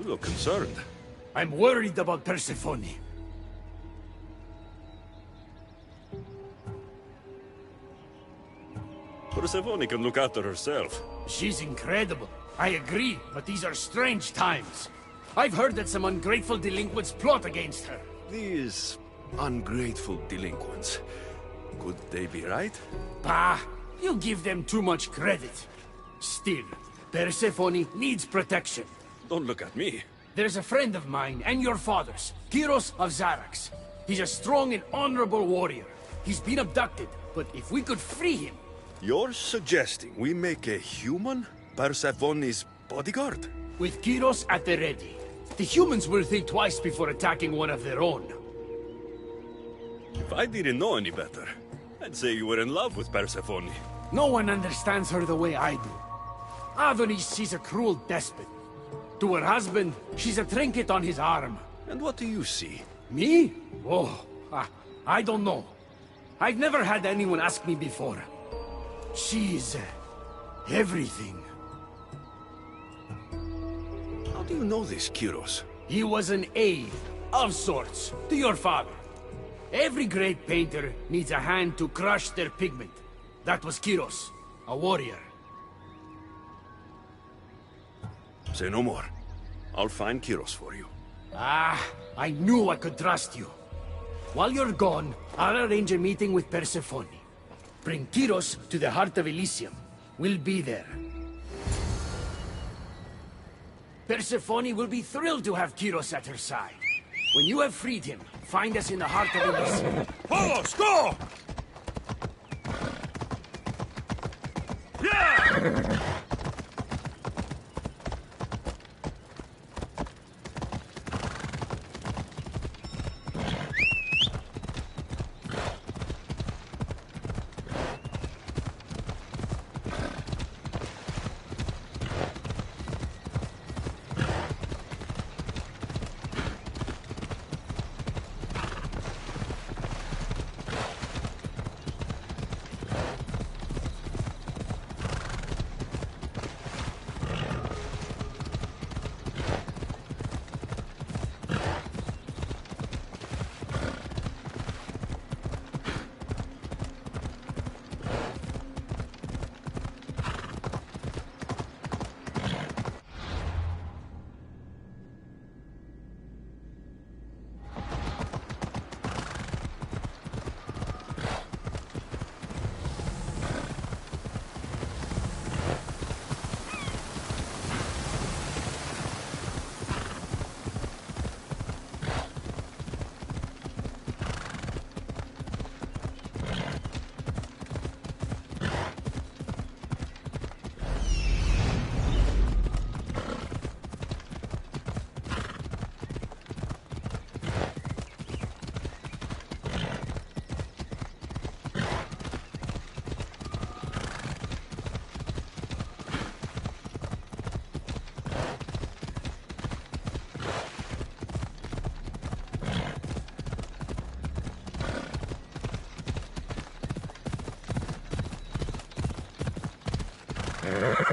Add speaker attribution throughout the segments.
Speaker 1: You look concerned.
Speaker 2: I'm worried about Persephone.
Speaker 1: Persephone can look after herself.
Speaker 2: She's incredible. I agree, but these are strange times. I've heard that some ungrateful delinquents plot against her.
Speaker 1: These ungrateful delinquents. Could they be right?
Speaker 2: Bah! You give them too much credit. Still, Persephone needs protection.
Speaker 1: Don't look at me.
Speaker 2: There's a friend of mine, and your father's, Kyros of Xarax. He's a strong and honorable warrior. He's been abducted, but if we could free him...
Speaker 1: You're suggesting we make a human Persephone's bodyguard?
Speaker 2: With Kyros at the ready, the humans will think twice before attacking one of their own.
Speaker 1: If I didn't know any better, I'd say you were in love with Persephone.
Speaker 2: No one understands her the way I do. Adonis, she's a cruel despot. To her husband, she's a trinket on his arm.
Speaker 1: And what do you see?
Speaker 2: Me? Oh, I don't know. I've never had anyone ask me before. She's... everything.
Speaker 1: How do you know this, Kyros?
Speaker 2: He was an aide, of sorts, to your father. Every great painter needs a hand to crush their pigment. That was Kyros, a warrior.
Speaker 1: Say no more. I'll find Kyros for you.
Speaker 2: Ah, I knew I could trust you. While you're gone, I'll arrange a meeting with Persephone. Bring Kyros to the heart of Elysium. We'll be there. Persephone will be thrilled to have Kyros at her side. When you have freed him, find us in the heart of Elysium.
Speaker 1: Follow! Go! Yeah!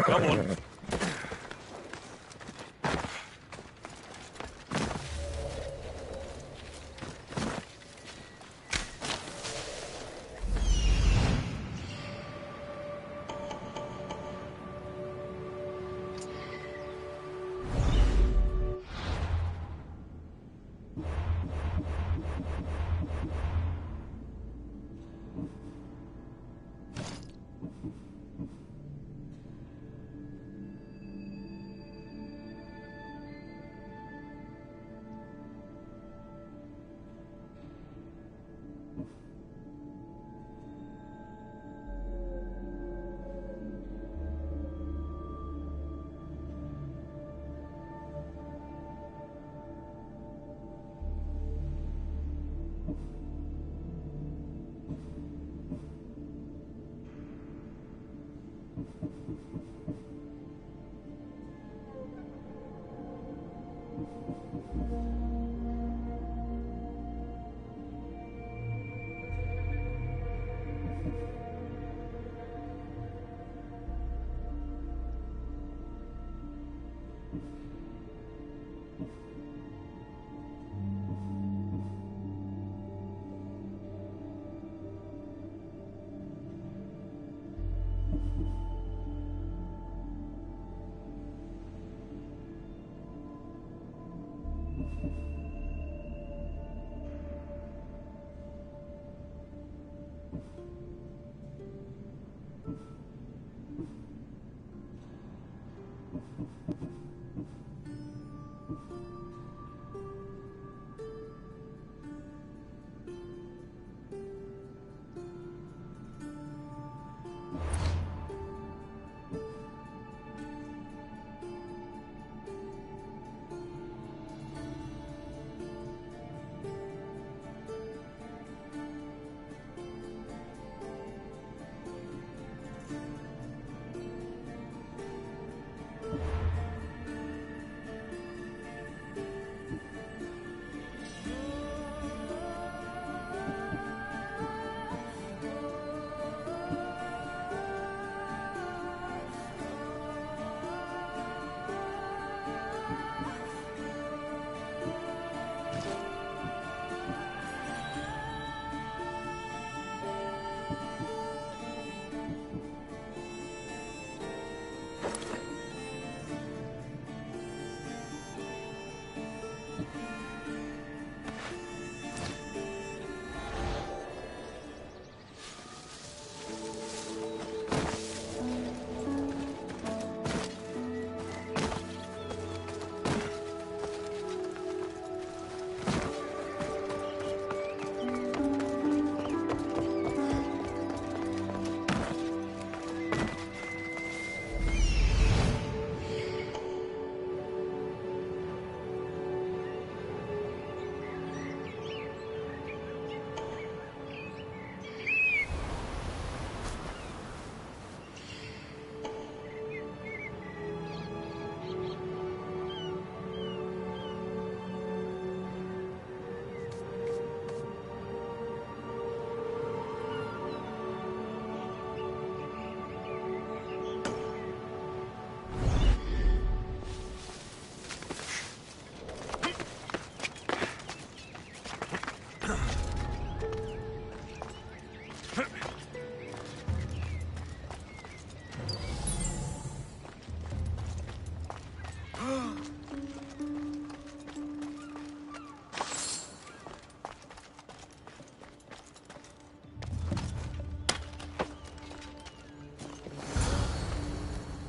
Speaker 1: Come on.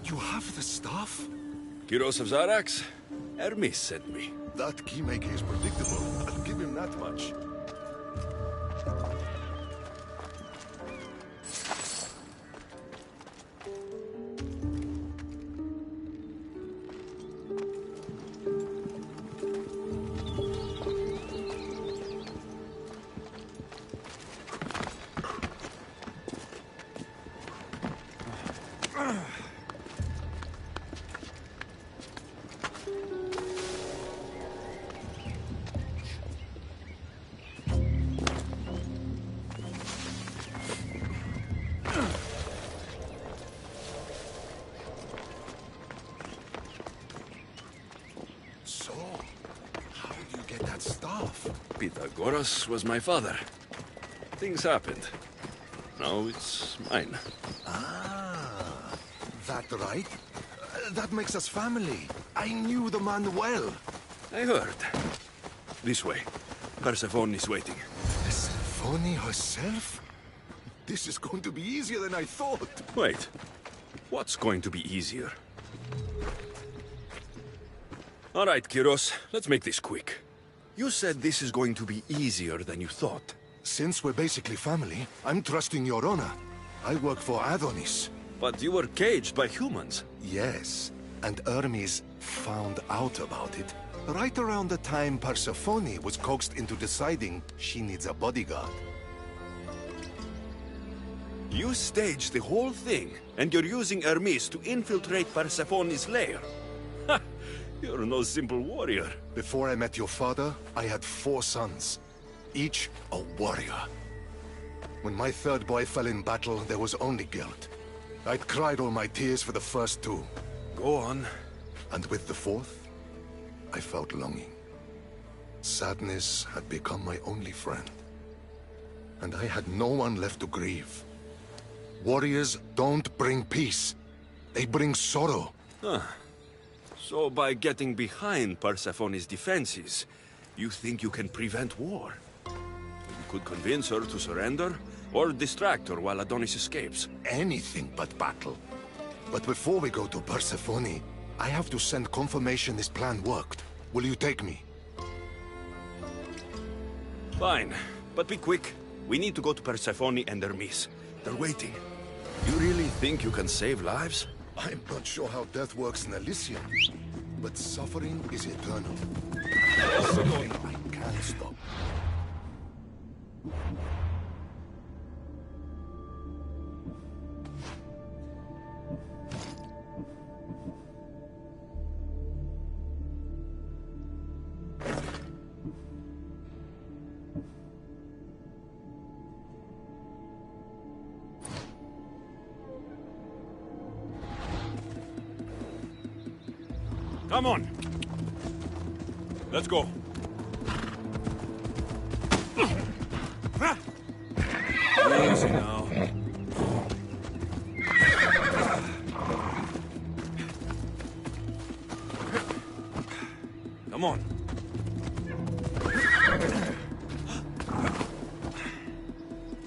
Speaker 3: You have the staff?
Speaker 1: Kyros of Zarax? Hermes sent me.
Speaker 3: That keymaker is predictable. I'll give him that much. So, how do you get that staff?
Speaker 1: Pythagoras was my father. Things happened. Now it's mine.
Speaker 3: Ah, that right? That makes us family. I knew the man well.
Speaker 1: I heard. This way. Persephone is waiting.
Speaker 3: Persephone herself? This is going to be easier than I thought.
Speaker 1: Wait. What's going to be easier? All right, Kyros. Let's make this quick. You said this is going to be easier than you thought.
Speaker 3: Since we're basically family, I'm trusting your honor. I work for Adonis.
Speaker 1: But you were caged by humans.
Speaker 3: Yes, and Hermes found out about it right around the time Persephone was coaxed into deciding she needs a bodyguard.
Speaker 1: You staged the whole thing, and you're using Hermes to infiltrate Persephone's lair. Ha! You're no simple warrior.
Speaker 3: Before I met your father, I had 4 sons, each a warrior. When my third boy fell in battle, there was only guilt. I'd cried all my tears for the first 2.
Speaker 1: Go on.
Speaker 3: And with the 4th, I felt longing. Sadness had become my only friend. And I had no one left to grieve. Warriors don't bring peace. They bring sorrow.
Speaker 1: Ah. So by getting behind Persephone's defenses, you think you can prevent war? You could convince her to surrender, or distract her while Adonis escapes.
Speaker 3: Anything but battle. But before we go to Persephone, I have to send confirmation this plan worked. Will you take me?
Speaker 1: Fine, but be quick. We need to go to Persephone and Hermes. They're waiting. You really think you can save lives?
Speaker 3: I'm not sure how death works in Elysium, but suffering is eternal. Something I can't stop.
Speaker 1: Come on. Let's go. Easy now. Come on.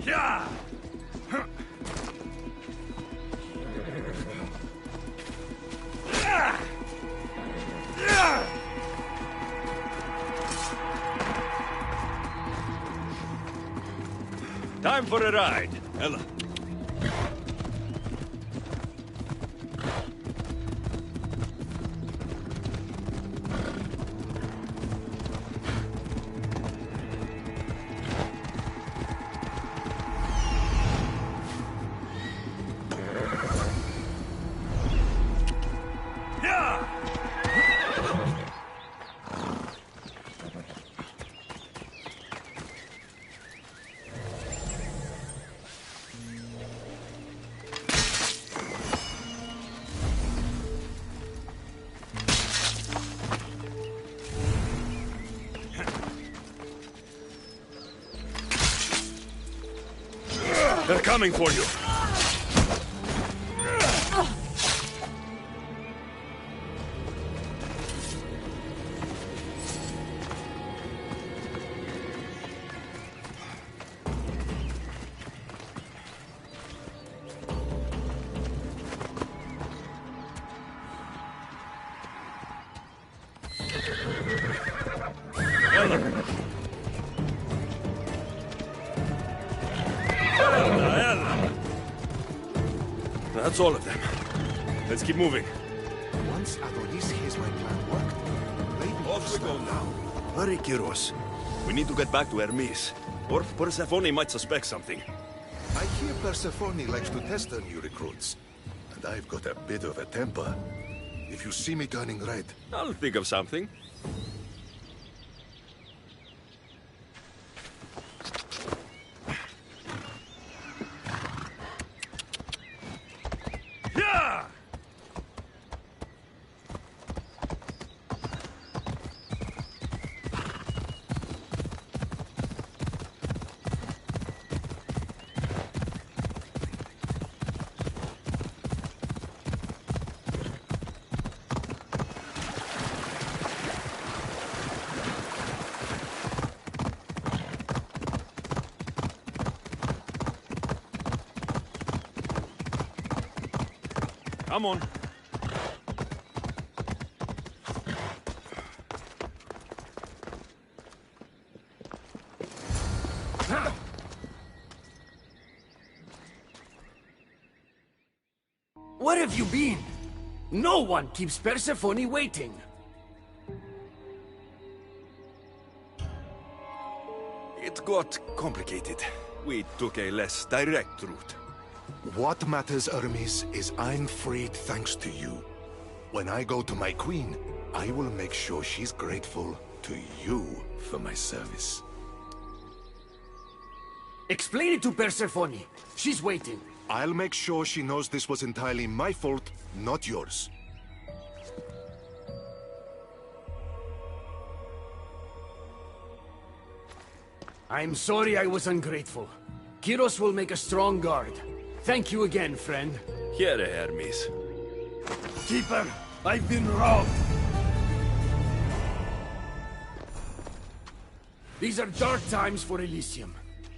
Speaker 1: Yeah. Time for a ride. Ella. They're coming for you. That's all of them. Let's keep moving.
Speaker 3: Once Adonis hears my plan worked, maybe
Speaker 1: Off we go now. Hurry, Kyros. We need to get back to Hermes. Or Persephone might suspect something.
Speaker 3: I hear Persephone likes to test her new recruits. And I've got a bit of a temper. If you see me turning red...
Speaker 1: I'll think of something. Come on.
Speaker 2: Where have you been? No one keeps Persephone waiting.
Speaker 1: It got complicated. We took a less direct route.
Speaker 3: What matters, Hermes, is I'm freed thanks to you. When I go to my queen, I will make sure she's grateful to you for my service.
Speaker 2: Explain it to Persephone. She's waiting.
Speaker 3: I'll make sure she knows this was entirely my fault, not yours.
Speaker 2: I'm sorry I was ungrateful. Kyros will make a strong guard. Thank you again, friend.
Speaker 1: Here, Hermes.
Speaker 2: Keeper, I've been robbed. These are dark times for Elysium.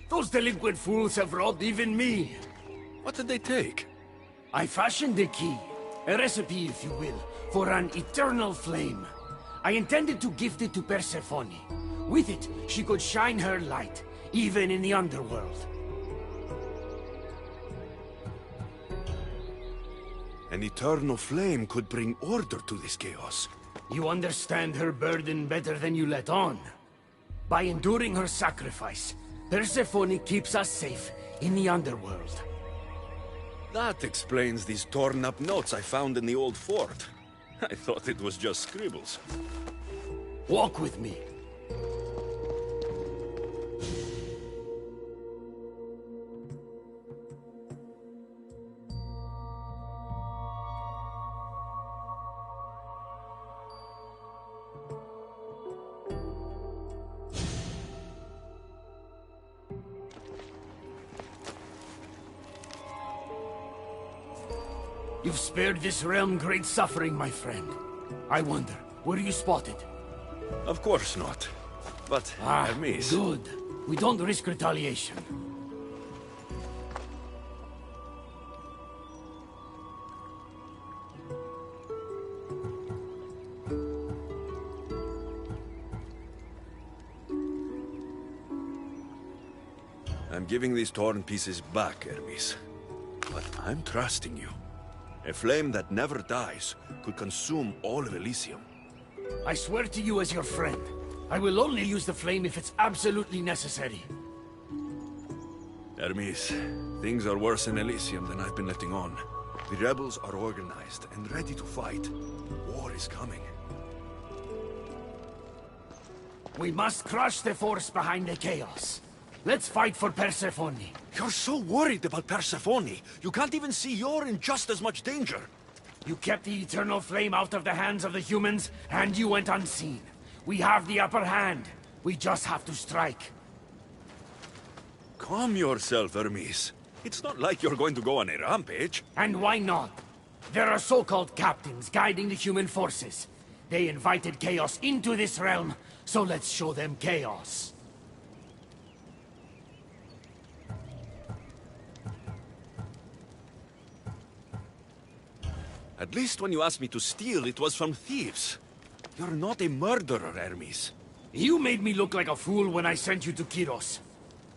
Speaker 2: Those delinquent fools have robbed even me.
Speaker 1: What did they take?
Speaker 2: I fashioned a key, a recipe if you will, for an eternal flame. I intended to gift it to Persephone. With it, she could shine her light, even in the underworld.
Speaker 1: An eternal flame could bring order to this chaos.
Speaker 2: You understand her burden better than you let on. By enduring her sacrifice, Persephone keeps us safe in the underworld.
Speaker 1: That explains these torn-up notes I found in the old fort. I thought it was just scribbles.
Speaker 2: Walk with me. You've spared this realm great suffering, my friend. I wonder, were you spotted?
Speaker 1: Of course not. But, Hermes...
Speaker 2: Good. We don't risk retaliation.
Speaker 1: I'm giving these torn pieces back, Hermes. But I'm trusting you. A flame that never dies could consume all of Elysium.
Speaker 2: I swear to you as your friend, I will only use the flame if it's absolutely necessary.
Speaker 1: Hermes, things are worse in Elysium than I've been letting on. The rebels are organized and ready to fight. War is coming.
Speaker 2: We must crush the force behind the chaos. Let's fight for Persephone.
Speaker 1: You're so worried about Persephone. You can't even see you're in just as much danger.
Speaker 2: You kept the eternal flame out of the hands of the humans, and you went unseen. We have the upper hand. We just have to strike.
Speaker 1: Calm yourself, Hermes. It's not like you're going to go on a rampage.
Speaker 2: And why not? There are so-called captains guiding the human forces. They invited chaos into this realm, so let's show them chaos.
Speaker 1: At least when you asked me to steal, it was from thieves. You're not a murderer, Hermes.
Speaker 2: You made me look like a fool when I sent you to Kyros.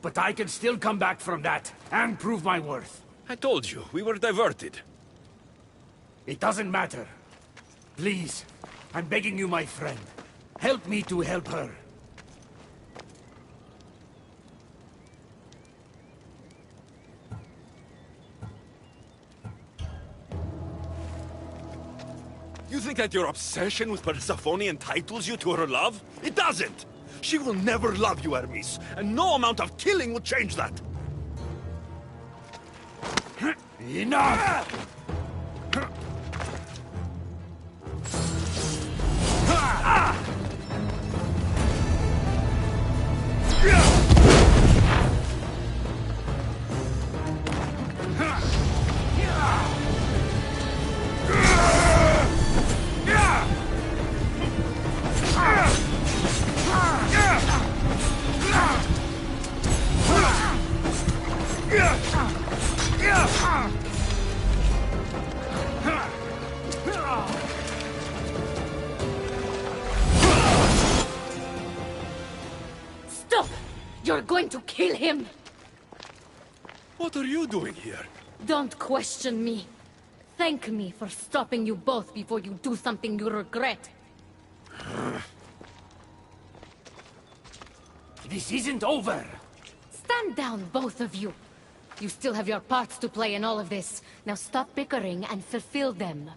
Speaker 2: But I can still come back from that, and prove my worth.
Speaker 1: I told you, we were diverted.
Speaker 2: It doesn't matter. Please, I'm begging you, my friend. Help me to help her.
Speaker 1: You think that your obsession with Persephone entitles you to her love? It doesn't! She will never love you, Hermes, and no amount of killing will change that!
Speaker 2: Enough!
Speaker 4: Stop! You're going to kill him!
Speaker 1: What are you doing here?
Speaker 4: Don't question me. Thank me for stopping you both before you do something you regret.
Speaker 2: This isn't over!
Speaker 4: Stand down, both of you. You still have your parts to play in all of this. Now stop bickering and fulfill them.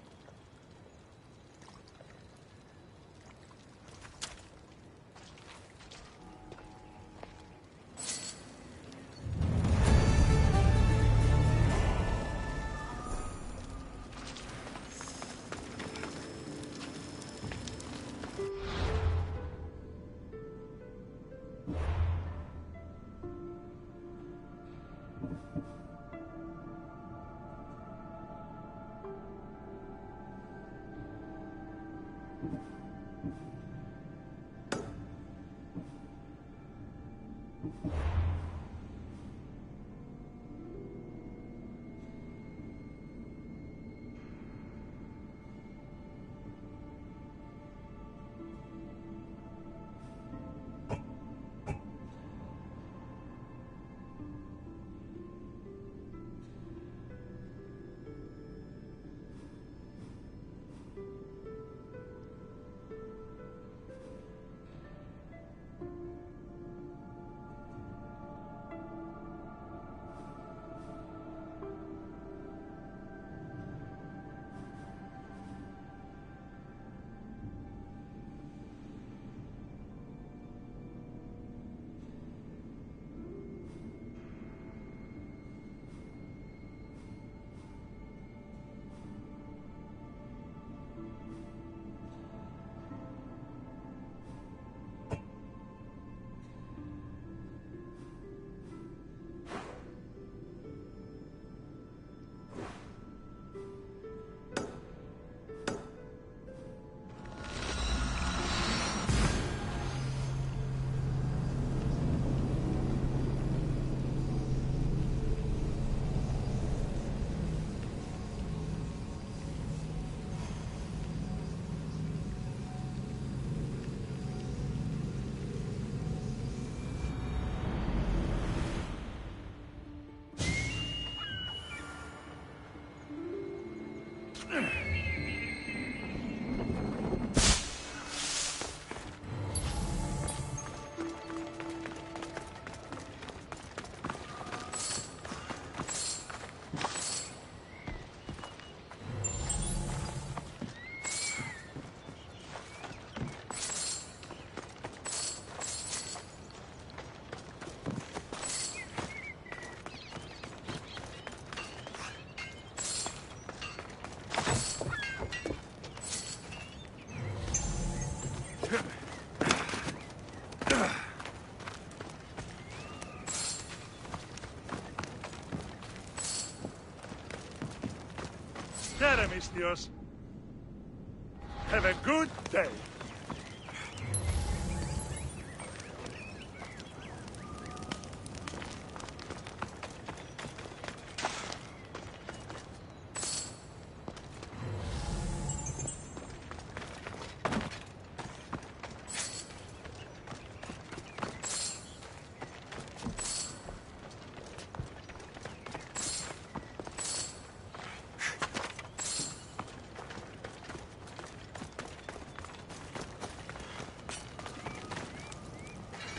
Speaker 5: Mistios. Have a good day.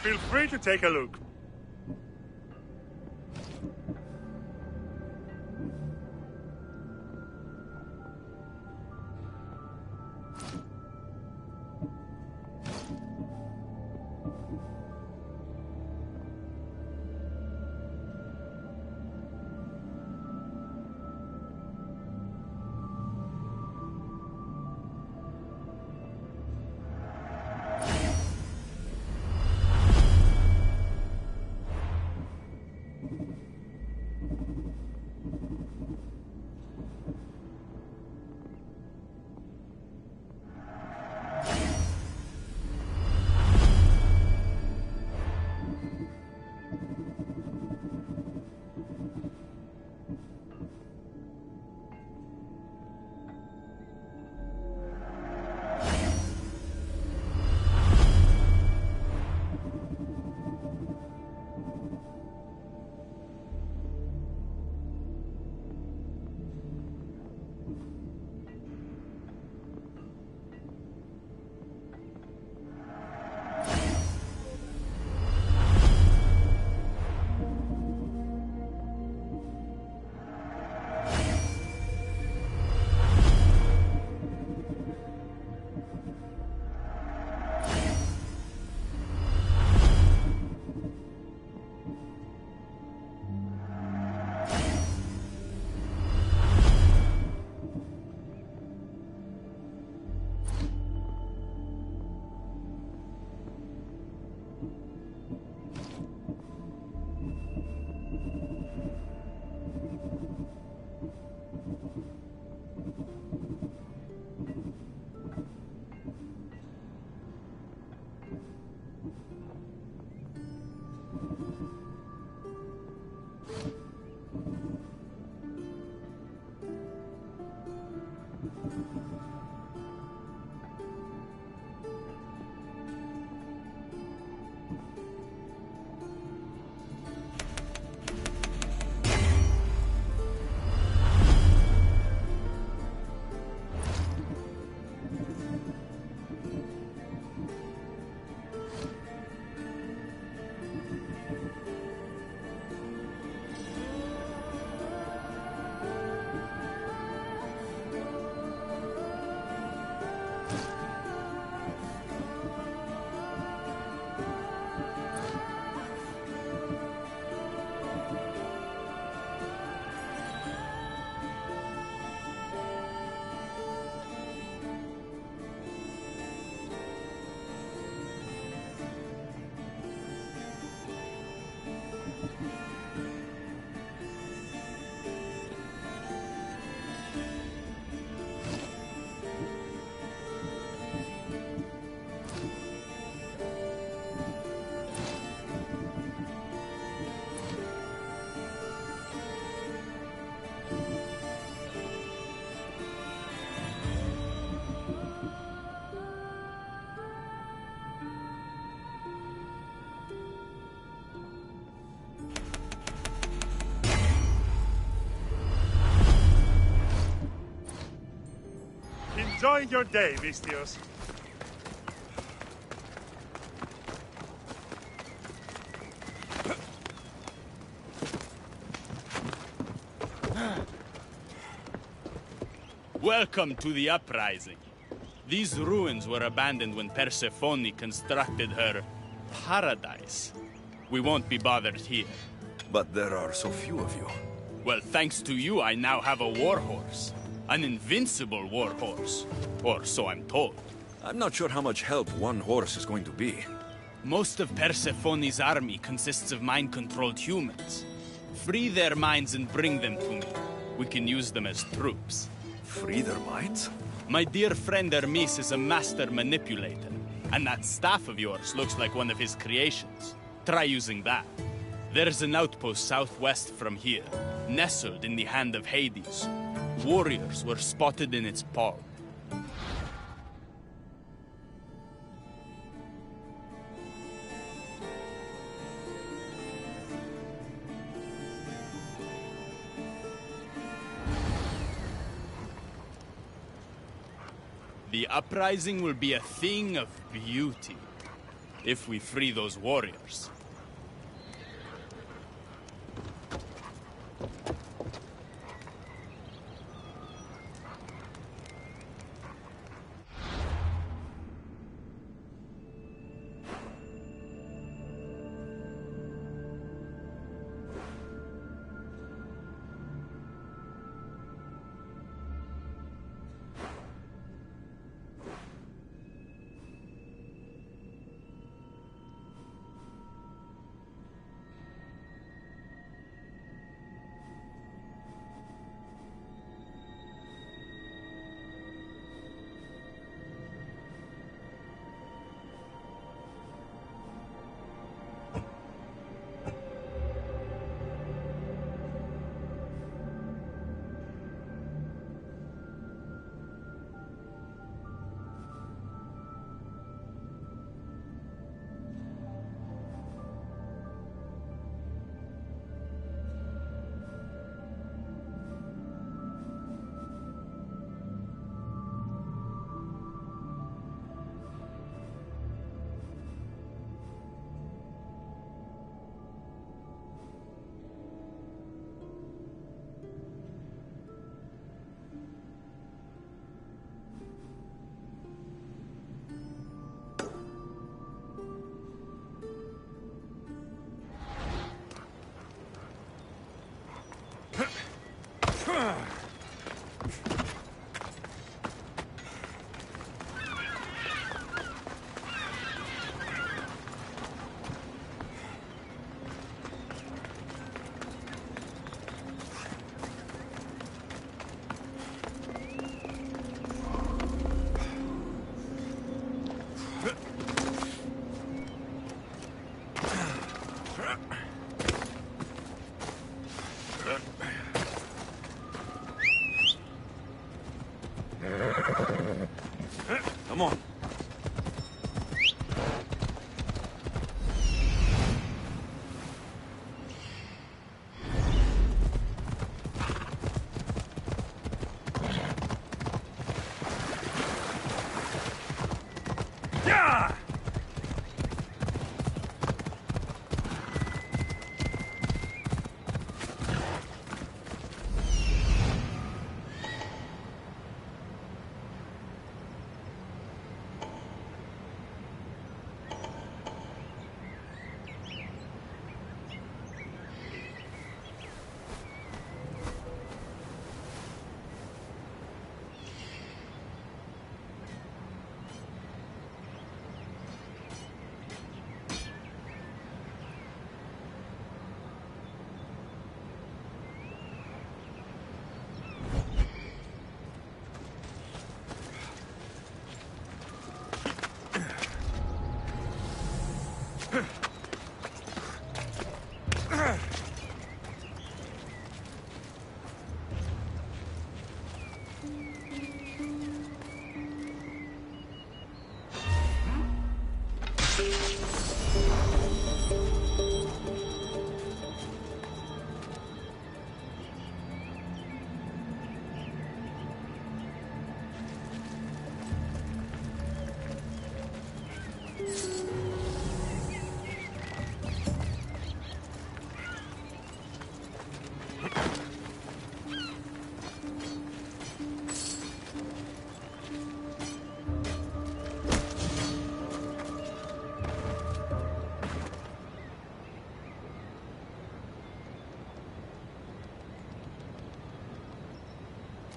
Speaker 5: Feel free to take a look. Enjoy your day, Vistios.
Speaker 6: Welcome to the uprising. These ruins were abandoned when Persephone constructed her paradise. We won't be bothered here.
Speaker 1: But there are so few of you.
Speaker 6: Well, thanks to you, I now have a warhorse. An invincible warhorse. Or so I'm told.
Speaker 1: I'm not sure how much help one horse is going to be.
Speaker 6: Most of Persephone's army consists of mind-controlled humans. Free their minds and bring them to me. We can use them as troops.
Speaker 1: Free their minds?
Speaker 6: My dear friend Hermes is a master manipulator, and that staff of yours looks like one of his creations. Try using that. There's an outpost southwest from here, nestled in the hand of Hades. Warriors were spotted in its paw. The uprising will be a thing of beauty, if we free those warriors.
Speaker 1: Come on.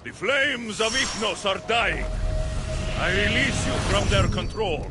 Speaker 5: The flames of Ifnos are dying. I release you from their control.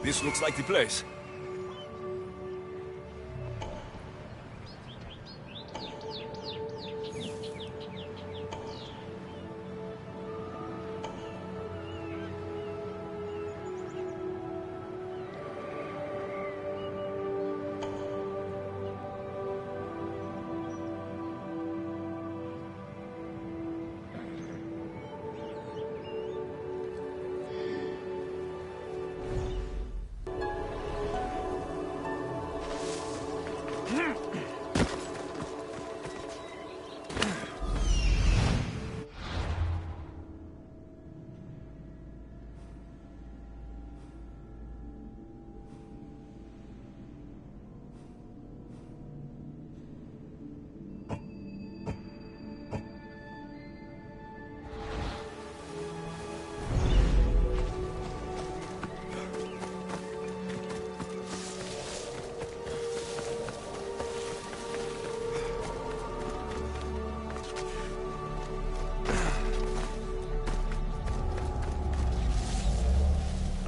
Speaker 1: This looks like the place.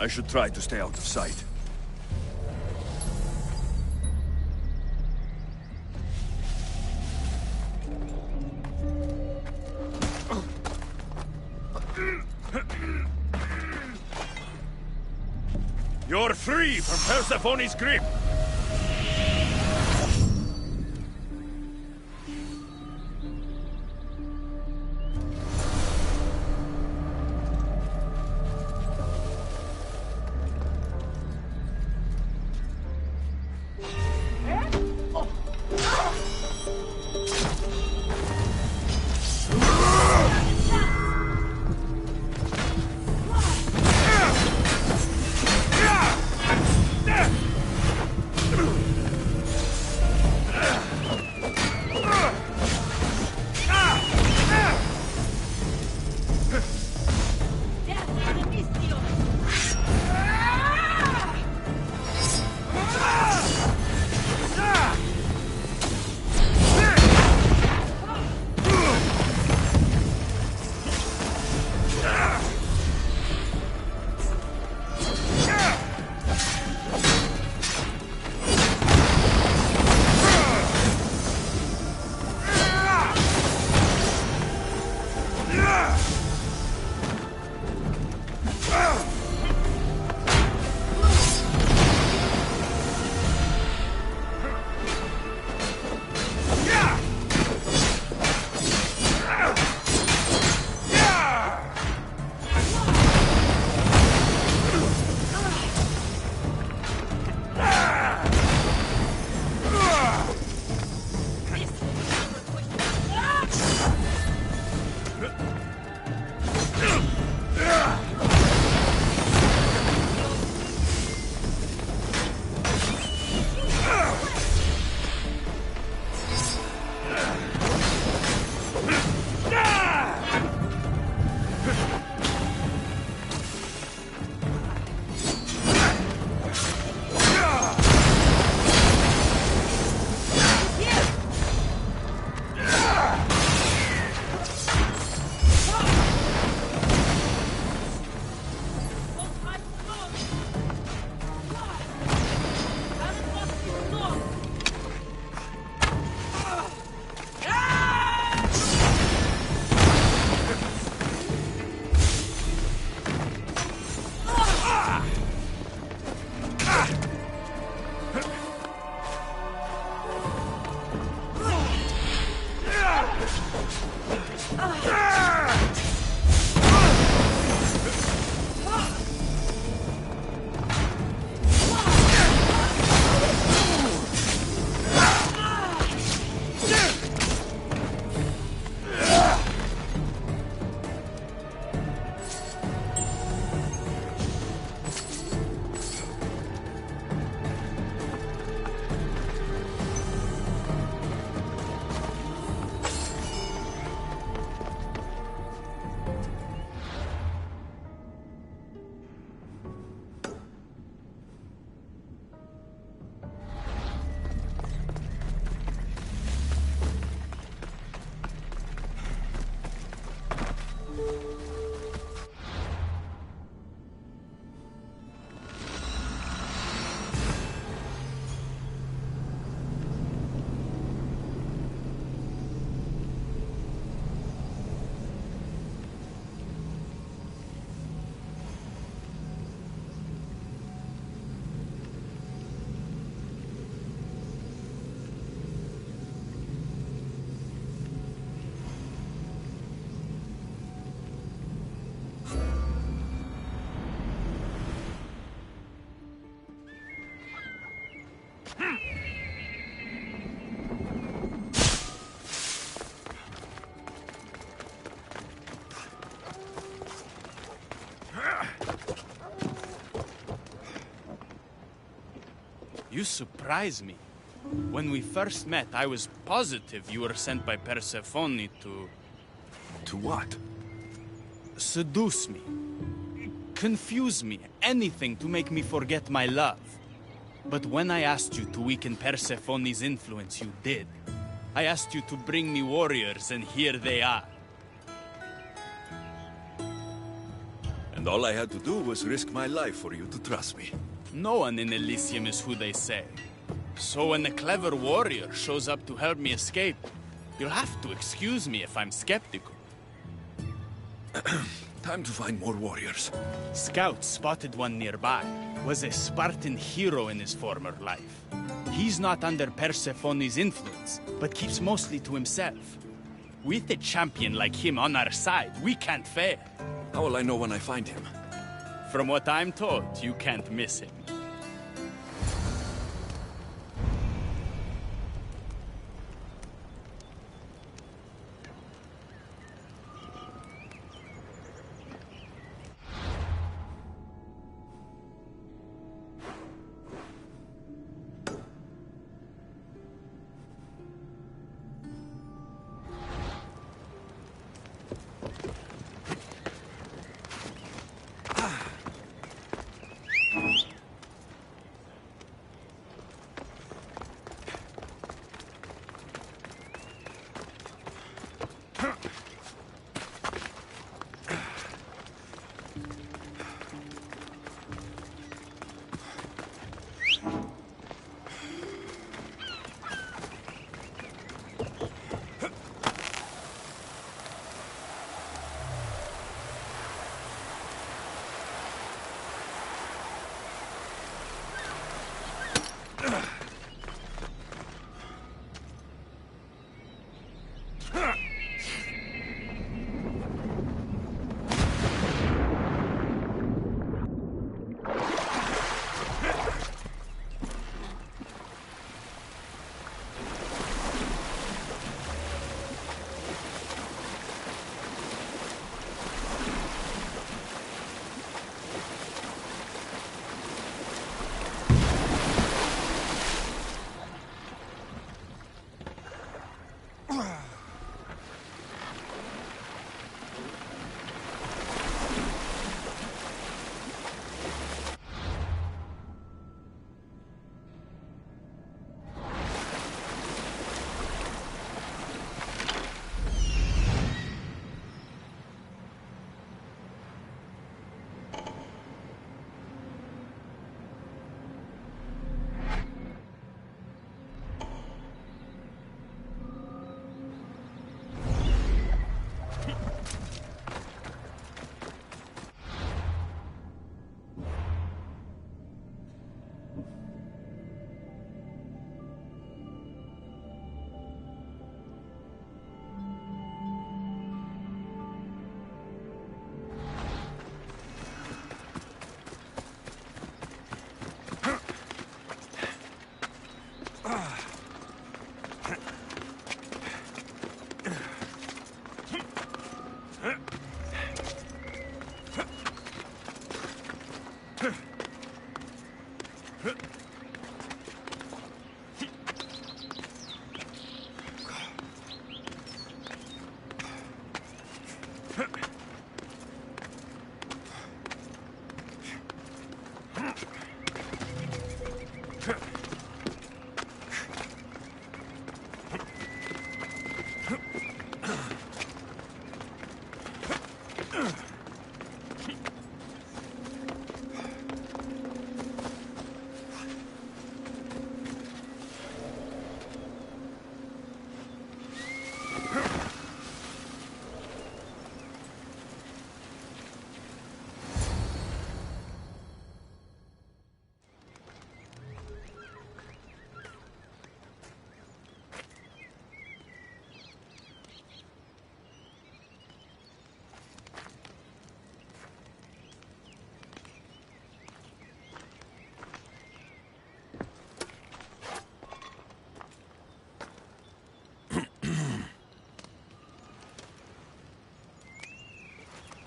Speaker 1: I should try to stay out of sight.
Speaker 5: You're free from Persephone's grip!
Speaker 6: You surprise me. When we first met, I was positive you were sent by Persephone to...
Speaker 1: To what?
Speaker 6: seduce me. Confuse me. Anything to make me forget my love. But when I asked you to weaken Persephone's influence, you did. I asked you to bring me warriors, and here they are.
Speaker 1: And all I had to do was risk my life for you to trust me.
Speaker 6: No one in Elysium is who they say. So when a clever warrior shows up to help me escape, you'll have to excuse me if I'm skeptical.
Speaker 1: Time to find more warriors.
Speaker 6: Scouts spotted one nearby. Was a Spartan hero in his former life. He's not under Persephone's influence, but keeps mostly to himself. With a champion like him on our side, we can't fail.
Speaker 1: How will I know when I find him?
Speaker 6: From what I'm told, you can't miss him.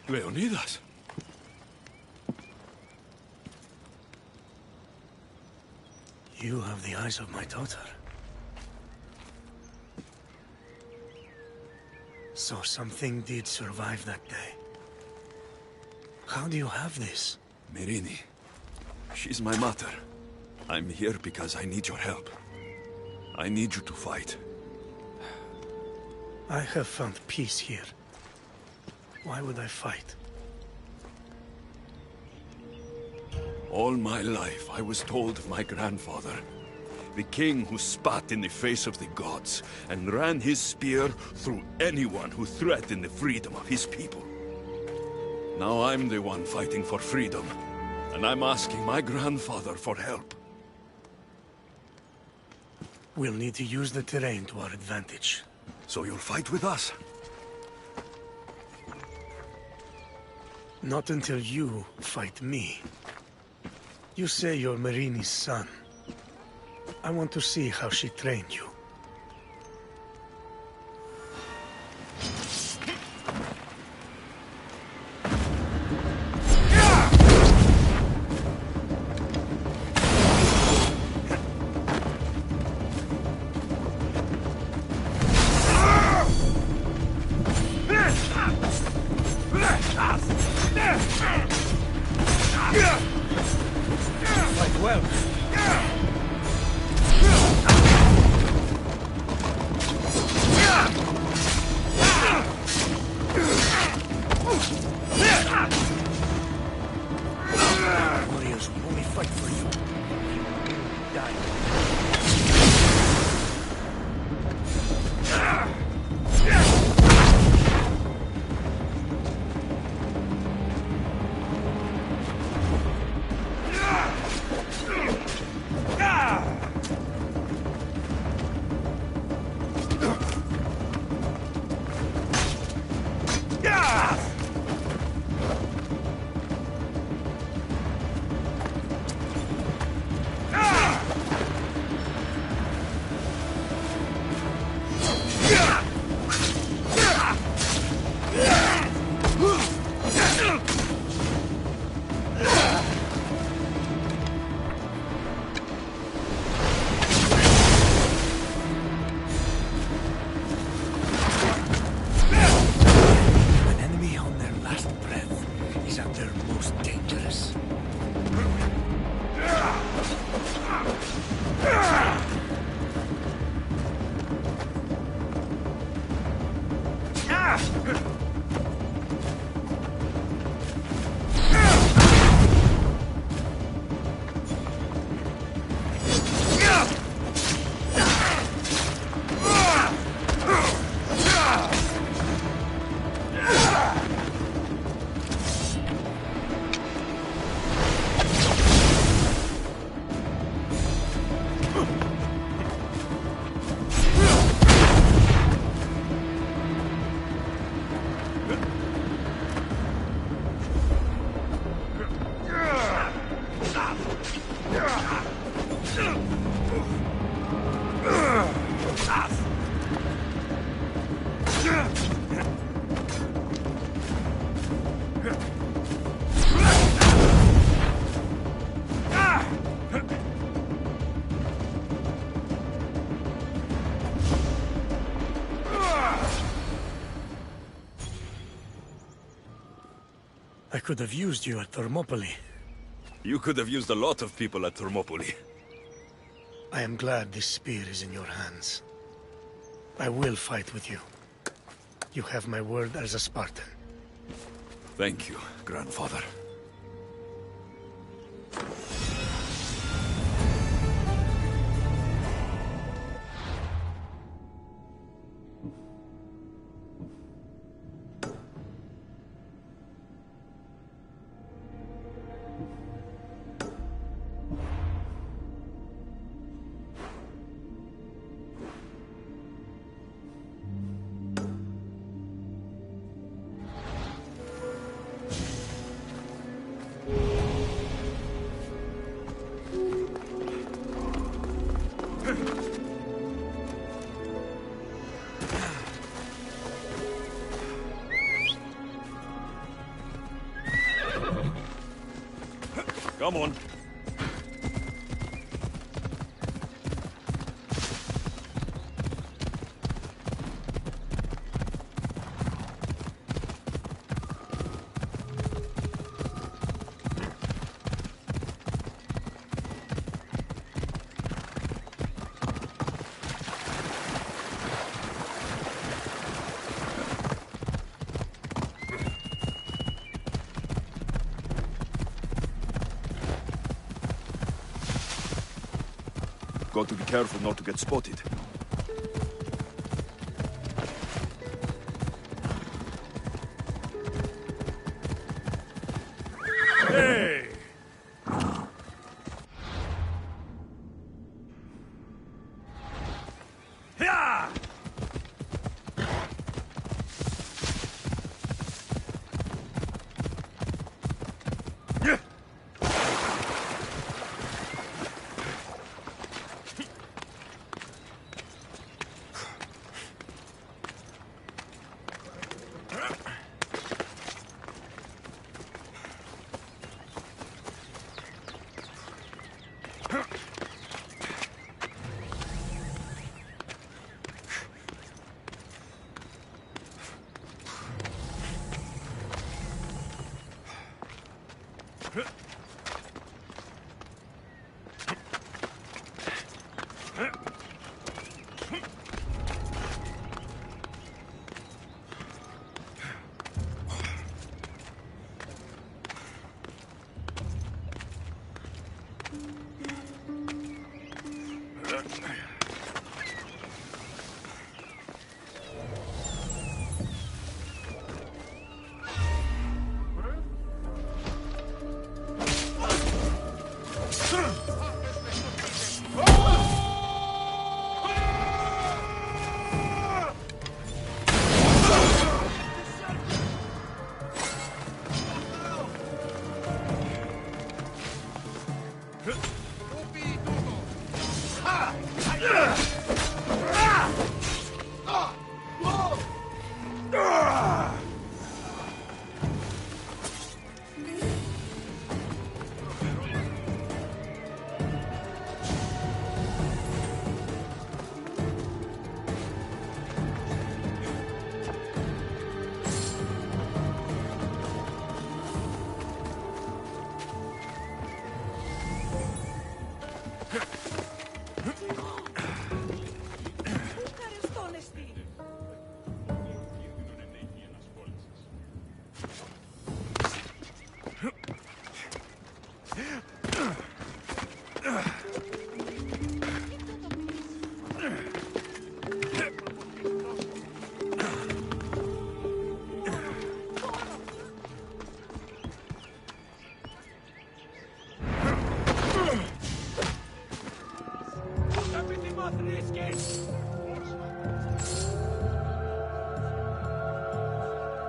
Speaker 1: Leonidas.
Speaker 2: You have the eyes of my daughter. So something did survive that day. How do you have this?
Speaker 1: Myrrine. She's my mother. I'm here because I need your help. I need you to fight.
Speaker 2: I have found peace here. Why would I fight?
Speaker 1: All my life, I was told of my grandfather, the king who spat in the face of the gods and ran his spear through anyone who threatened the freedom of his people. Now I'm the one fighting for freedom, and I'm asking my grandfather for help.
Speaker 2: We'll need to use the terrain to our advantage.
Speaker 1: So you'll fight with us?
Speaker 2: Not until you fight me. You say you're Myrrine's son. I want to see how she trained you. Fight well. Warriors will only fight for you. You will die. An enemy on their last breath is at their most dangerous. I could have used you at Thermopylae.
Speaker 1: You could have used a lot of people at Thermopylae.
Speaker 2: I am glad this spear is in your hands. I will fight with you. You have my word as a Spartan.
Speaker 1: Thank you, grandfather. Come on. Got to be careful not to get spotted.
Speaker 5: Hey! Yeah!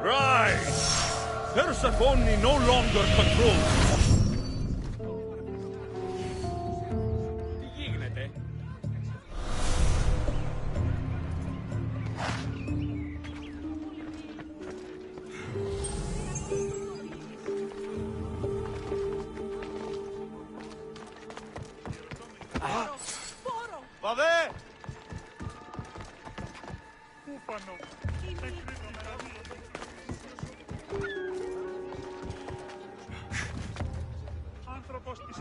Speaker 1: Right! Persephone no longer controls.
Speaker 5: Βαβέ! Άνθρωπος της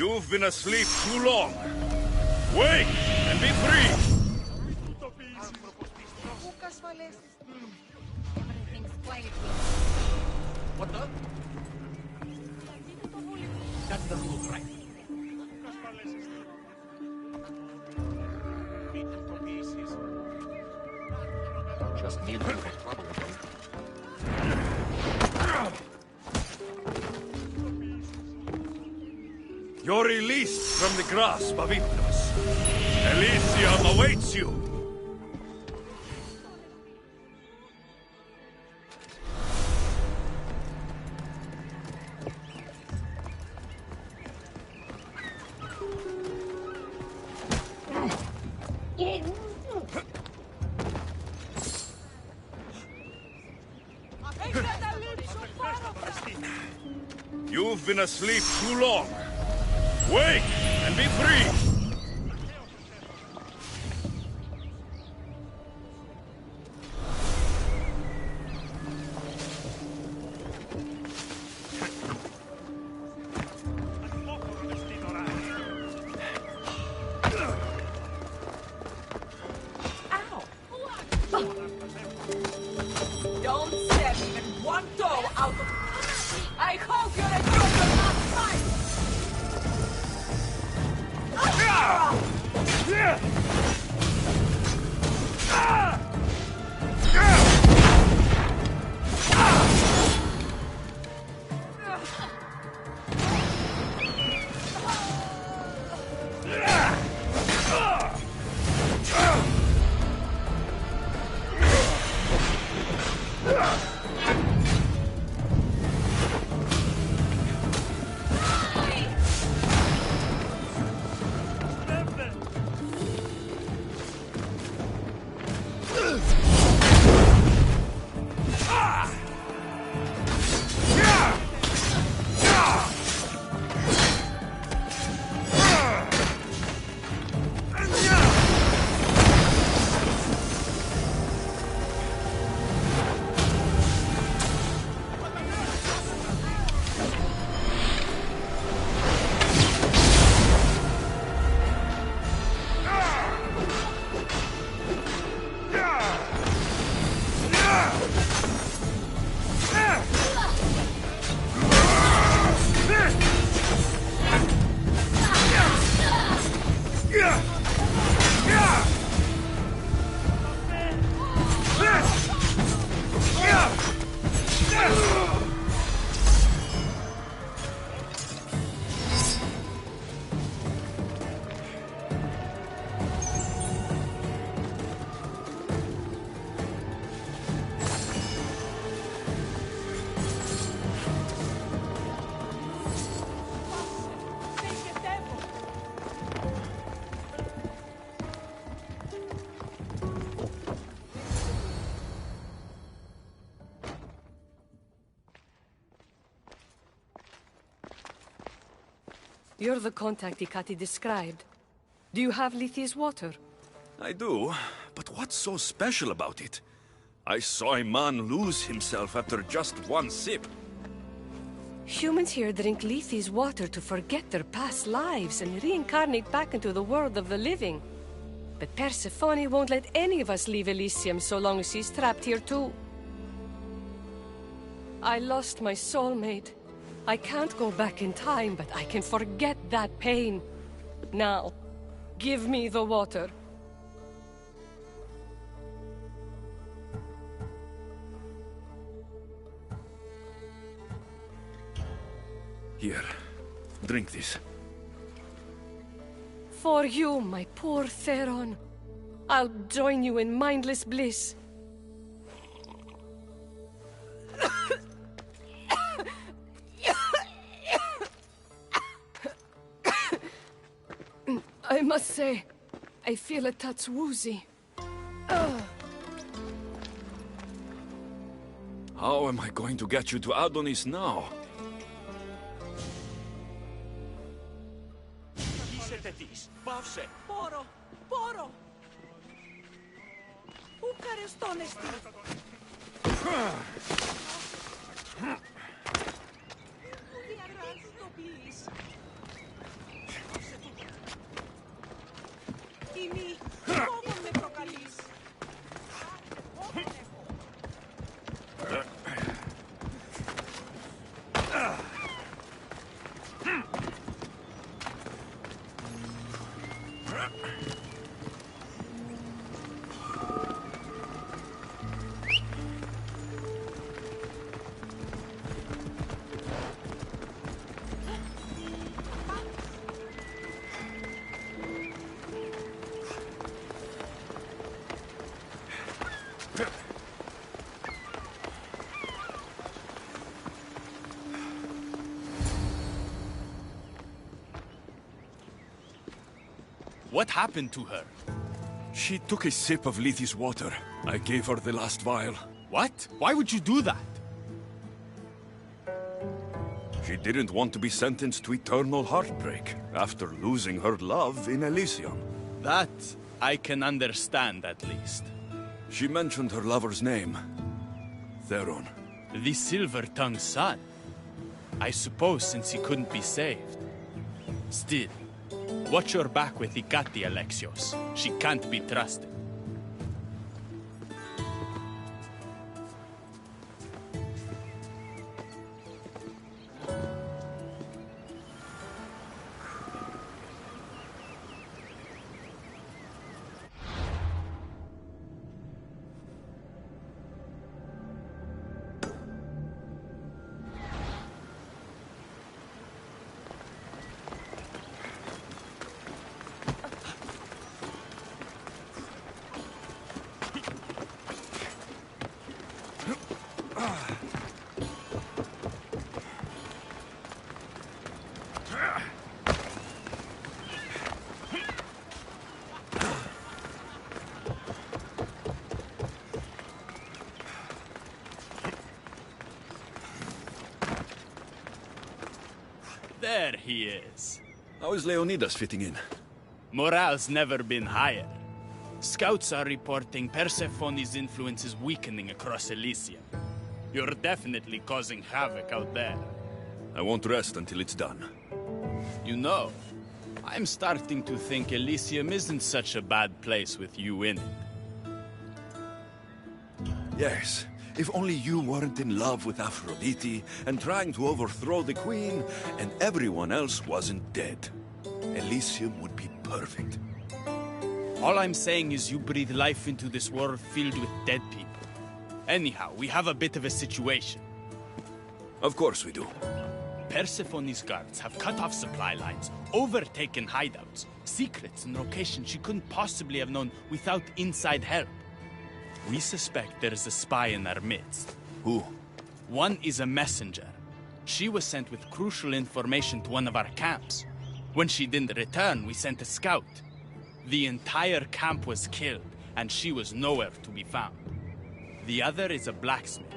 Speaker 1: You've been asleep too long. Wake and be free!
Speaker 4: Everything's quiet here.
Speaker 2: What the? That doesn't look right. Just need a little trouble again.
Speaker 1: You're released from the grasp of Hypnos. Elysium awaits you! You've been asleep too long. Wake and be free!
Speaker 7: Don't step even one toe out of... I hope you're a joker last time!
Speaker 8: You're the contact Ikati described. Do you have Lethi's water?
Speaker 1: I do, but what's so special about it? I saw a man lose himself after just one sip.
Speaker 8: Humans here drink Lethi's water to forget their past lives and reincarnate back into the world of the living. But Persephone won't let any of us leave Elysium so long as she's trapped here too. I lost my soulmate. I can't go back in time, but I can forget that pain. Now, give me the water.
Speaker 1: Here, drink this.
Speaker 8: For you, my poor Theron. I'll join you in mindless bliss. I must say, I feel a touch woozy.
Speaker 1: How am I going to get you to Adonis now?
Speaker 7: Poro! Poro! Πού καρεστώνεσαι? Τιμή, φόβο με προκαλείς.
Speaker 6: What happened to her?
Speaker 1: She took a sip of Lethi's water. I gave her the last vial.
Speaker 6: What? Why would you do that?
Speaker 1: She didn't want to be sentenced to eternal heartbreak after losing her love in Elysium.
Speaker 6: That I can understand, at least.
Speaker 1: She mentioned her lover's name. Theron.
Speaker 6: The Silver-Tongued Son. I suppose since he couldn't be saved. Still, watch your back with Ikati, Alexios. She can't be trusted. There he is.
Speaker 1: How is Leonidas fitting in?
Speaker 6: Morale's never been higher. Scouts are reporting Persephone's influence is weakening across Elysium. You're definitely causing havoc out there.
Speaker 1: I won't rest until it's done.
Speaker 6: You know, I'm starting to think Elysium isn't such a bad place with you in it.
Speaker 1: Yes, if only you weren't in love with Aphrodite and trying to overthrow the queen, and everyone else wasn't dead. Elysium would be perfect.
Speaker 6: All I'm saying is you breathe life into this world filled with dead people. Anyhow, we have a bit of a situation.
Speaker 1: Of course we do.
Speaker 6: Persephone's guards have cut off supply lines, overtaken hideouts, secrets and locations she couldn't possibly have known without inside help. We suspect there is a spy in our midst.
Speaker 1: Who?
Speaker 6: One is a messenger. She was sent with crucial information to one of our camps. When she didn't return, we sent a scout. The entire camp was killed, and she was nowhere to be found. The other is a blacksmith.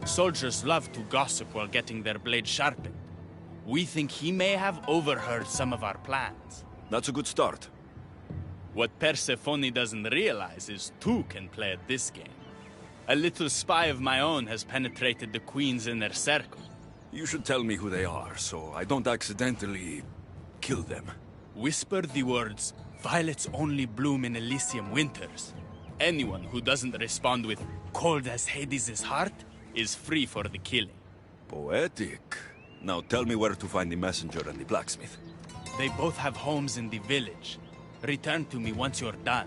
Speaker 6: Soldiers love to gossip while getting their blades sharpened. We think he may have overheard some of our plans.
Speaker 1: That's a good start.
Speaker 6: What Persephone doesn't realize is two can play at this game. A little spy of my own has penetrated the Queen's inner circle.
Speaker 1: You should tell me who they are, so I don't accidentally kill them.
Speaker 6: Whisper the words, "Violets only bloom in Elysium winters." Anyone who doesn't respond with "cold as Hades' heart" is free for the killing.
Speaker 1: Poetic. Now tell me where to find the messenger and the blacksmith.
Speaker 6: They both have homes in the village. Return to me once you're done.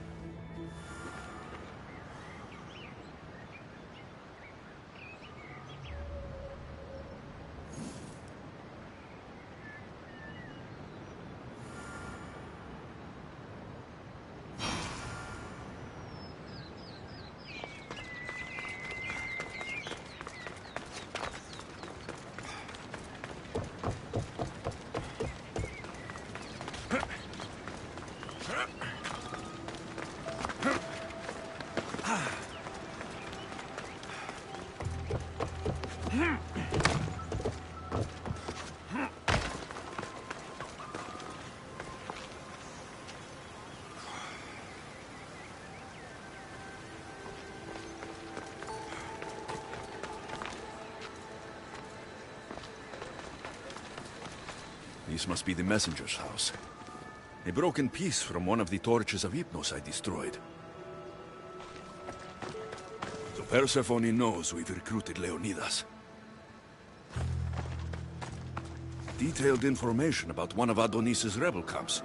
Speaker 1: This must be the messenger's house. A broken piece from one of the torches of Hypnos I destroyed. So Persephone knows we've recruited Leonidas. Detailed information about one of Adonis's rebel camps.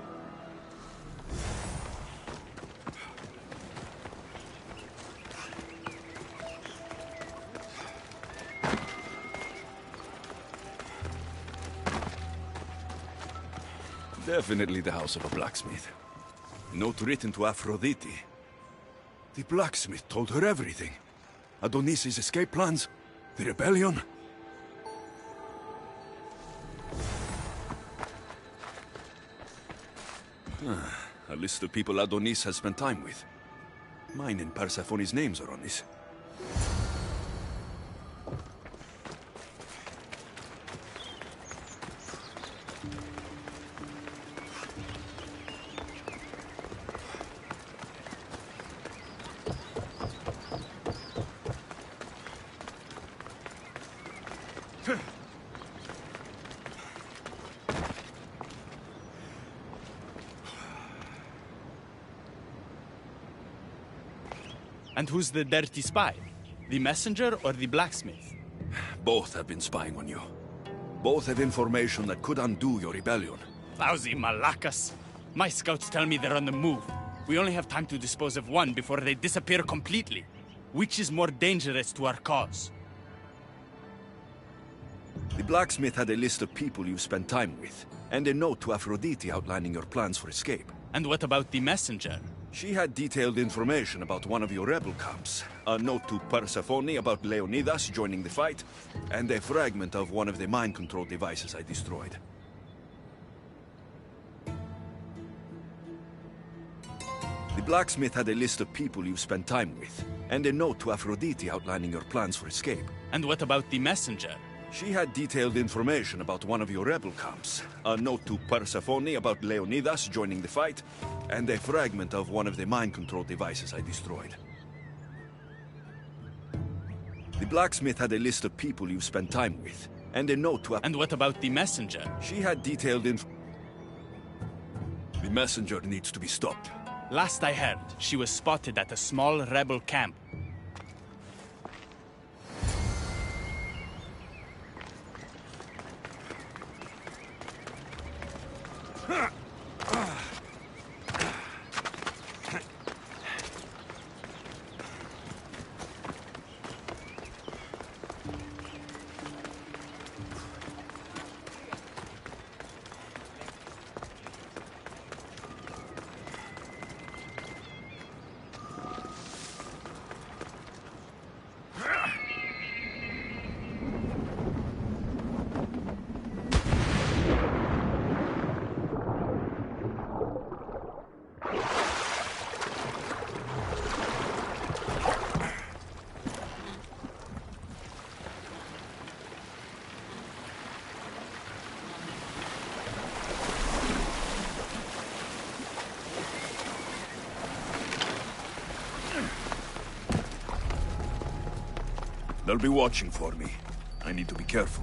Speaker 1: Definitely the house of a blacksmith. Note written to Aphrodite. The blacksmith told her everything. Adonis's escape plans, the rebellion. A list of people Adonis has spent time with. Mine and Persephone's names are on this.
Speaker 6: And who's the dirty spy? The messenger or the blacksmith?
Speaker 1: Both have been spying on you. Both have information that could undo your rebellion.
Speaker 6: Lousy malacas. My scouts tell me they're on the move. We only have time to dispose of one before they disappear completely. Which is more dangerous to our cause?
Speaker 1: The blacksmith had a list of people you spent time with, and a note to Aphrodite outlining your plans for escape.
Speaker 6: And what about the messenger?
Speaker 1: She had detailed information about one of your rebel camps, a note to Persephone about Leonidas joining the fight, and a fragment of one of the mind control devices I destroyed. The blacksmith had a list of people you spent time with, and a note to Aphrodite outlining your plans for escape.
Speaker 6: And what about the messenger?
Speaker 1: She had detailed information about one of your rebel camps, a note to Persephone about Leonidas joining the fight, and a fragment of one of the mind control devices I destroyed. The blacksmith had a list of people you spent time with, and a note to...
Speaker 6: And what about the messenger?
Speaker 1: She had detailed The messenger needs to be stopped.
Speaker 6: Last I heard, she was spotted at a small rebel camp.
Speaker 1: They'll be watching for me. I need to be careful.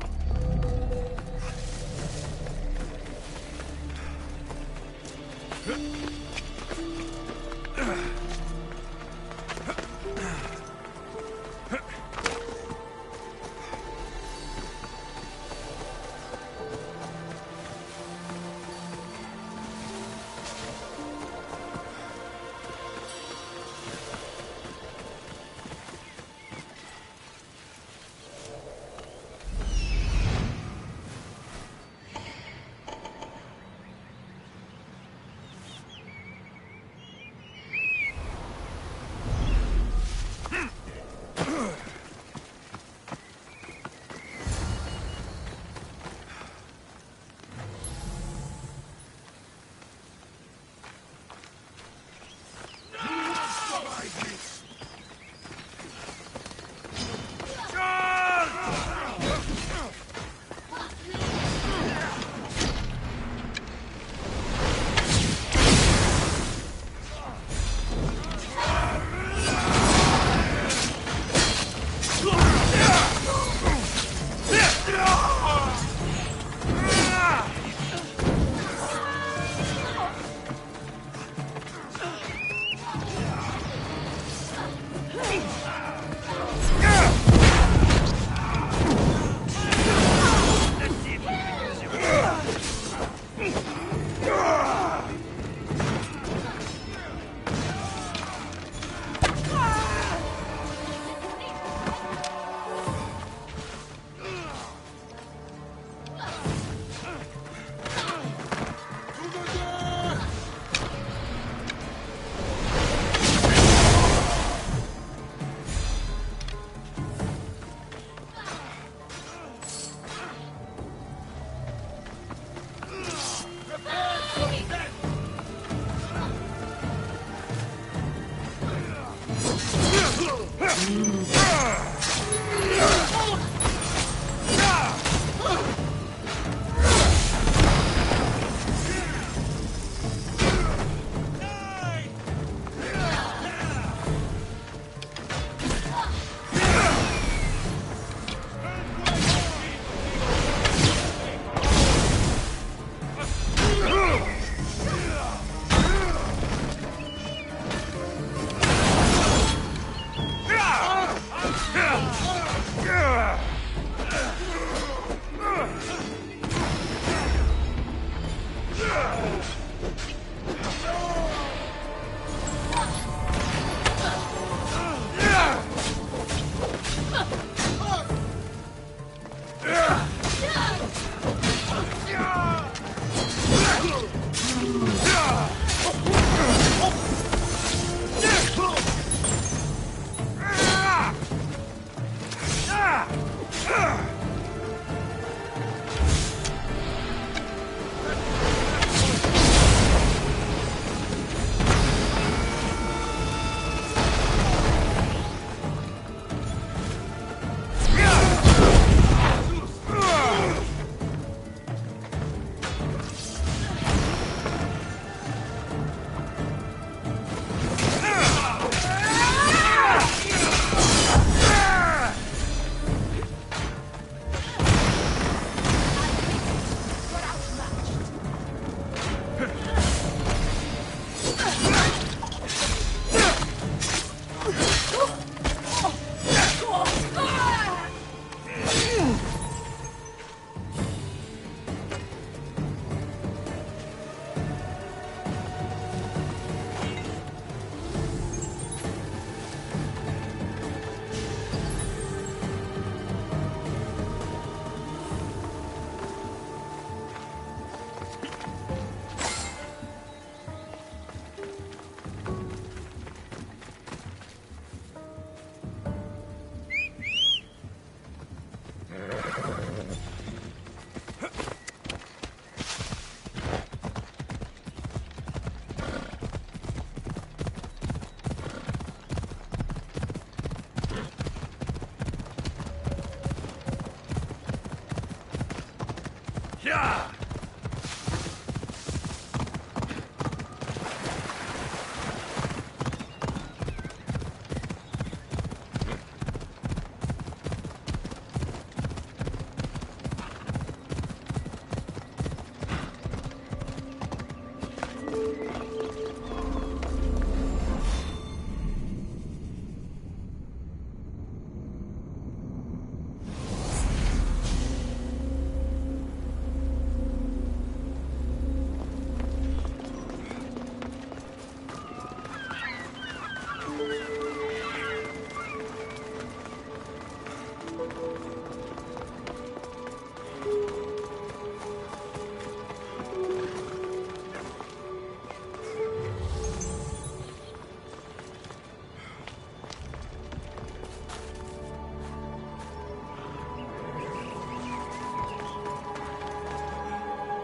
Speaker 5: Yeah!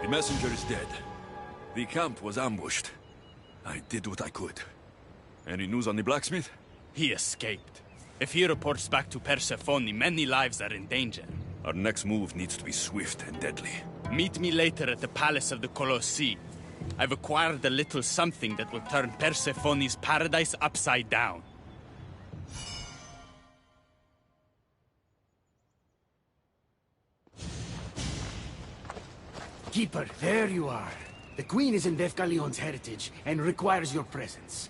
Speaker 1: The messenger is dead. The camp was ambushed. I did what I could. Any news on the blacksmith?
Speaker 6: He escaped. If he reports back to Persephone, many lives are in danger.
Speaker 1: Our next move needs to be swift and deadly.
Speaker 6: Meet me later at the Palace of the Colossi. I've acquired a little something that will turn Persephone's paradise upside down.
Speaker 2: Keeper, there you are. The Queen is in Defcalion's heritage and requires your presence.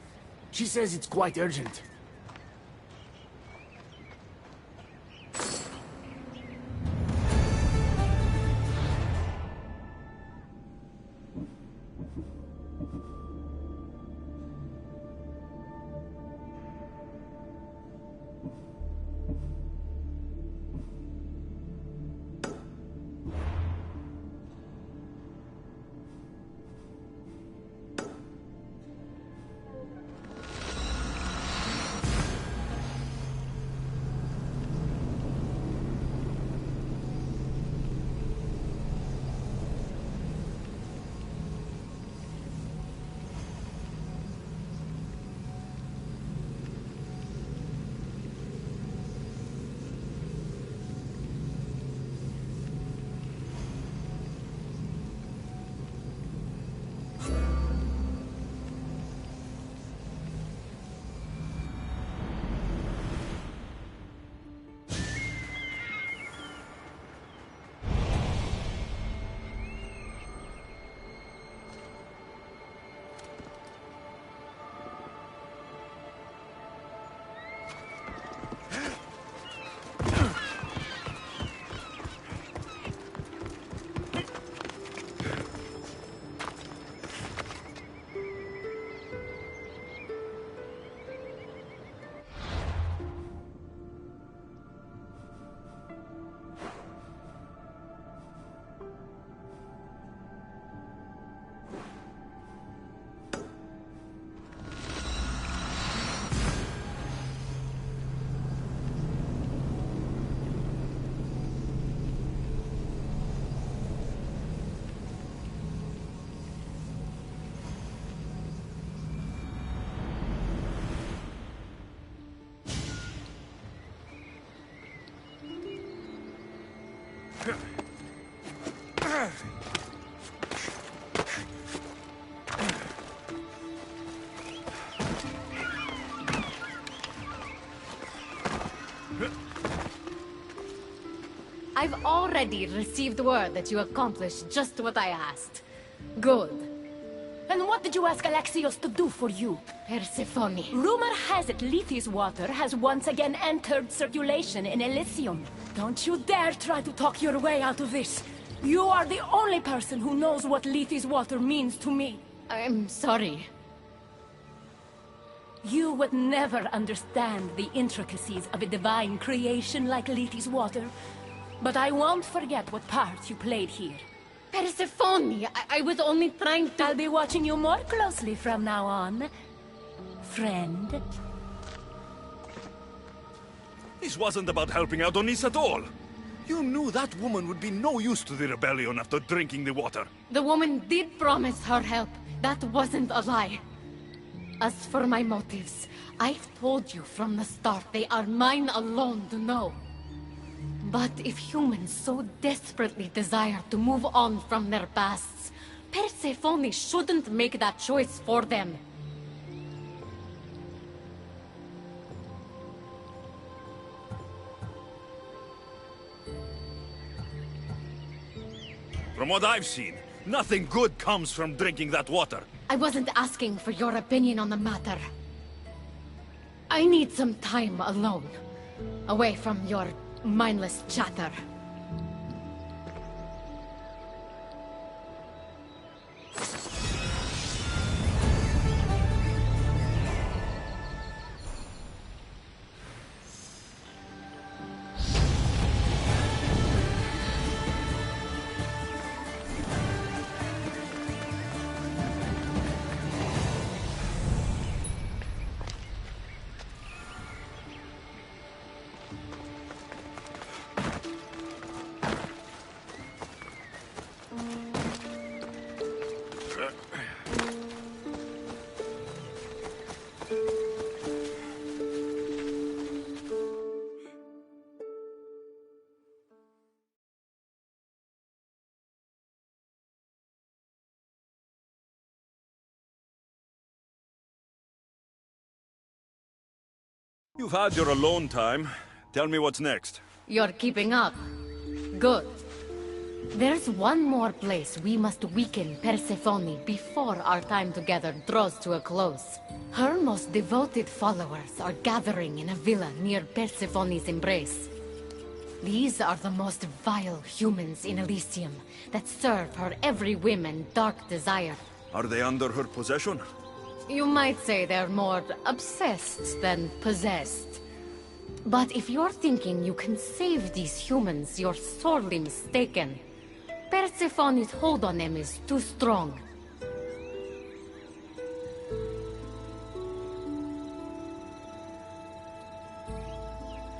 Speaker 2: She says it's quite urgent.
Speaker 4: I've already received word that you accomplished just what I asked. Good.
Speaker 9: And what did you ask Alexios to do for you?
Speaker 4: Persephone.
Speaker 9: Rumor has it Lethe's water has once again entered circulation in Elysium. Don't you dare try to talk your way out of this. You are the only person who knows what Lethe's water means to me.
Speaker 4: I'm sorry.
Speaker 9: You would never understand the intricacies of a divine creation like Lethe's water. But I won't forget what part you played here.
Speaker 4: Persephone! I was only trying to...
Speaker 9: I'll be watching you more closely from now on, friend.
Speaker 1: This wasn't about helping out Onis at all. You knew that woman would be no use to the rebellion after drinking the water.
Speaker 4: The woman did promise her help. That wasn't a lie. As for my motives, I've told you from the start they are mine alone to know. But if humans so desperately desire to move on from their pasts, Persephone shouldn't make that choice for them.
Speaker 1: From what I've seen, nothing good comes from drinking that water.
Speaker 4: I wasn't asking for your opinion on the matter. I need some time alone, away from your mindless chatter.
Speaker 1: You've had your alone time. Tell me what's next.
Speaker 4: You're keeping up. Good. There's one more place we must weaken Persephone before our time together draws to a close. Her most devoted followers are gathering in a villa near Persephone's embrace. These are the most vile humans in Elysium that serve her every whim and dark desire.
Speaker 1: Are they under her possession?
Speaker 4: You might say they're more obsessed than possessed. But if you're thinking you can save these humans, you're sorely mistaken. Persephone's hold on them is too strong.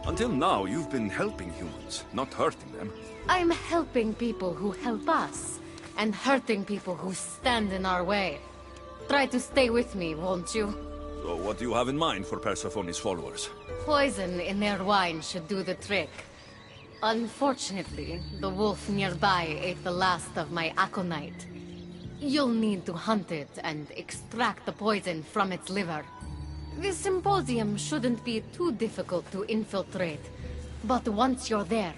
Speaker 1: Until now, you've been helping humans, not hurting them.
Speaker 4: I'm helping people who help us, and hurting people who stand in our way. Try to stay with me, won't you?
Speaker 1: So what do you have in mind for Persephone's followers?
Speaker 4: Poison in their wine should do the trick. Unfortunately, the wolf nearby ate the last of my aconite. You'll need to hunt it and extract the poison from its liver. The symposium shouldn't be too difficult to infiltrate, but once you're there,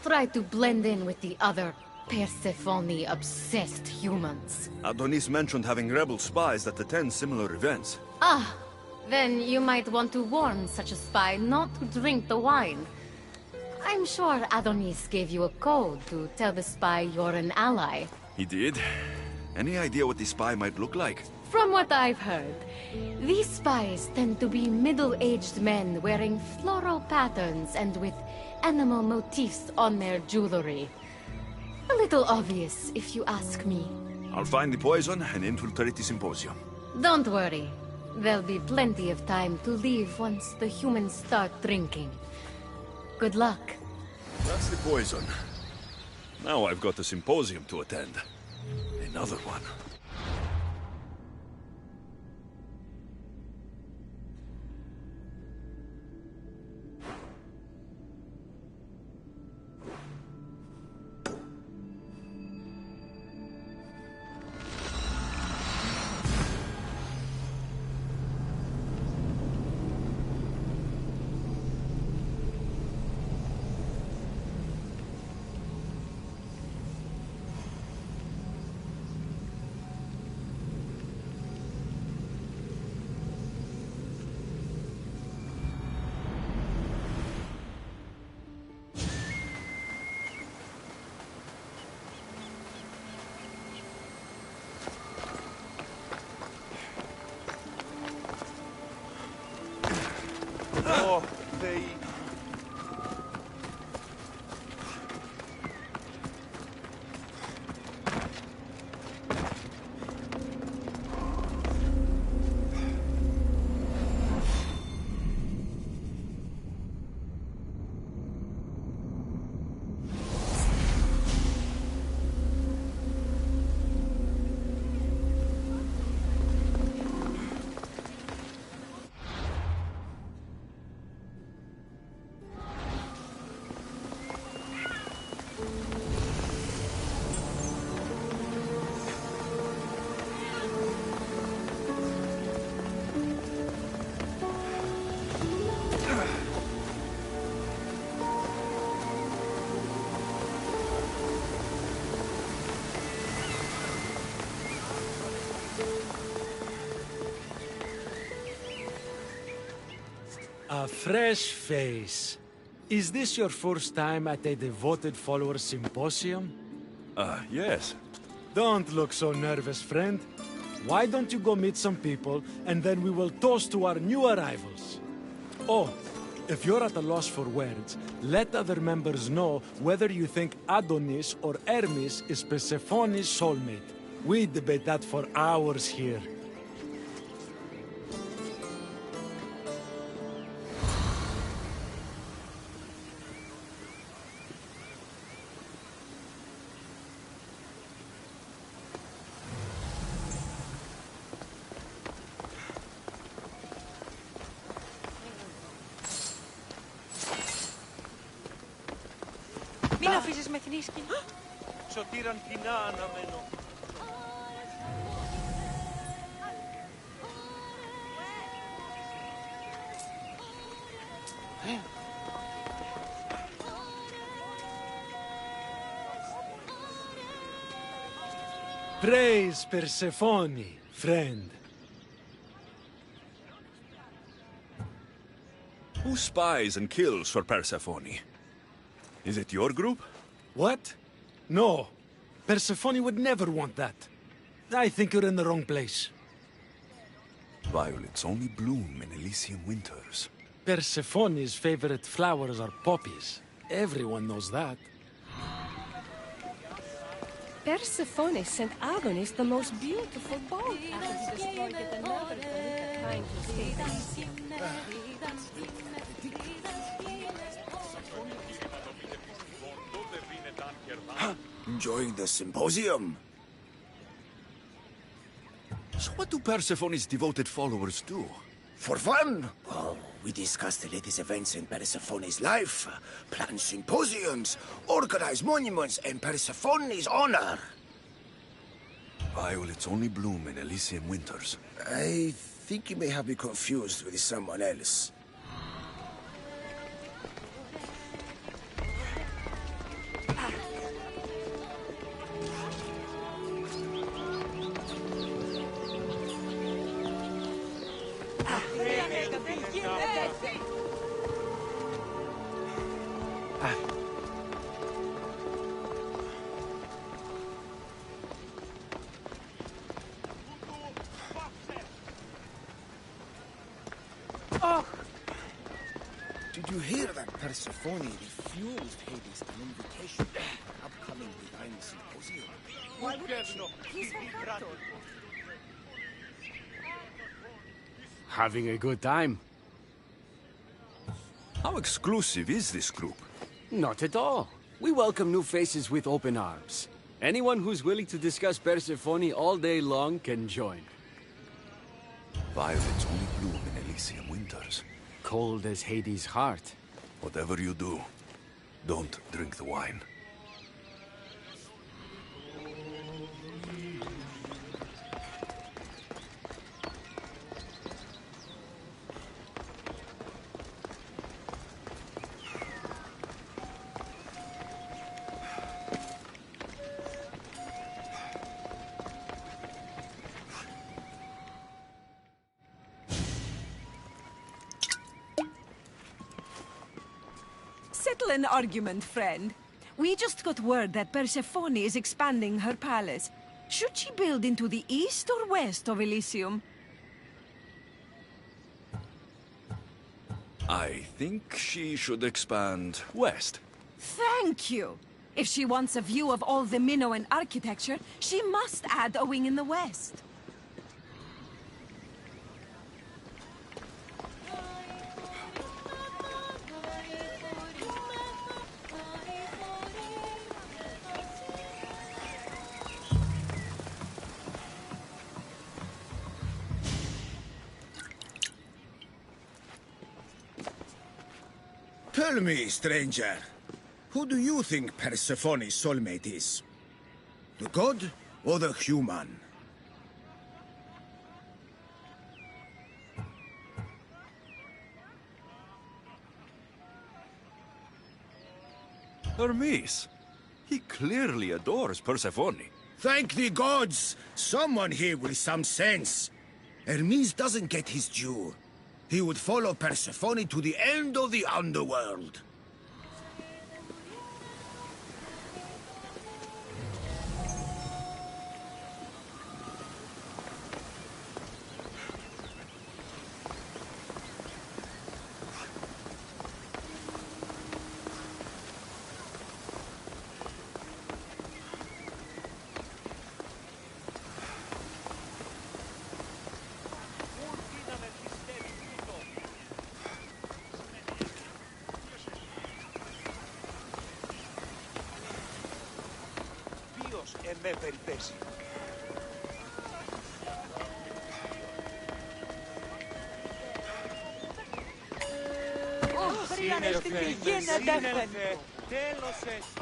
Speaker 4: try to blend in with the other Persephone-obsessed humans.
Speaker 1: Adonis mentioned having rebel spies that attend similar events.
Speaker 4: Ah, then you might want to warn such a spy not to drink the wine. I'm sure Adonis gave you a code to tell the spy you're an ally.
Speaker 1: He did? Any idea what the spy might look like?
Speaker 4: From what I've heard, these spies tend to be middle-aged men wearing floral patterns and with animal motifs on their jewelry. A little obvious, if you ask me.
Speaker 1: I'll find the poison and infiltrate the symposium.
Speaker 4: Don't worry. There'll be plenty of time to leave once the humans start drinking. Good luck.
Speaker 1: That's the poison. Now I've got a symposium to attend. Another one.
Speaker 2: A fresh face. Is this your first time at a devoted follower symposium?
Speaker 1: Yes.
Speaker 2: Don't look so nervous, friend. Why don't you go meet some people, and then we will toast to our new arrivals? Oh, if you're at a loss for words, let other members know whether you think Adonis or Hermes is Persephone's soulmate. We debate that for hours here.
Speaker 8: Μην αφήσεις με θνίσκει.
Speaker 5: Σωτήραν κοινά αναμένω.
Speaker 2: Praise Persephone, friend.
Speaker 1: Who spies and kills for Persephone? Is it your group?
Speaker 2: What? No. Persephone would never want that. I think you're in the wrong place.
Speaker 1: Violets only bloom in Elysian winters.
Speaker 2: Persephone's favorite flowers are poppies. Everyone knows that.
Speaker 8: Persephone sent Adonis the most beautiful bow after he destroyed yet another Phoenician trying to escape Elysium.
Speaker 10: Enjoying the symposium?
Speaker 1: So what do Persephone's devoted followers do?
Speaker 10: For fun? Oh, we discuss the latest events in Persephone's life, plan symposiums, organize monuments in Persephone's honor.
Speaker 1: Violets only bloom in Elysian winters.
Speaker 10: I think you may have me confused with someone else. Did you hear that Persephone refused Hades an invitation to the upcoming divine symposium?
Speaker 8: Why wouldn't she? He's her captor.
Speaker 2: Having a good time?
Speaker 1: How exclusive is this group?
Speaker 11: Not at all. We welcome new faces with open arms. Anyone who's willing to discuss Persephone all day long can join.
Speaker 1: Violets only bloom in Elysian winters.
Speaker 11: Cold as Hades' heart.
Speaker 1: Whatever you do, don't drink the wine.
Speaker 12: Settle an argument, friend. We just got word that Persephone is expanding her palace. Should she build into the east or west of Elysium?
Speaker 1: I think she should expand west.
Speaker 12: Thank you. If she wants a view of all the Minoan architecture, she must add a wing in the west.
Speaker 10: Tell me, stranger, who do you think Persephone's soulmate is? The god or the human?
Speaker 1: Hermes. He clearly adores Persephone.
Speaker 10: Thank the gods! Someone here with some sense. Hermes doesn't get his due. He would follow Persephone to the end of the underworld.
Speaker 5: με περιπέσει. Σύνελθε, τέλος έστε.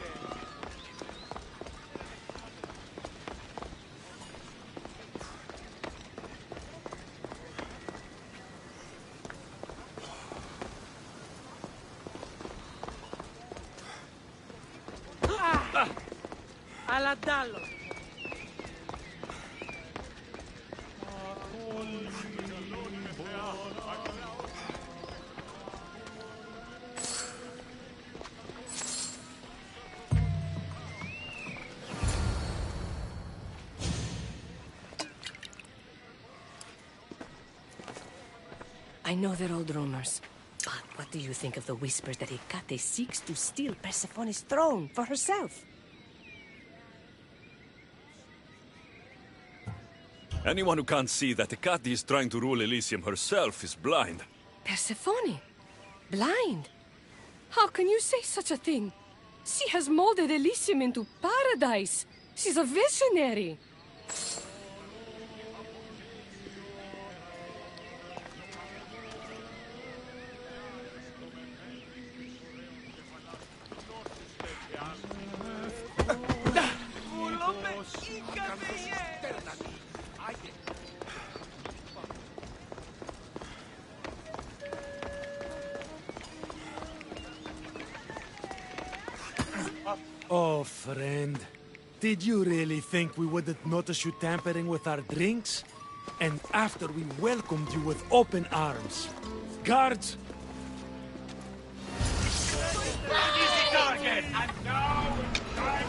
Speaker 7: Αλαντάλο.
Speaker 8: I know they're old rumors, but what do you think of the whispers that Hecate seeks to steal Persephone's throne for herself?
Speaker 1: Anyone who can't see that Hecate is trying to rule Elysium herself is blind.
Speaker 8: Persephone? Blind? How can you say such a thing? She has molded Elysium into paradise. She's a visionary.
Speaker 2: Oh, friend. Did you really think we wouldn't notice you tampering with our drinks? And after we welcomed you with open arms. Guards!
Speaker 5: Easy target! And now, time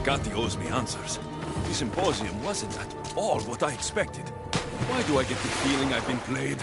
Speaker 1: Hecate owes me answers. The symposium wasn't at all what I expected. Why do I get the feeling I've been played?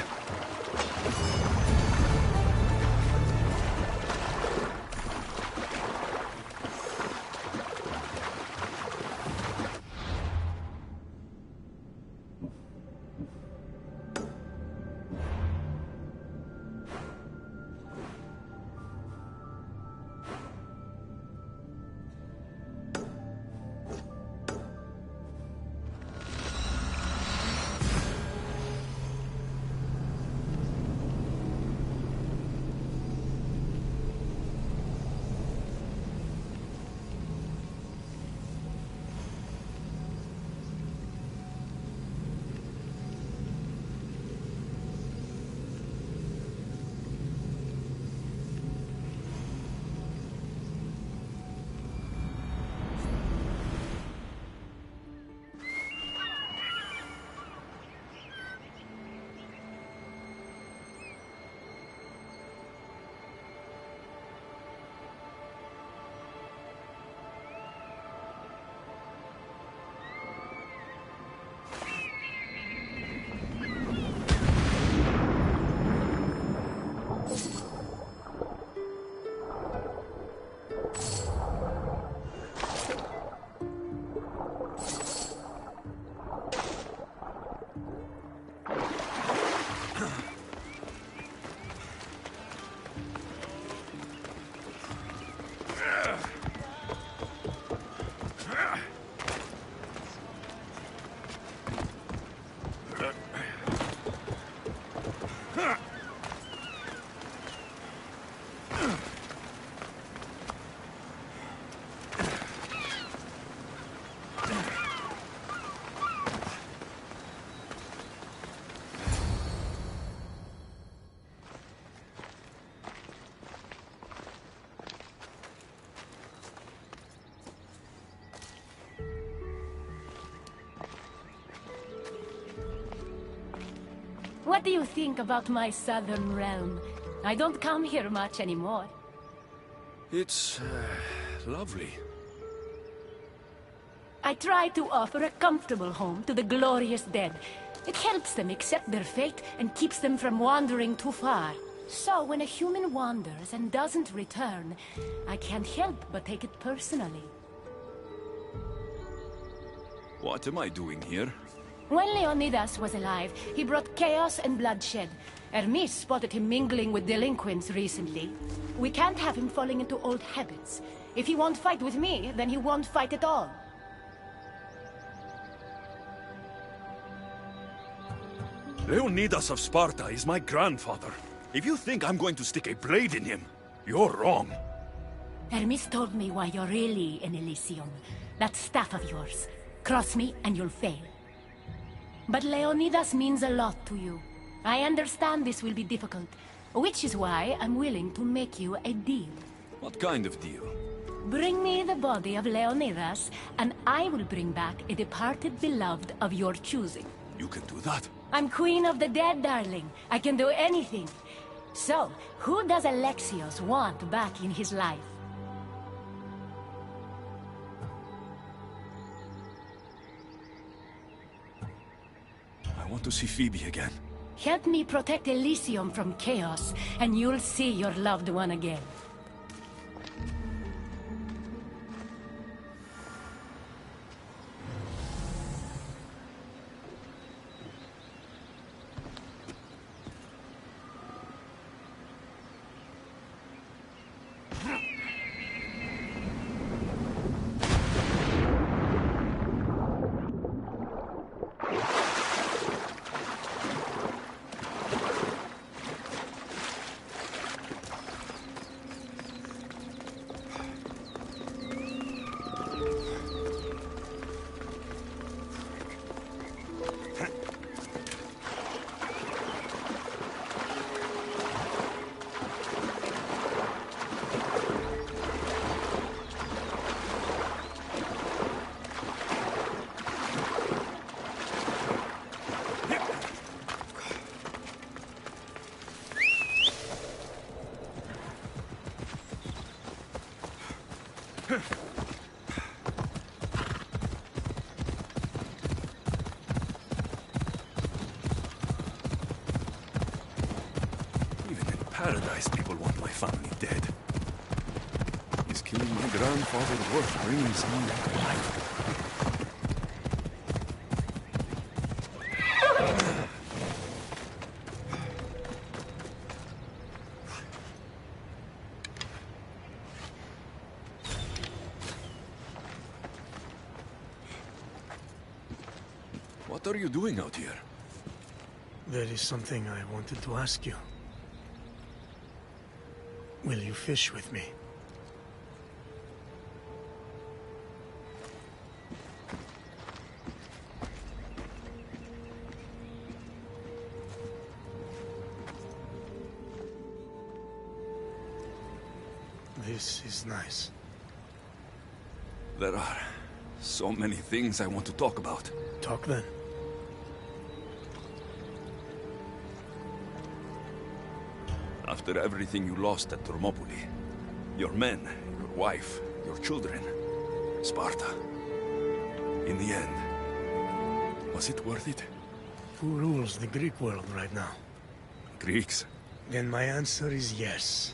Speaker 9: What do you think about my southern realm? I don't come here much anymore.
Speaker 1: It's lovely.
Speaker 9: I try to offer a comfortable home to the glorious dead. It helps them accept their fate and keeps them from wandering too far. So when a human wanders and doesn't return, I can't help but take it personally.
Speaker 1: What am I doing here?
Speaker 9: When Leonidas was alive, he brought chaos and bloodshed. Hermes spotted him mingling with delinquents recently. We can't have him falling into old habits. If he won't fight with me, then he won't fight at all.
Speaker 1: Leonidas of Sparta is my grandfather. If you think I'm going to stick a blade in him, you're wrong.
Speaker 9: Hermes told me why you're really in Elysium. That staff of yours. Cross me and you'll fail. But Leonidas means a lot to you. I understand this will be difficult, which is why I'm willing to make you a deal.
Speaker 1: What kind of deal?
Speaker 9: Bring me the body of Leonidas, and I will bring back a departed beloved of your choosing.
Speaker 1: You can do that?
Speaker 9: I'm queen of the dead, darling. I can do anything. So, who does Alexios want back in his life?
Speaker 1: I want to see Phoebe again.
Speaker 9: Help me protect Elysium from chaos, and you'll see your loved one again.
Speaker 1: Even in paradise, people want my family dead. Is killing my grandfather worth bringing someone back to life? What are you doing out here?
Speaker 13: There is something I wanted to ask you. Will you fish with me? This is nice.
Speaker 1: There are so many things I want to talk about.
Speaker 13: Talk then.
Speaker 1: After everything you lost at Thermopylae, your men, your wife, your children, Sparta, in the end, was it worth it?
Speaker 13: Who rules the Greek world right now?
Speaker 1: Greeks?
Speaker 13: Then my answer is yes.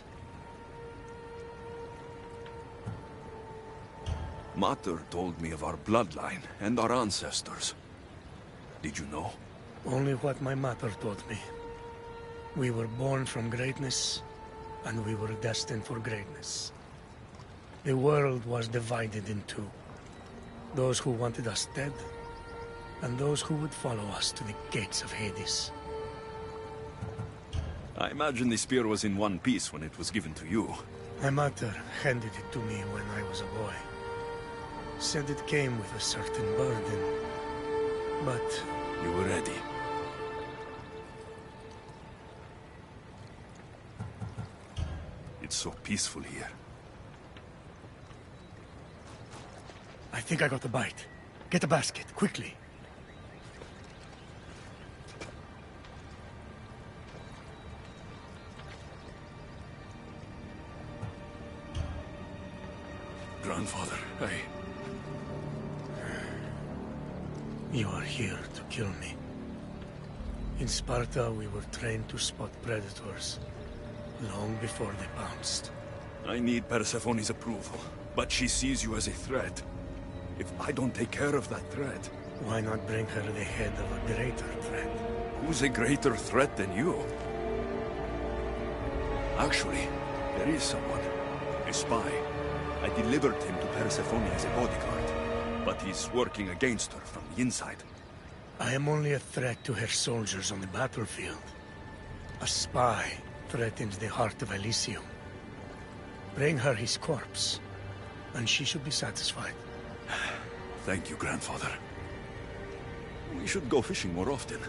Speaker 1: Mater told me of our bloodline and our ancestors. Did you know?
Speaker 13: Only what my mother taught me. We were born from greatness, and we were destined for greatness. The world was divided in two. Those who wanted us dead, and those who would follow us to the gates of Hades.
Speaker 1: I imagine the spear was in one piece when it was given to you.
Speaker 13: My mother handed it to me when I was a boy. Said it came with a certain burden, but...
Speaker 1: You were ready. It's so peaceful here.
Speaker 13: I think I got a bite. Get a basket, quickly.
Speaker 1: grandfather.
Speaker 13: You are here to kill me. In Sparta, we were trained to spot predators long before they pounced.
Speaker 1: I need Persephone's approval, but she sees you as a threat. If I don't take care of that threat...
Speaker 13: Why not bring her the head of a greater threat?
Speaker 1: Who's a greater threat than you? Actually, there is someone. A spy. I delivered him to Persephone as a bodyguard, but he's working against her from the inside.
Speaker 13: I am only a threat to her soldiers on the battlefield. A spy threatens the heart of Elysium. Bring her his corpse, and she should be satisfied.
Speaker 1: Thank you, grandfather. We should go fishing more often.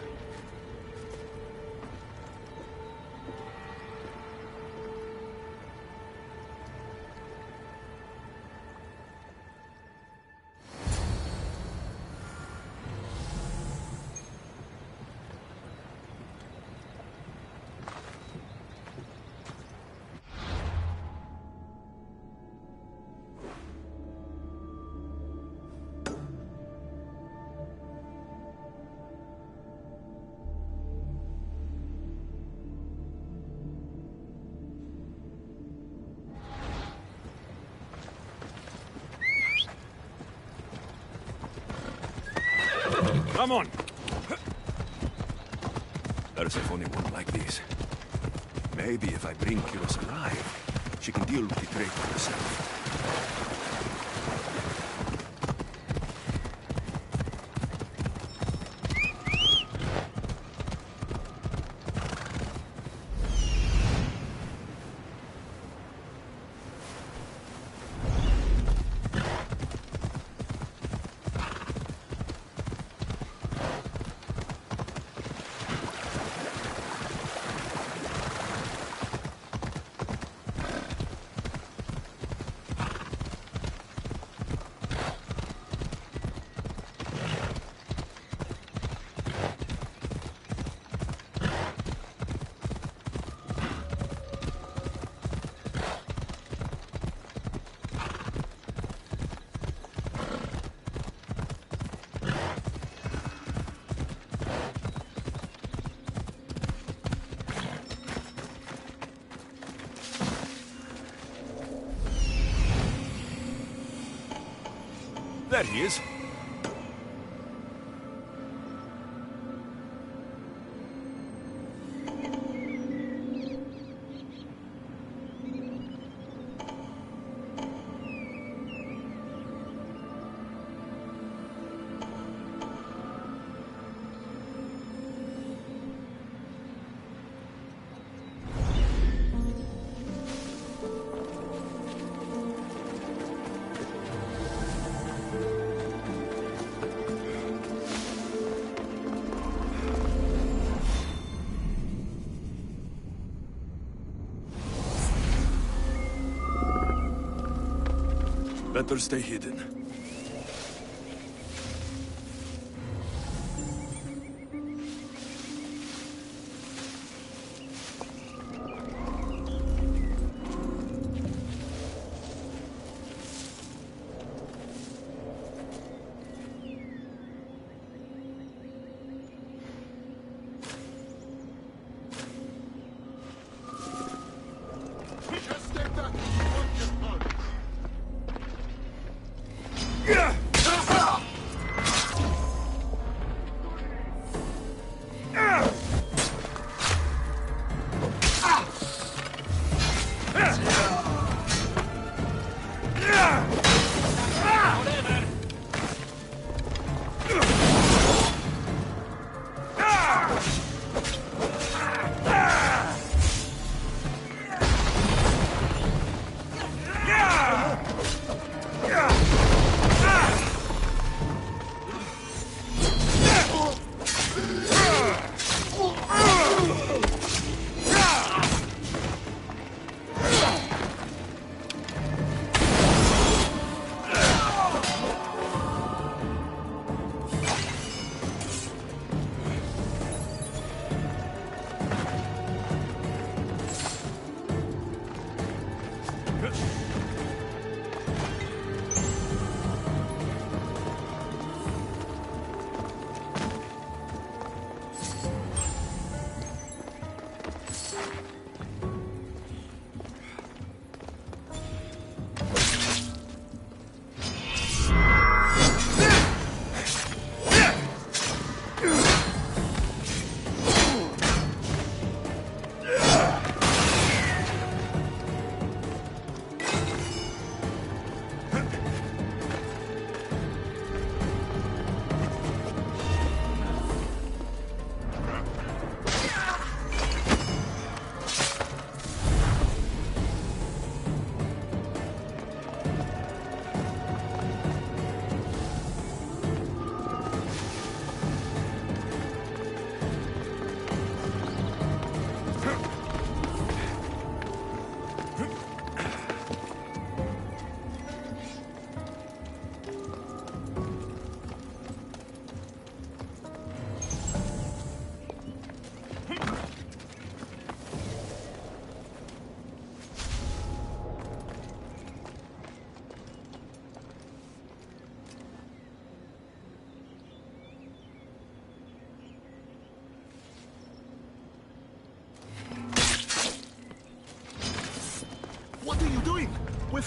Speaker 5: Come on!
Speaker 1: Persephone won't like this. Maybe if I bring Kyros alive, she can deal with the traitor herself. There he is. Better stay hidden.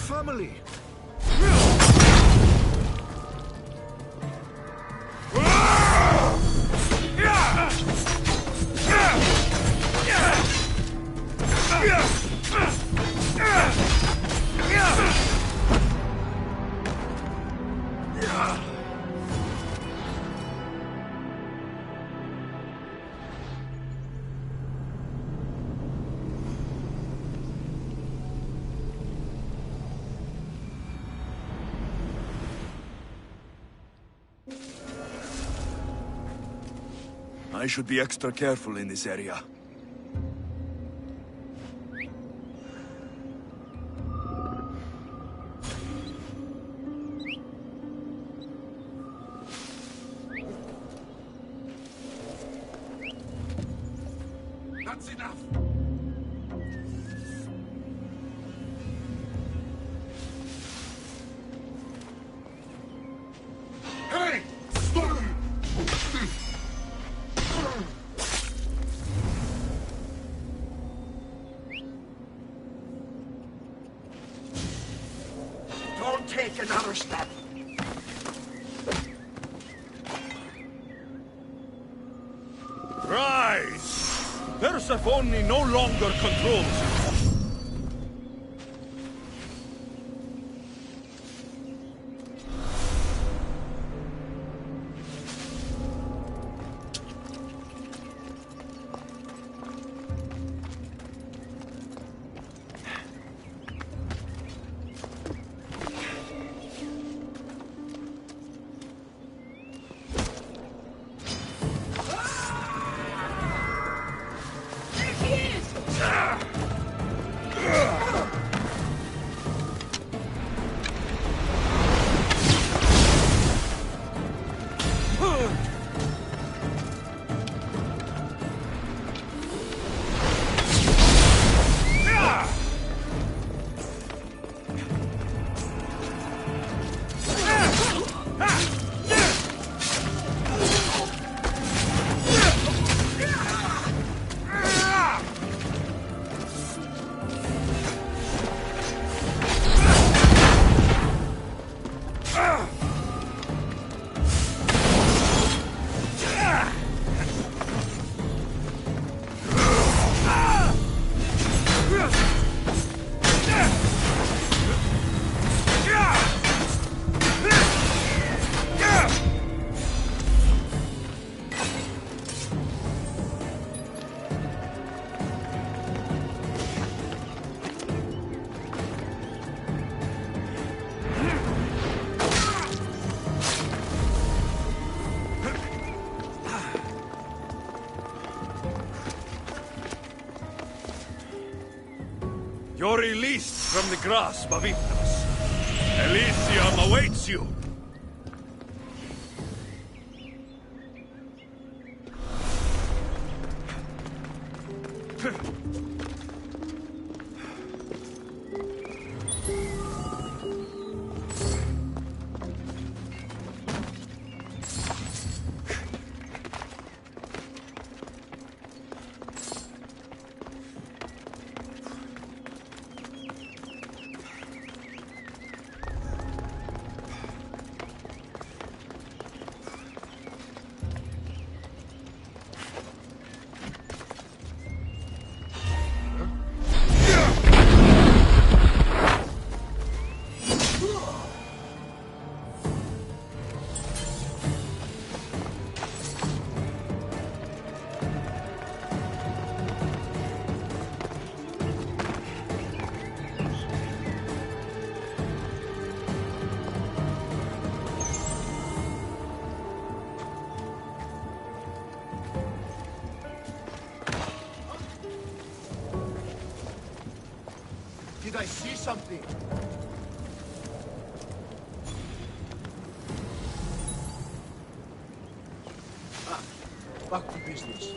Speaker 3: family.
Speaker 1: I should be extra careful in this area.
Speaker 5: That's enough! Hey! Stop! Don't take another step!
Speaker 1: Rise! Persephone no longer controls you. You're released from the grasp of Hypnos. Elysium awaits you!
Speaker 10: Did I see something? Back to business.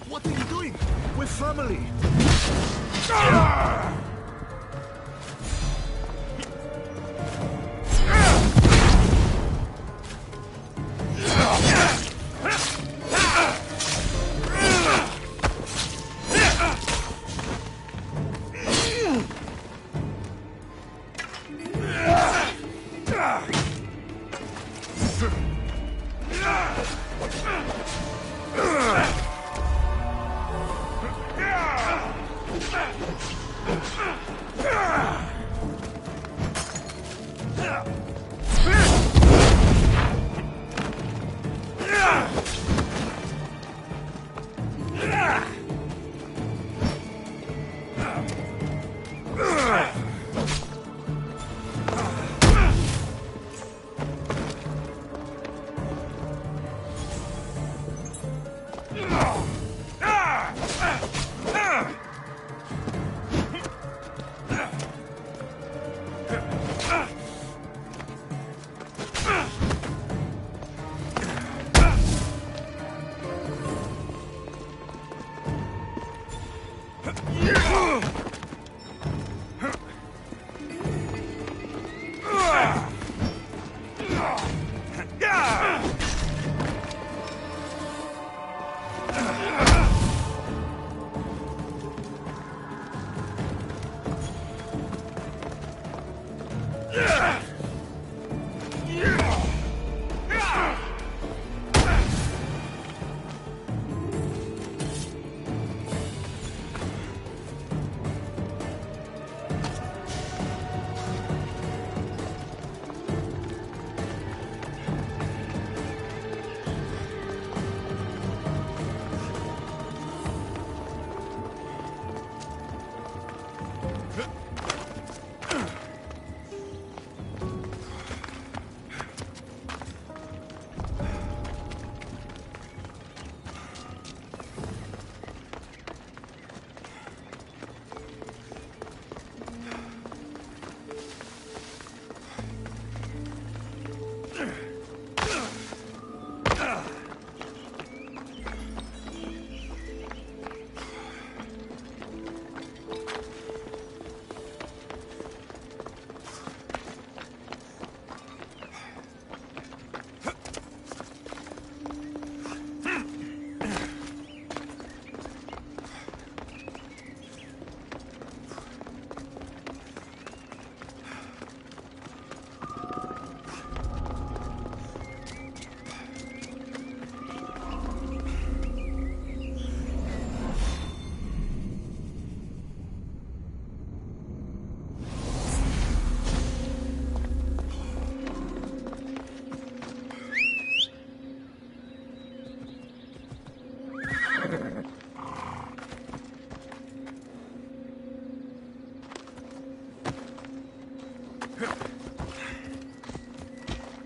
Speaker 3: What are you doing? We're family!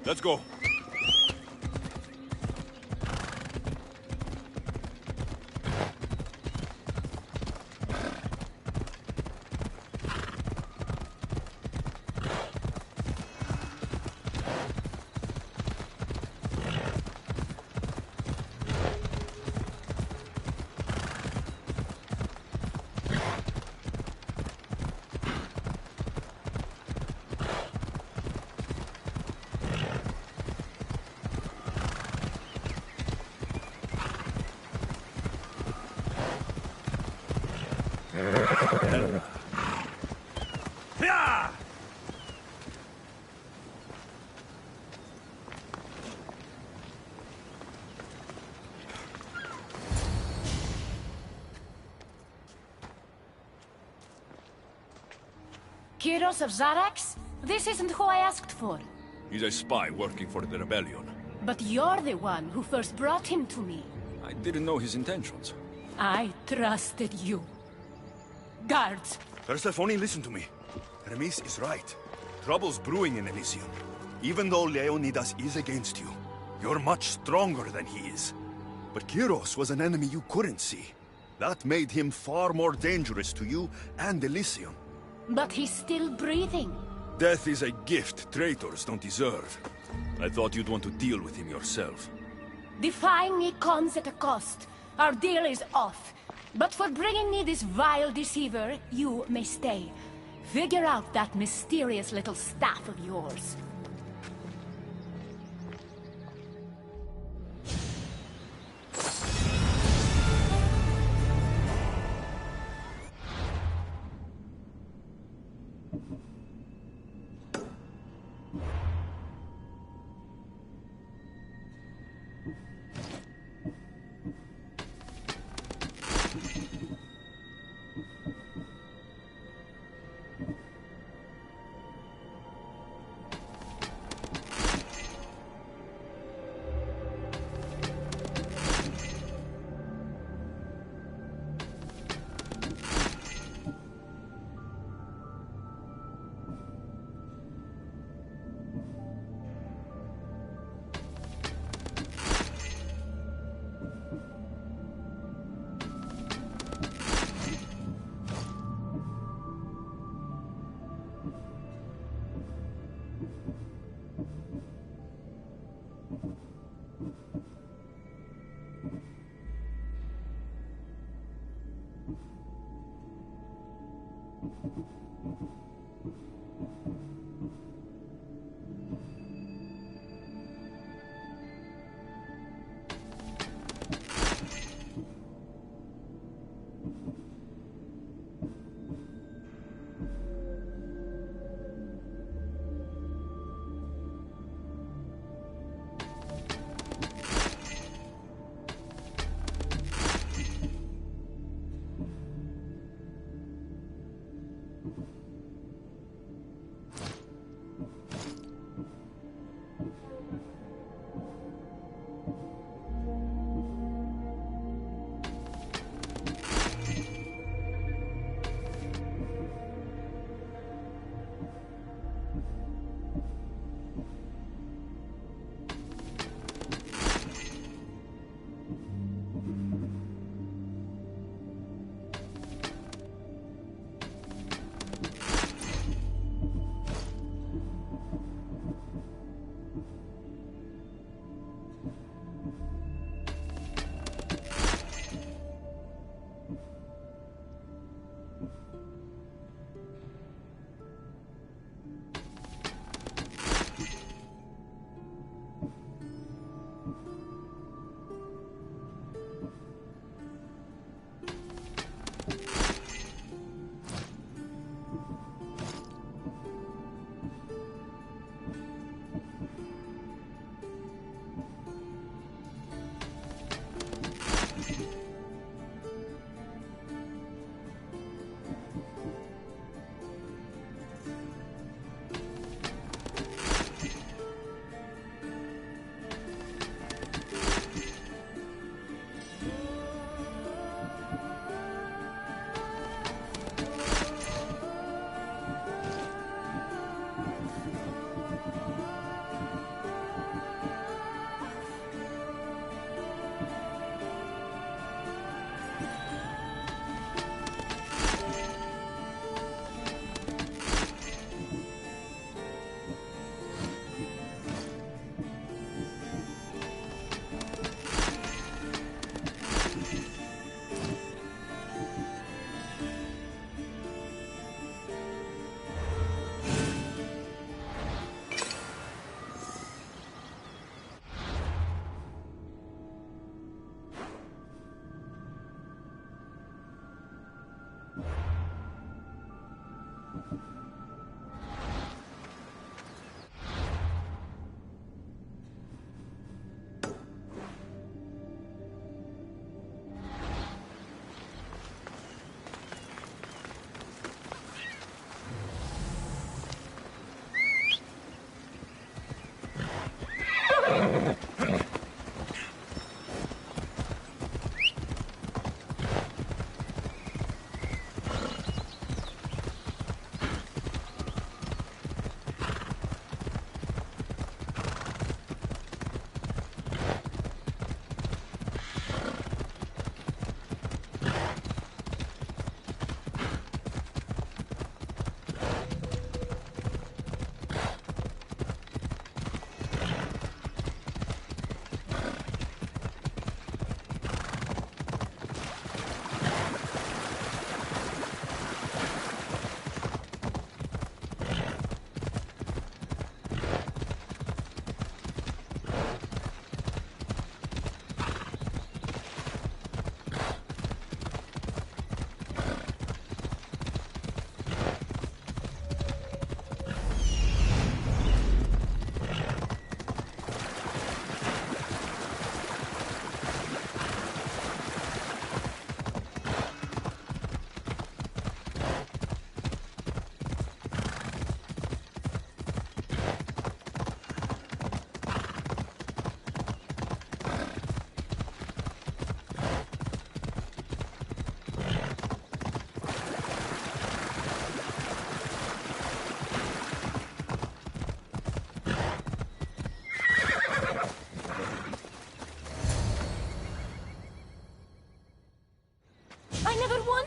Speaker 1: Let's go.
Speaker 9: Kyros of Zarax? This isn't who I asked for.
Speaker 1: He's a spy working for the rebellion.
Speaker 9: But you're the one who first brought him to me.
Speaker 1: I didn't know his intentions.
Speaker 9: I trusted you. Guards!
Speaker 1: Persephone, listen to me. Hermes is right. Trouble's brewing in Elysium. Even though Leonidas is against you, you're much stronger than he is. But Kyros was an enemy you couldn't see. That made him far more dangerous to you and Elysium.
Speaker 9: But he's still breathing.
Speaker 1: Death is a gift traitors don't deserve. I thought you'd want to deal with him yourself.
Speaker 9: Defying me comes at a cost. Our deal is off. But for bringing me this vile deceiver, you may stay. Figure out that mysterious little staff of yours.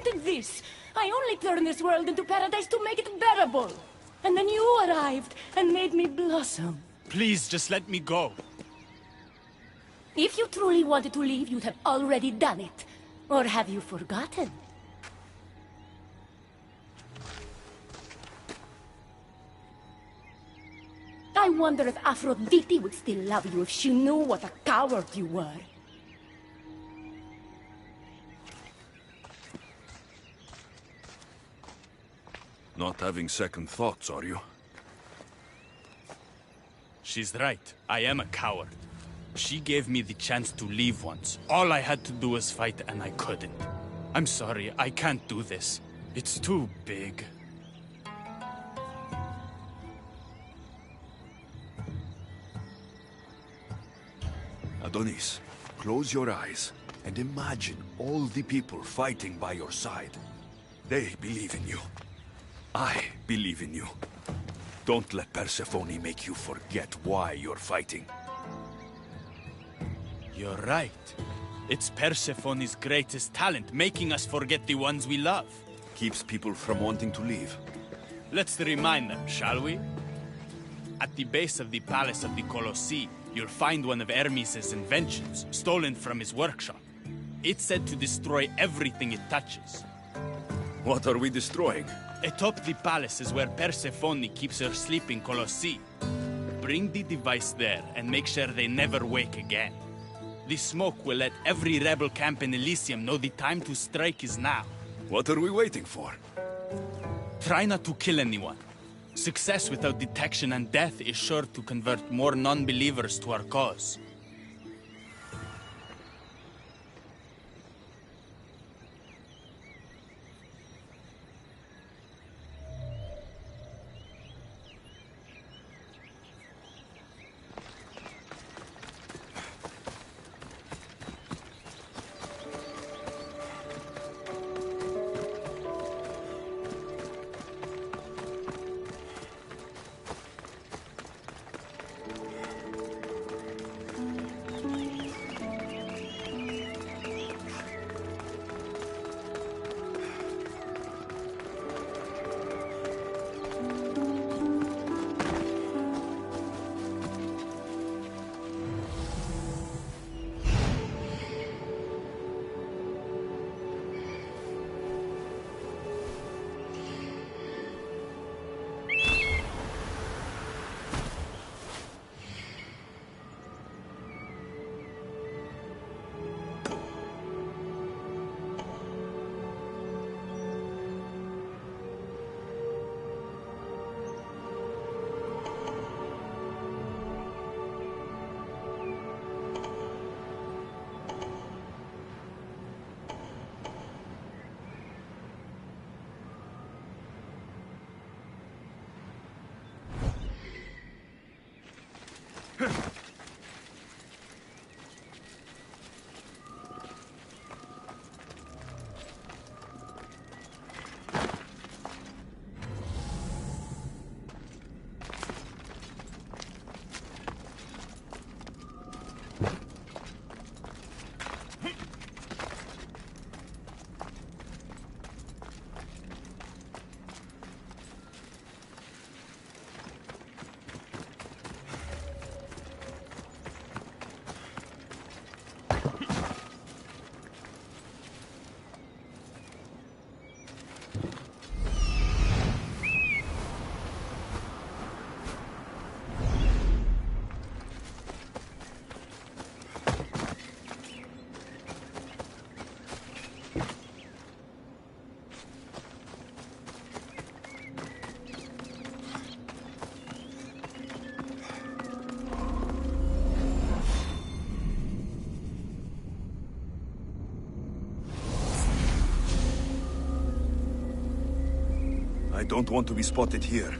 Speaker 9: wanted this. I only turned this world into paradise to make it bearable. And then you arrived and made me blossom.
Speaker 6: Please, just let me go.
Speaker 9: If you truly wanted to leave, you'd have already done it. Or have you forgotten? I wonder if Aphrodite would still love you if she knew what a coward you were.
Speaker 1: Not having second thoughts, are you?
Speaker 6: She's right. I am a coward. She gave me the chance to leave once. All I had to do was fight, and I couldn't. I'm sorry, I can't do this. It's too big.
Speaker 1: Adonis, close your eyes and imagine all the people fighting by your side. They believe in you. I believe in you. Don't let Persephone make you forget why you're fighting.
Speaker 6: You're right. It's Persephone's greatest talent, making us forget the ones we love.
Speaker 1: Keeps people from wanting to leave.
Speaker 6: Let's remind them, shall we? At the base of the Palace of the Colossi, you'll find one of Hermes' inventions, stolen from his workshop. It's said to destroy everything it touches.
Speaker 1: What are we destroying?
Speaker 6: Atop the palace is where Persephone keeps her sleeping Colossi. Bring the device there and make sure they never wake again. The smoke will let every rebel camp in Elysium know the time to strike is now.
Speaker 1: What are we waiting for?
Speaker 6: Try not to kill anyone. Success without detection and death is sure to convert more non-believers to our cause.
Speaker 1: I don't want to be spotted here.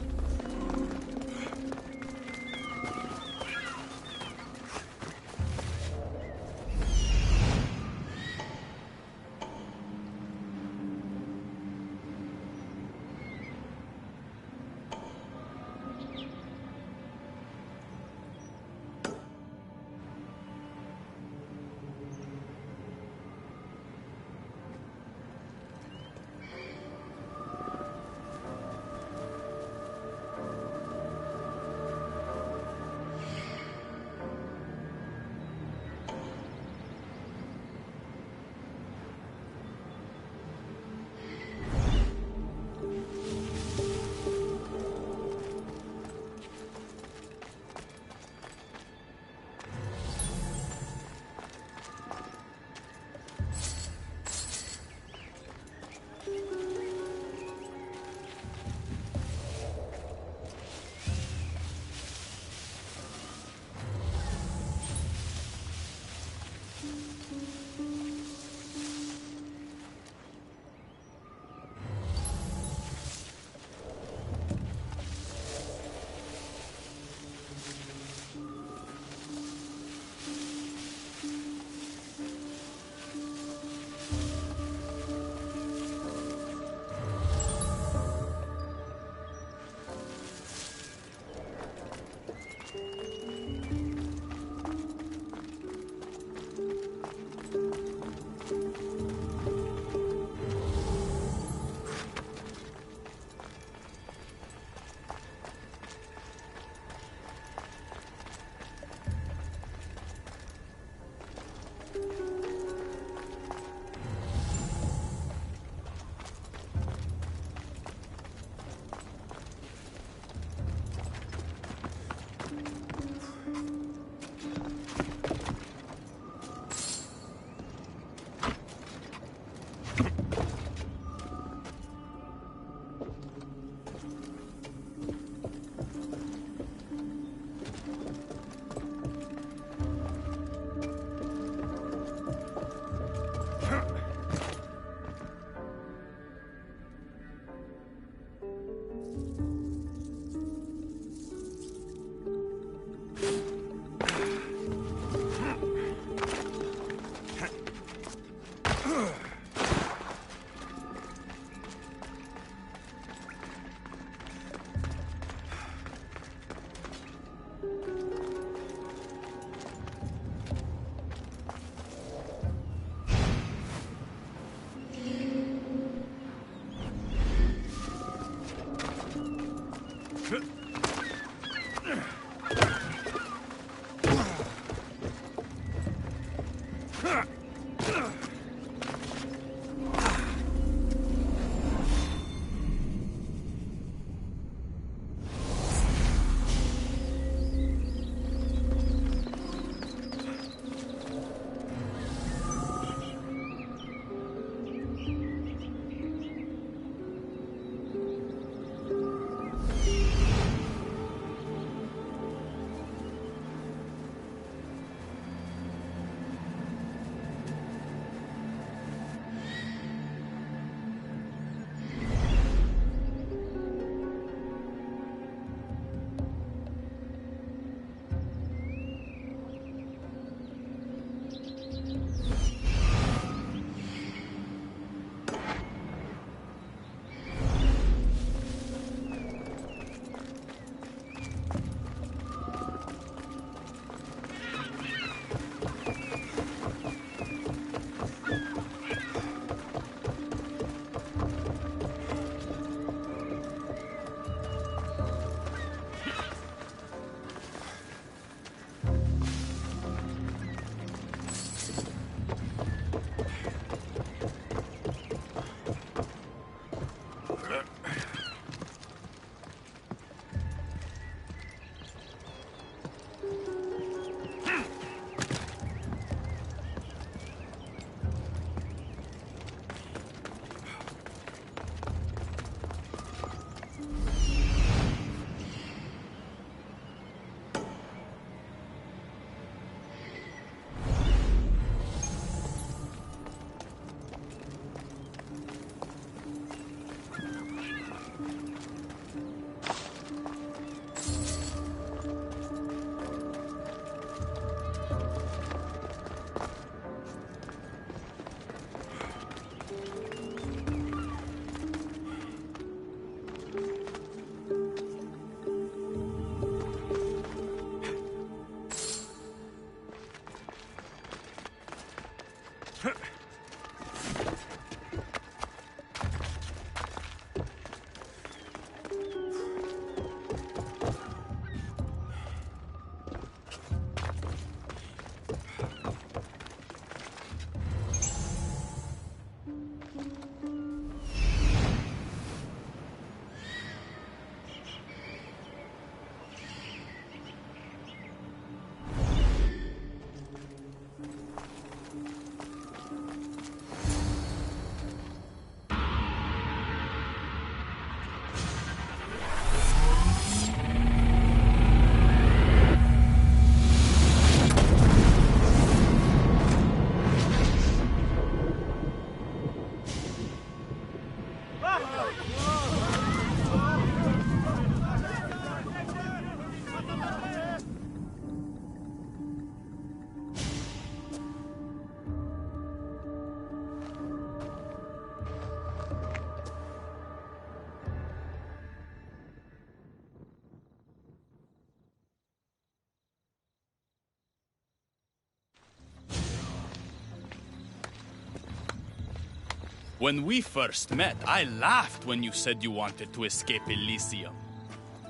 Speaker 6: When we first met, I laughed when you said you wanted to escape Elysium.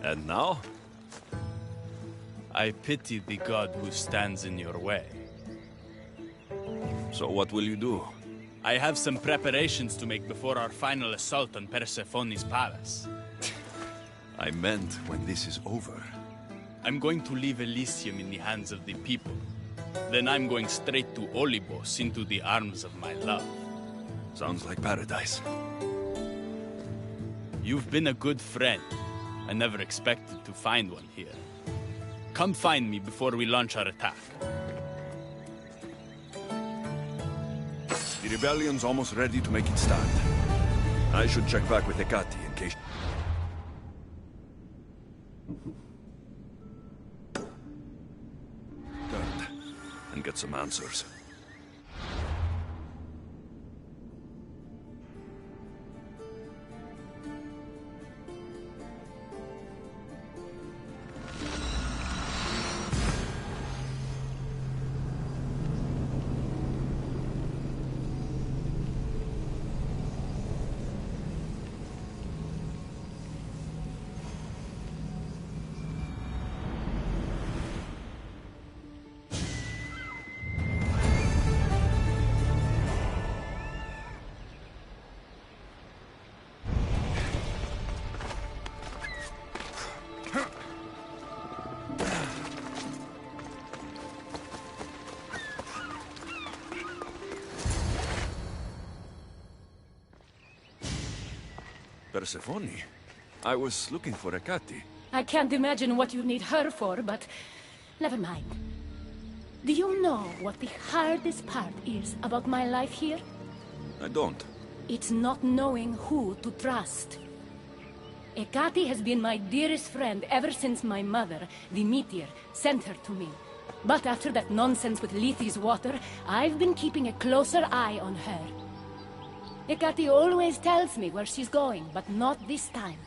Speaker 1: And now?
Speaker 6: I pity the god who stands in your way.
Speaker 1: So what will you do?
Speaker 6: I have some preparations to make before our final assault on Persephone's palace.
Speaker 1: I meant when this is over.
Speaker 6: I'm going to leave Elysium in the hands of the people. Then I'm going straight to Olibos, into the arms of my love.
Speaker 1: Sounds like paradise.
Speaker 6: You've been a good friend. I never expected to find one here. Come find me before we launch our attack.
Speaker 1: The rebellion's almost ready to make its stand. I should check back with Hecate in case... and get some answers. Persephone? I was looking for Hecate.
Speaker 9: I can't imagine what you need her for, but never mind. Do you know what the hardest part is about my life here?
Speaker 1: I don't.
Speaker 9: It's not knowing who to trust. Hecate has been my dearest friend ever since my mother, the meteor, sent her to me. But after that nonsense with Lethe's water, I've been keeping a closer eye on her. Hecate always tells me where she's going, but not this time.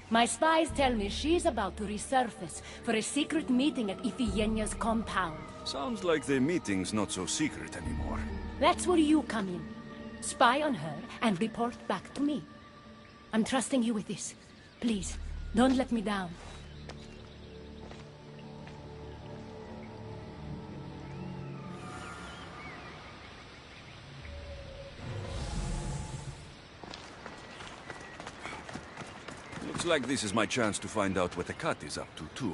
Speaker 9: My spies tell me she's about to resurface for a secret meeting at Iphigenia's compound.
Speaker 1: Sounds like the meeting's not so secret anymore.
Speaker 9: That's where you come in. Spy on her and report back to me. I'm trusting you with this. Please, don't let me down.
Speaker 1: Looks like this is my chance to find out what Hecate is up to, too.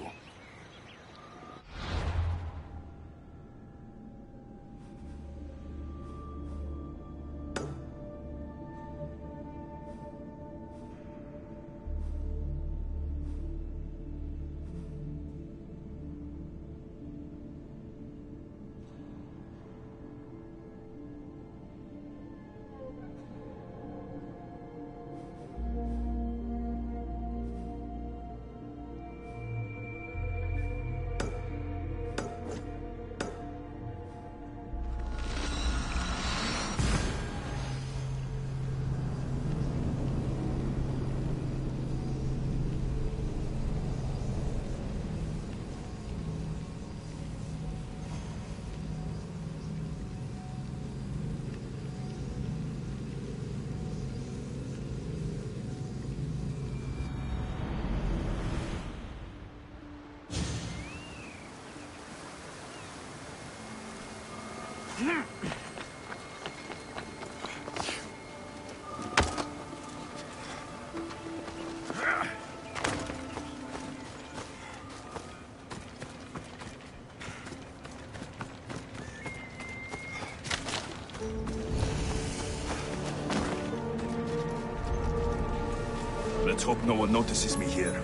Speaker 1: Let's hope no one notices me here.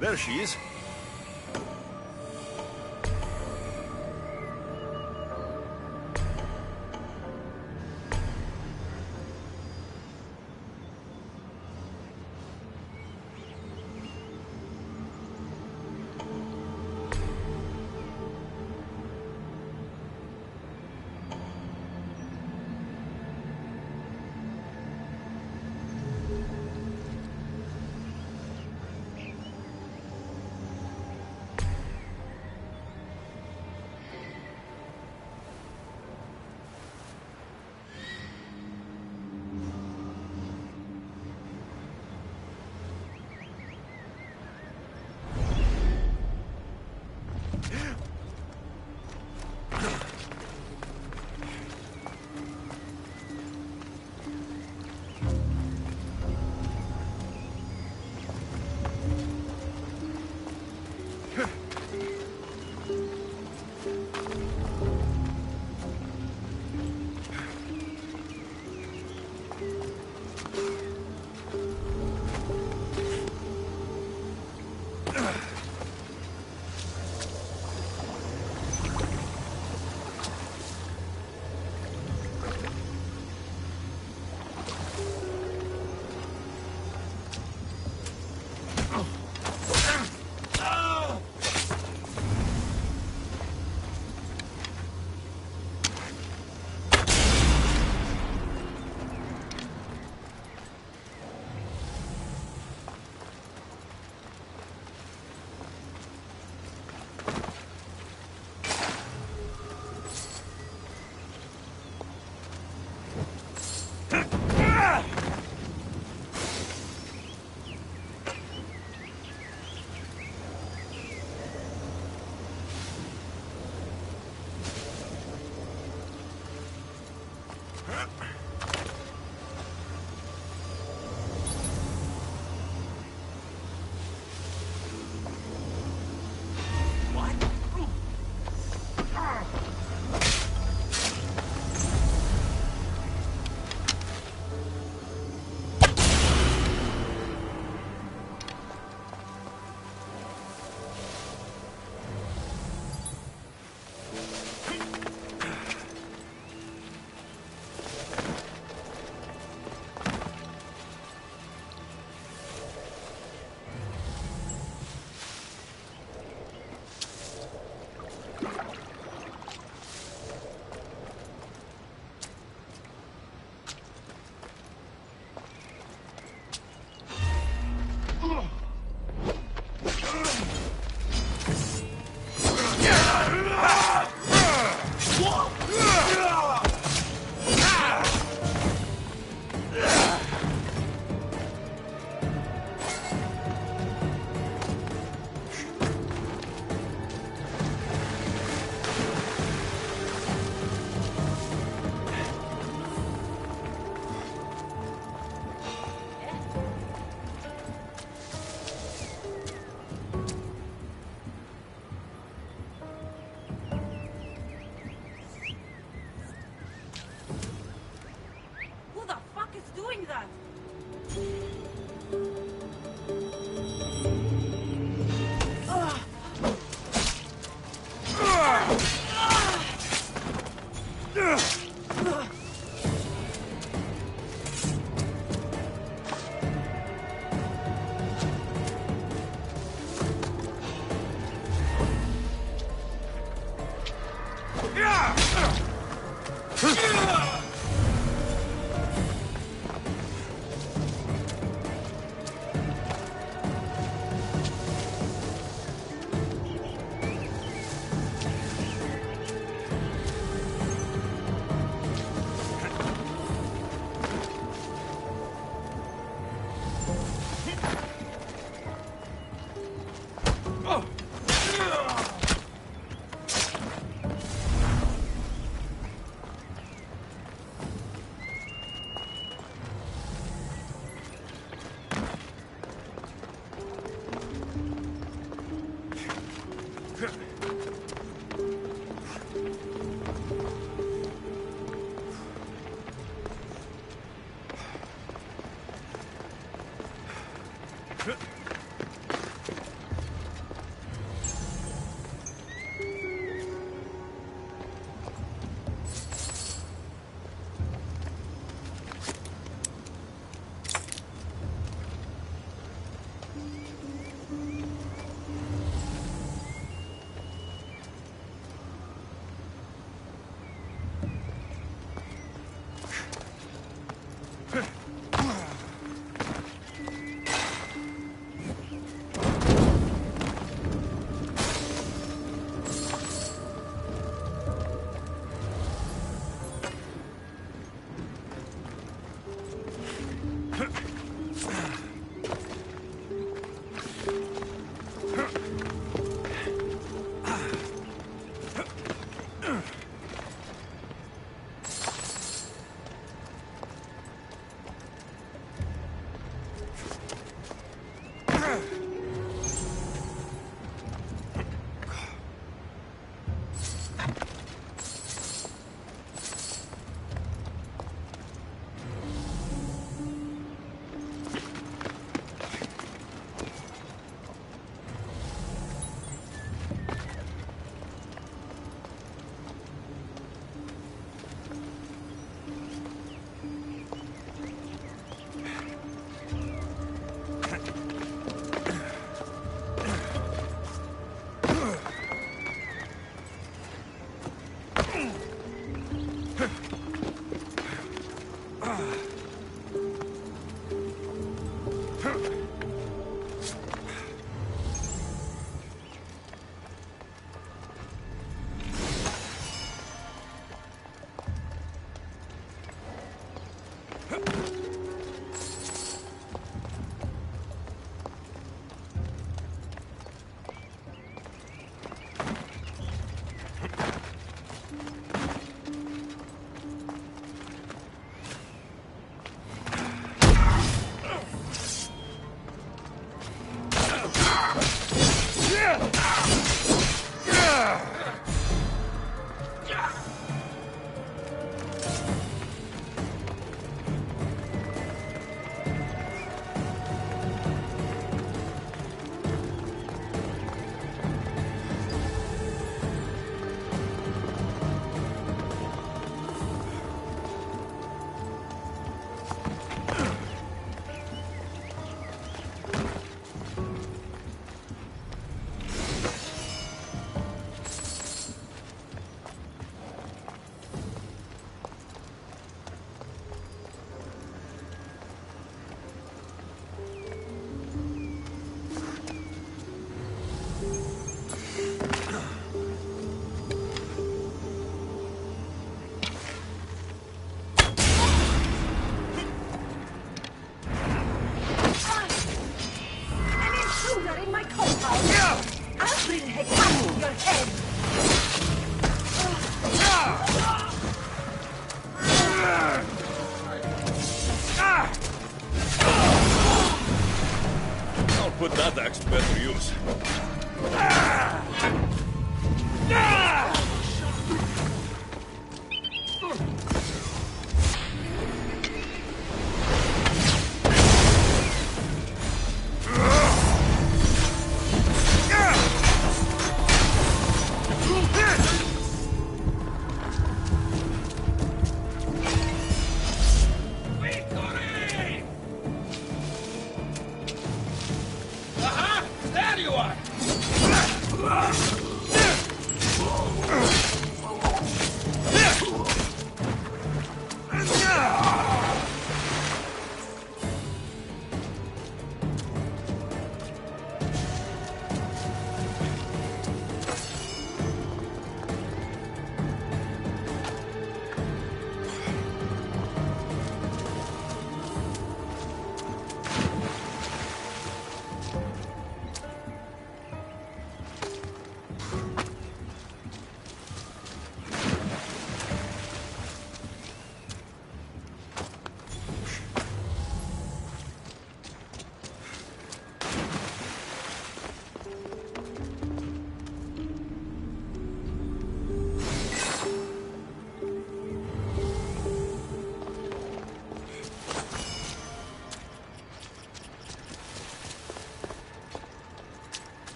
Speaker 1: There she is. Put that axe to better use.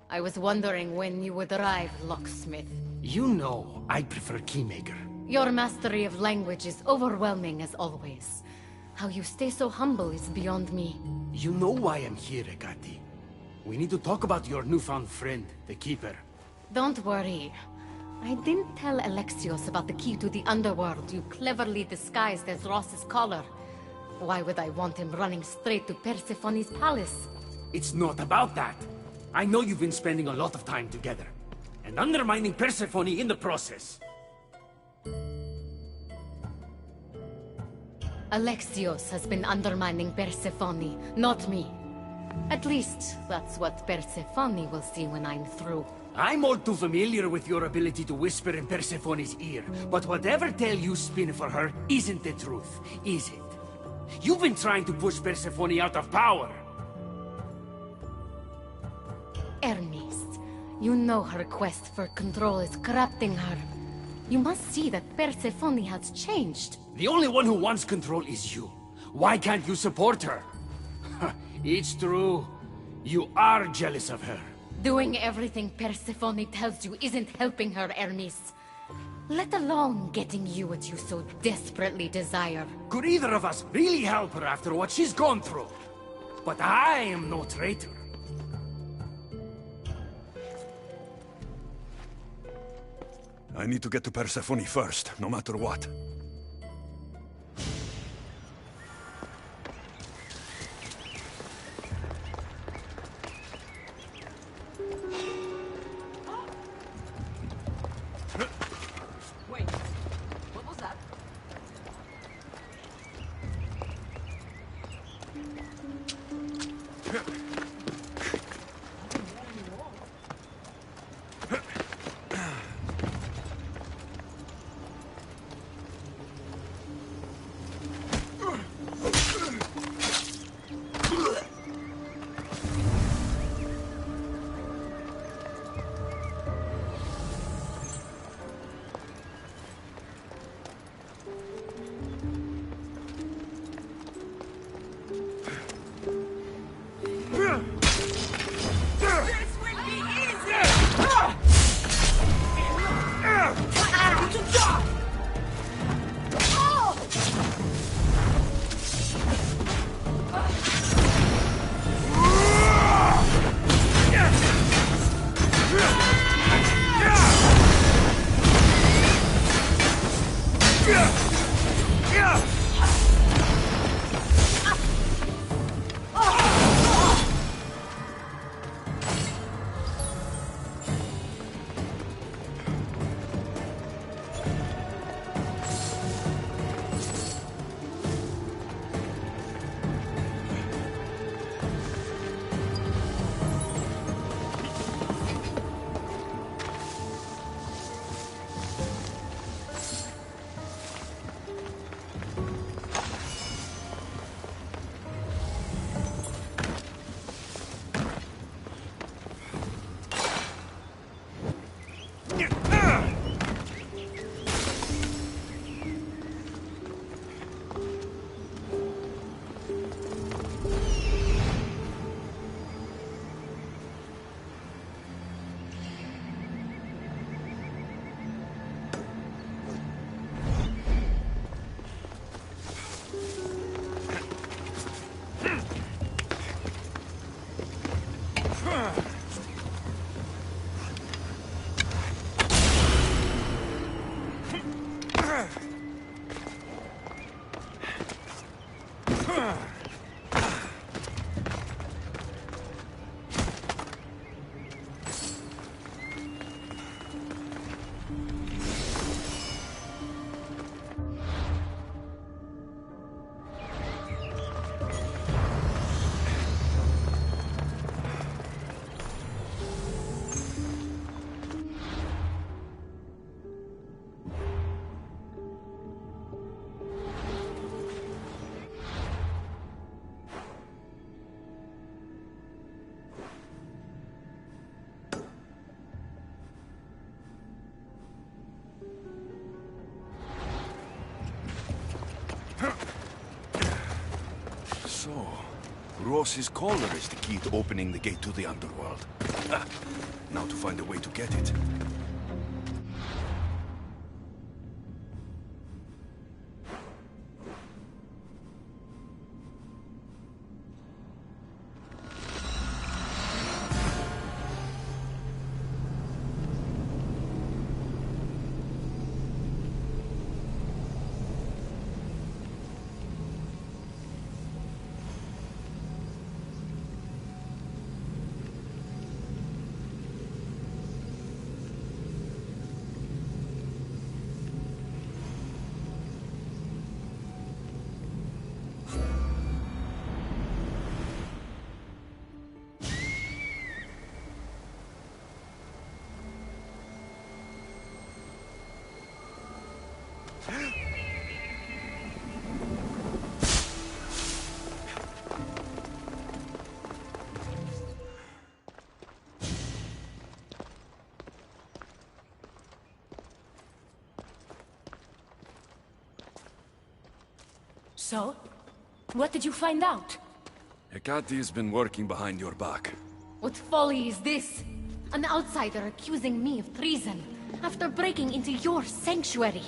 Speaker 4: I was wondering when you would arrive, locksmith.
Speaker 2: You know, I prefer keymaker.
Speaker 4: Your mastery of language is overwhelming as always. How you stay so humble is beyond me.
Speaker 2: You know why I'm here, Ekati. We need to talk about your newfound friend, the Keeper.
Speaker 4: Don't worry. I didn't tell Alexios about the key to the underworld you cleverly disguised as Ross's collar. Why would I want him running straight to Persephone's palace?
Speaker 2: It's not about that. I know you've been spending a lot of time together, and undermining Persephone in the process.
Speaker 4: Alexios has been undermining Persephone, not me. At least, that's what Persephone will see when I'm through.
Speaker 2: I'm all too familiar with your ability to whisper in Persephone's ear, but whatever tale you spin for her isn't the truth, is it? You've been trying to push Persephone out of power.
Speaker 4: Hermes, you know her quest for control is corrupting her. You must see that Persephone has changed.
Speaker 2: The only one who wants control is you. Why can't you support her? It's true. You are jealous of her.
Speaker 4: Doing everything Persephone tells you isn't helping her, Hermes. Let alone getting you what you so desperately desire.
Speaker 2: Could either of us really help her after what she's gone through? But I am no traitor.
Speaker 1: I need to get to Persephone first, no matter what.
Speaker 7: Wait, what was that?
Speaker 1: So, Ross's collar is the key to opening the gate to the underworld. Now to find a way to get it.
Speaker 9: So? What did you find out?
Speaker 1: Hecate been working behind your back.
Speaker 4: What folly is this? An outsider accusing me of treason. after breaking into your sanctuary.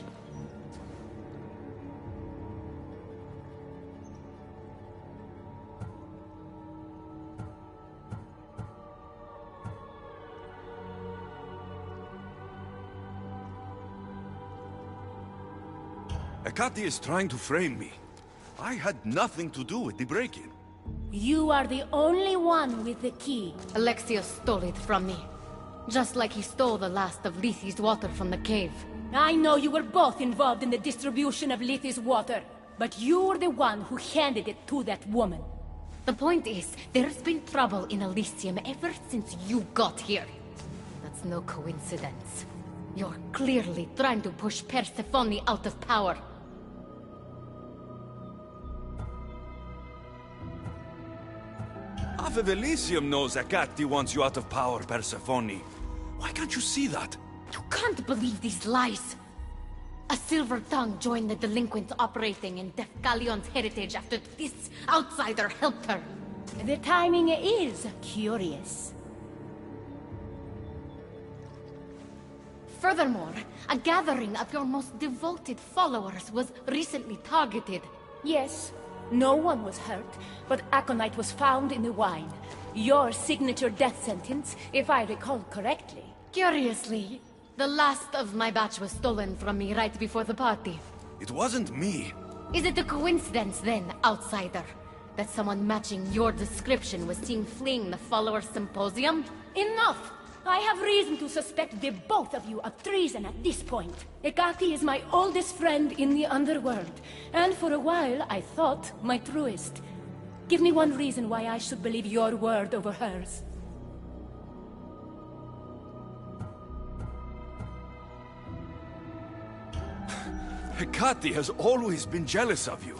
Speaker 1: Akati is trying to frame me. I had nothing to do with the break-in.
Speaker 9: You are the only one with the key.
Speaker 4: Alexios stole it from me. Just like he stole the last of Lethe's water from the cave.
Speaker 9: I know you were both involved in the distribution of Lethe's water, but you were the one who handed it to that woman.
Speaker 4: The point is, there's been trouble in Elysium ever since you got here. That's no coincidence. You're clearly trying to push Persephone out of power.
Speaker 1: Half of Elysium knows Akati wants you out of power, Persephone. Why can't you see that?
Speaker 4: You can't believe these lies! A silver tongue joined the delinquents operating in Defcalion's heritage after this outsider helped her.
Speaker 9: The timing is curious.
Speaker 4: Furthermore, a gathering of your most devoted followers was recently targeted.
Speaker 9: Yes, no one was hurt, but aconite was found in the wine. Your signature death sentence, if I recall correctly.
Speaker 4: Curiously, the last of my batch was stolen from me right before the party.
Speaker 1: It wasn't me.
Speaker 4: Is it a coincidence then, outsider, that someone matching your description was seen fleeing the followers' symposium?
Speaker 9: Enough! I have reason to suspect the both of you of treason at this point. Ekati is my oldest friend in the underworld, and for a while I thought my truest. Give me one reason why I should believe your word over hers.
Speaker 1: Hecate has always been jealous of you.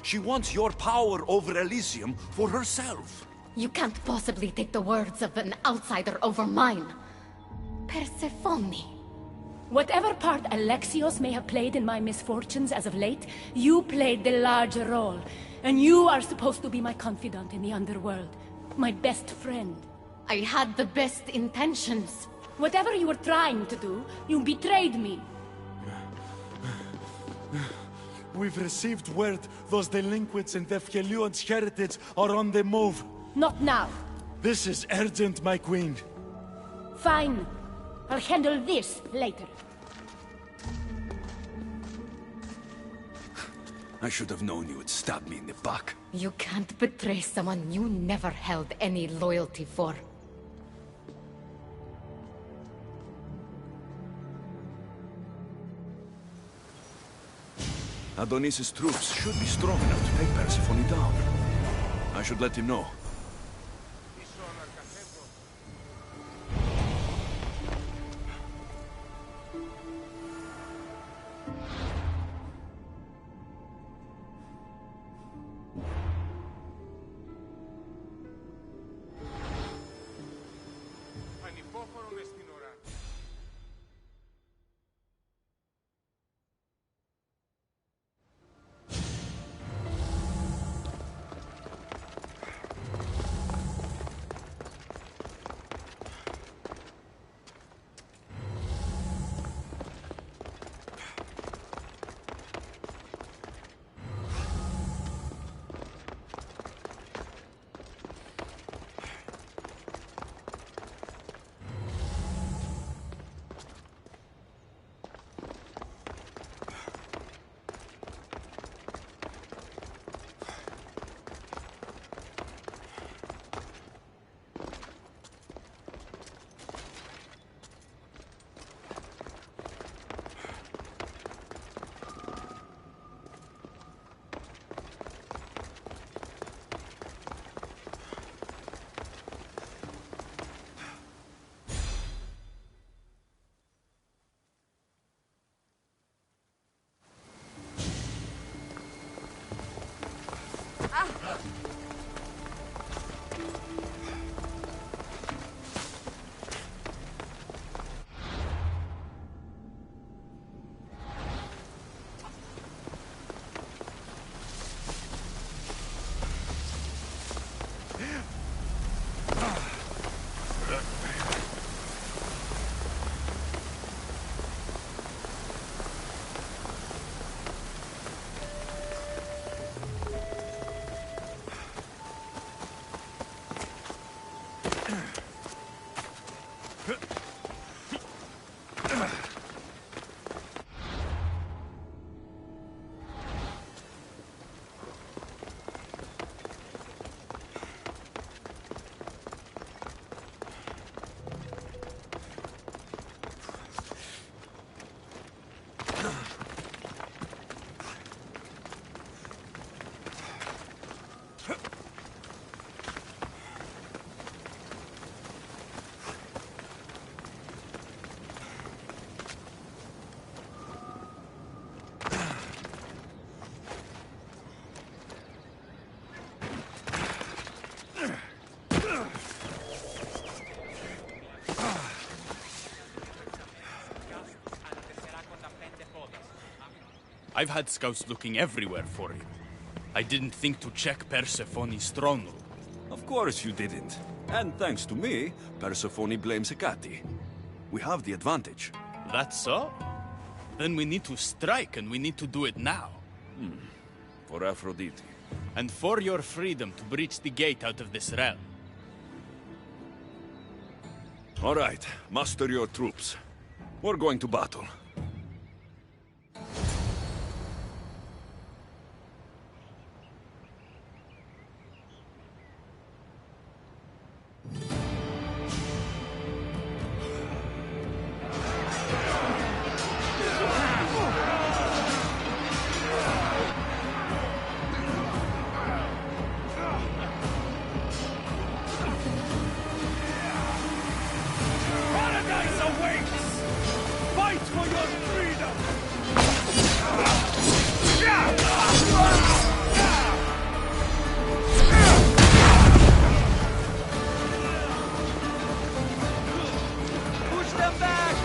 Speaker 1: She wants your power over Elysium for herself.
Speaker 4: You can't possibly take the words of an outsider over mine. Persephone.
Speaker 9: Whatever part Alexios may have played in my misfortunes as of late, you played the larger role. And you are supposed to be my confidant in the underworld. My best friend.
Speaker 4: I had the best intentions.
Speaker 9: Whatever you were trying to do, you betrayed me.
Speaker 5: We've received word those delinquents in Defkelion's heritage are on the move.
Speaker 9: Not now.
Speaker 5: This is urgent, my queen.
Speaker 9: Fine. I'll handle this later.
Speaker 1: I should have known you would stab me in the back.
Speaker 4: You can't betray someone you never held any loyalty for.
Speaker 1: Adonis' troops should be strong enough to take Persephone down. I should let him know.
Speaker 6: I've had scouts looking everywhere for you. I didn't think to check Persephone's throne room.
Speaker 1: Of course you didn't. And thanks to me, Persephone blames Hecate. We have the advantage.
Speaker 6: That's so? Then we need to strike, and we need to do it now.
Speaker 1: For Aphrodite.
Speaker 6: And for your freedom to breach the gate out of this realm.
Speaker 1: All right, muster your troops. We're going to battle.
Speaker 2: Paradise awaits! Fight for your freedom! Push them back!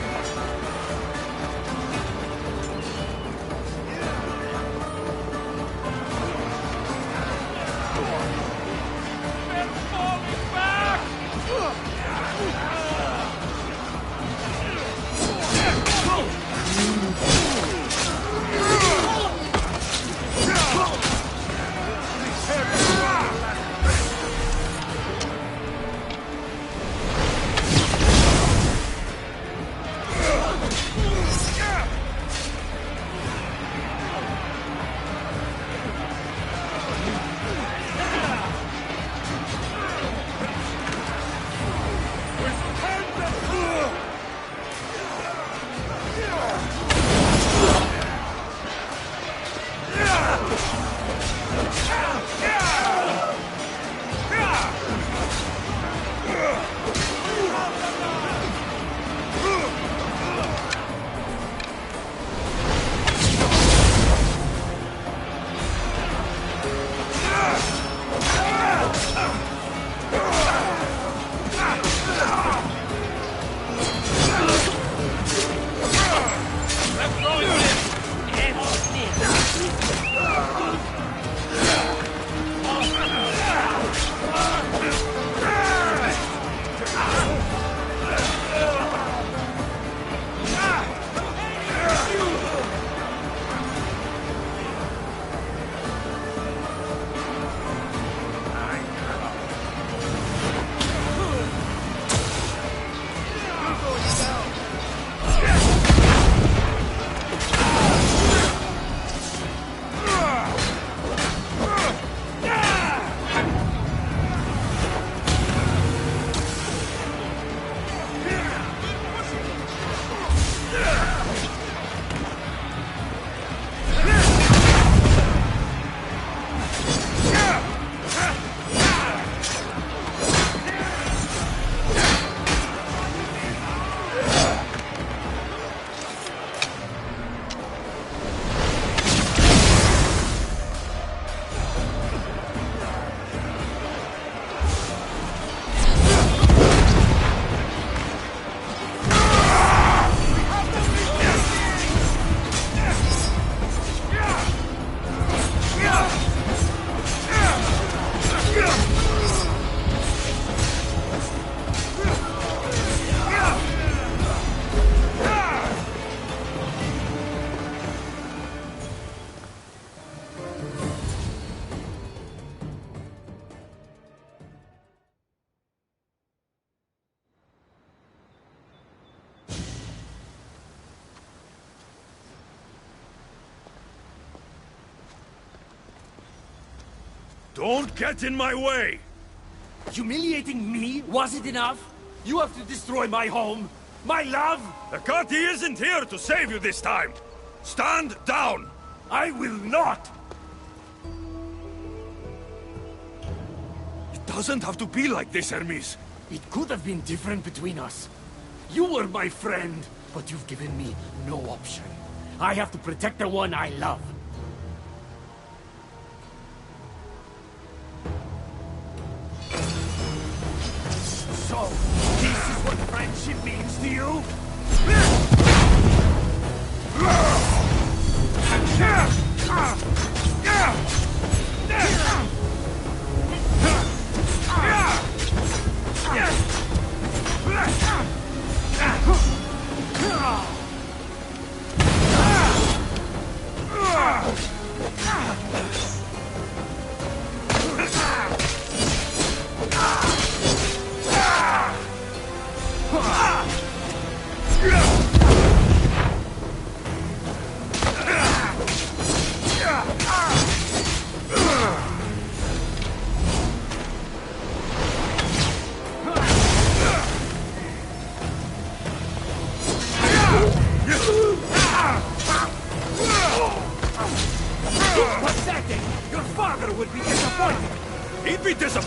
Speaker 2: They're falling back!
Speaker 1: Don't get in my way!
Speaker 2: Humiliating me wasn't enough? You have to destroy my home, my love!
Speaker 1: Hecate isn't here to save you this time! Stand down!
Speaker 2: I will not!
Speaker 1: It doesn't have to be like this, Hermes.
Speaker 2: It could have been different between us. You were my friend, but you've given me no option. I have to protect the one I love. So, this is what friendship means to you?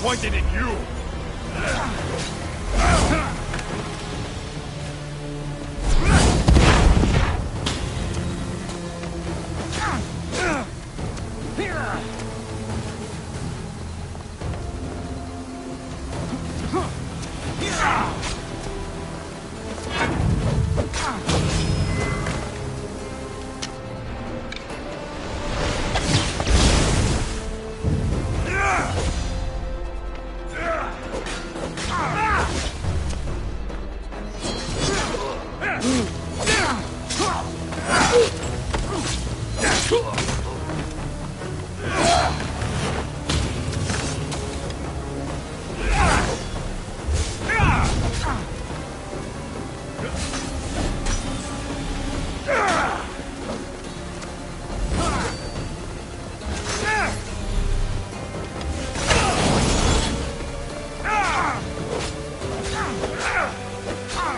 Speaker 1: disappointed in you!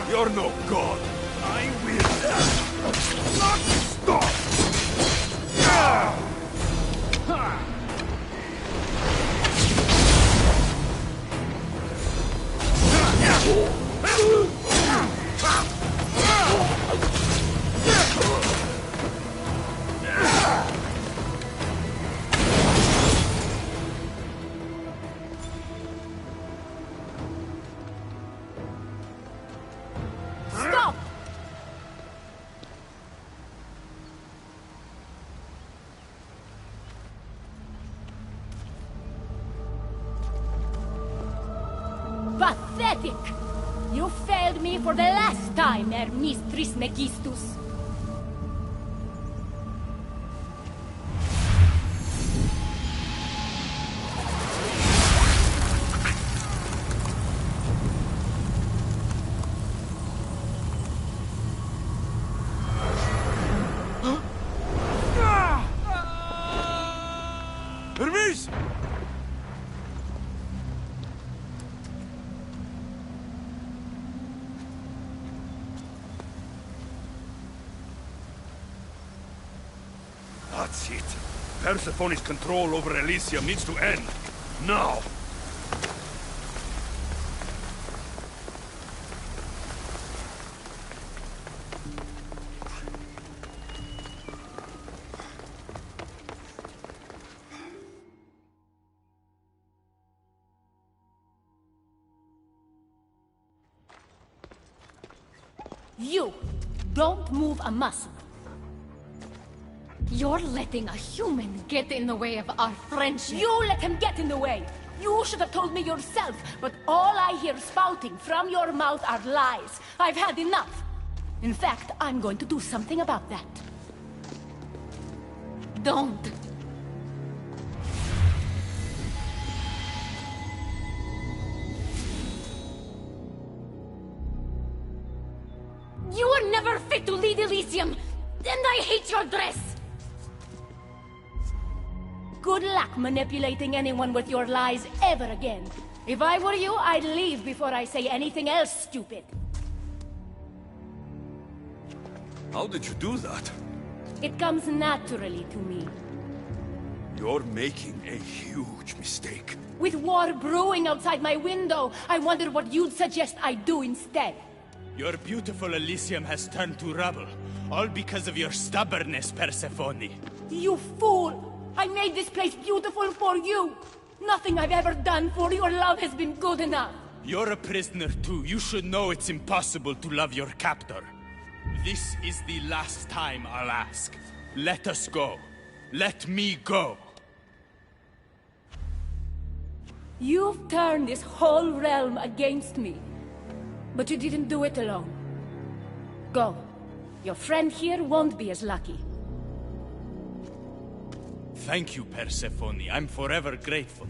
Speaker 1: You're no god. I will not stop.
Speaker 9: Stop! Pathetic! You failed me for the last time, Hermes Trismegistus.
Speaker 1: Hermes! That's it. Persephone's control over Elysium needs to end. Now!
Speaker 9: You don't move a muscle.
Speaker 4: You're letting a human get in the way of our friendship.
Speaker 9: You let him get in the way. You should have told me yourself, but all I hear spouting from your mouth are lies. I've had enough. In fact, I'm going to do something about that.
Speaker 4: Don't. You were never fit to lead Elysium, and I hate your dress!
Speaker 9: Good luck manipulating anyone with your lies ever again. If I were you, I'd leave before I say anything else stupid.
Speaker 1: How did you do that?
Speaker 9: It comes naturally to me.
Speaker 1: You're making a huge mistake.
Speaker 9: With war brewing outside my window, I wondered what you'd suggest I do instead.
Speaker 6: Your beautiful Elysium has turned to rubble, all because of your stubbornness, Persephone.
Speaker 9: You fool! I made this place beautiful for you! Nothing I've ever done for your love has been good enough!
Speaker 6: You're a prisoner too. You should know it's impossible to love your captor. This is the last time I'll ask. Let us go. Let me go.
Speaker 9: You've turned this whole realm against me. But you didn't do it alone. Go. Your friend here won't be as lucky.
Speaker 6: Thank you, Persephone. I'm forever grateful.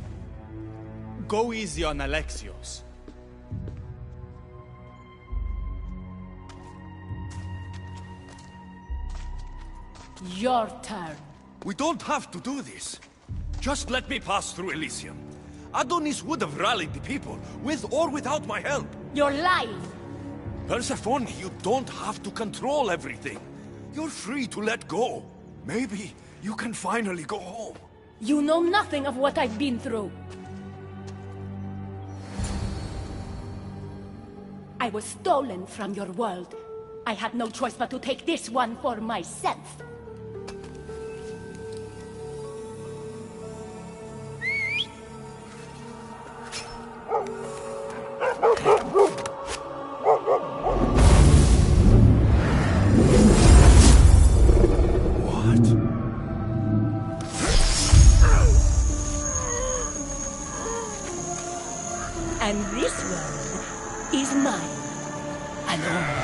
Speaker 6: Go easy on Alexios.
Speaker 9: Your turn.
Speaker 1: We don't have to do this. Just let me pass through Elysium. Adonis would have rallied the people, with or without my help.
Speaker 9: You're lying.
Speaker 1: Persephone, you don't have to control everything. You're free to let go. Maybe you can finally go home.
Speaker 9: You know nothing of what I've been through. I was stolen from your world. I had no choice but to take this one for myself. And this world is mine alone.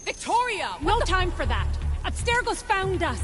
Speaker 9: Victoria! No time for that! Abstergo's found us!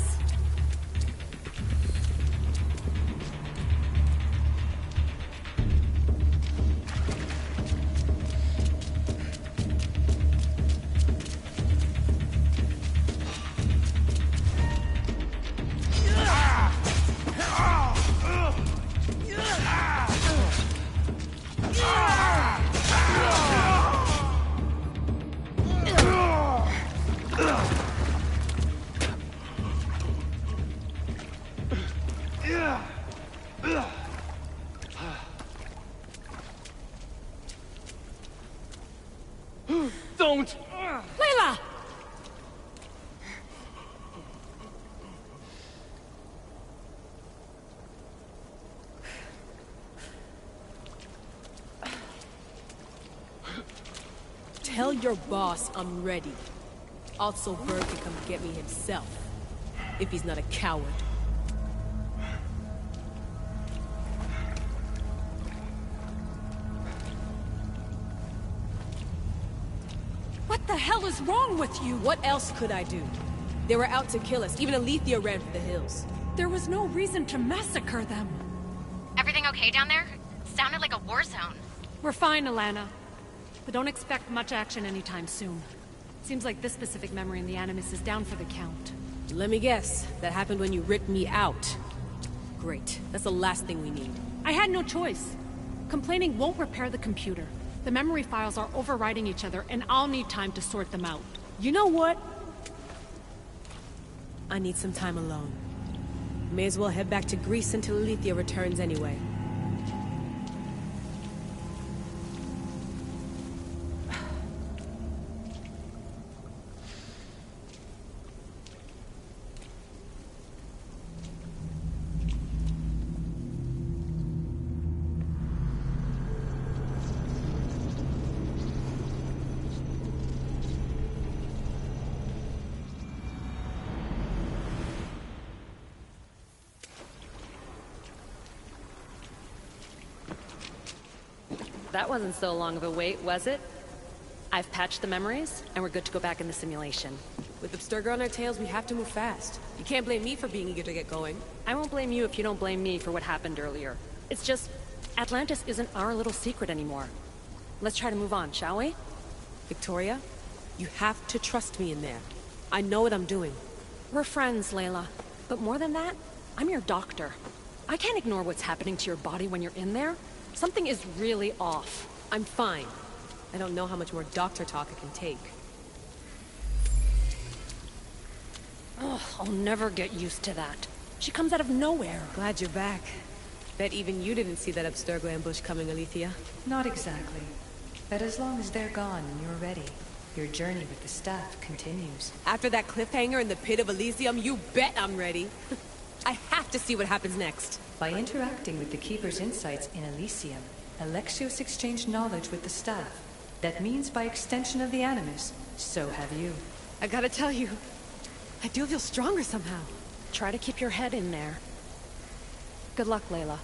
Speaker 2: Don't!
Speaker 9: Layla!
Speaker 14: Tell your boss I'm ready. Also, Bird can come get me himself. If he's not a coward.
Speaker 9: What the hell is wrong with you?
Speaker 14: What else could I do? They were out to kill us. Even Alethea ran for the hills.
Speaker 9: There was no reason to massacre them.
Speaker 4: Everything okay down there? Sounded like a war zone.
Speaker 9: We're fine, Alana. But don't expect much action anytime soon. Seems like this specific memory in the Animus is down for the count.
Speaker 14: Let me guess. That happened when you ripped me out. Great. That's the last thing we need.
Speaker 9: I had no choice. Complaining won't repair the computer. The memory files are overriding each other, and I'll need time to sort them out.
Speaker 14: You know what? I need some time alone. May as well head back to Greece until Alethea returns anyway.
Speaker 15: That wasn't so long of a wait, was it? I've patched the memories, and we're good to go back in the simulation.
Speaker 14: With Abstergo on our tails, we have to move fast. You can't blame me for being eager to get going.
Speaker 15: I won't blame you if you don't blame me for what happened earlier. It's just, Atlantis isn't our little secret anymore. Let's try to move on, shall we?
Speaker 14: Victoria, you have to trust me in there. I know what I'm doing.
Speaker 15: We're friends, Layla. But more than that, I'm your doctor. I can't ignore what's happening to your body when you're in there. Something is really off.
Speaker 14: I'm fine. I don't know how much more doctor talk I can take.
Speaker 15: Ugh, I'll never get used to that. She comes out of nowhere.
Speaker 14: Glad you're back. Bet even you didn't see that Abstergo ambush coming, Alethea.
Speaker 16: Not exactly. But as long as they're gone and you're ready, your journey with the staff continues.
Speaker 14: After that cliffhanger in the pit of Elysium, you bet I'm ready. I have to see what happens next.
Speaker 16: By interacting with the Keeper's insights in Elysium, Alexios exchanged knowledge with the staff. That means by extension of the Animus, so have you.
Speaker 14: I gotta tell you, I do feel stronger somehow.
Speaker 15: Try to keep your head in there. Good luck, Layla.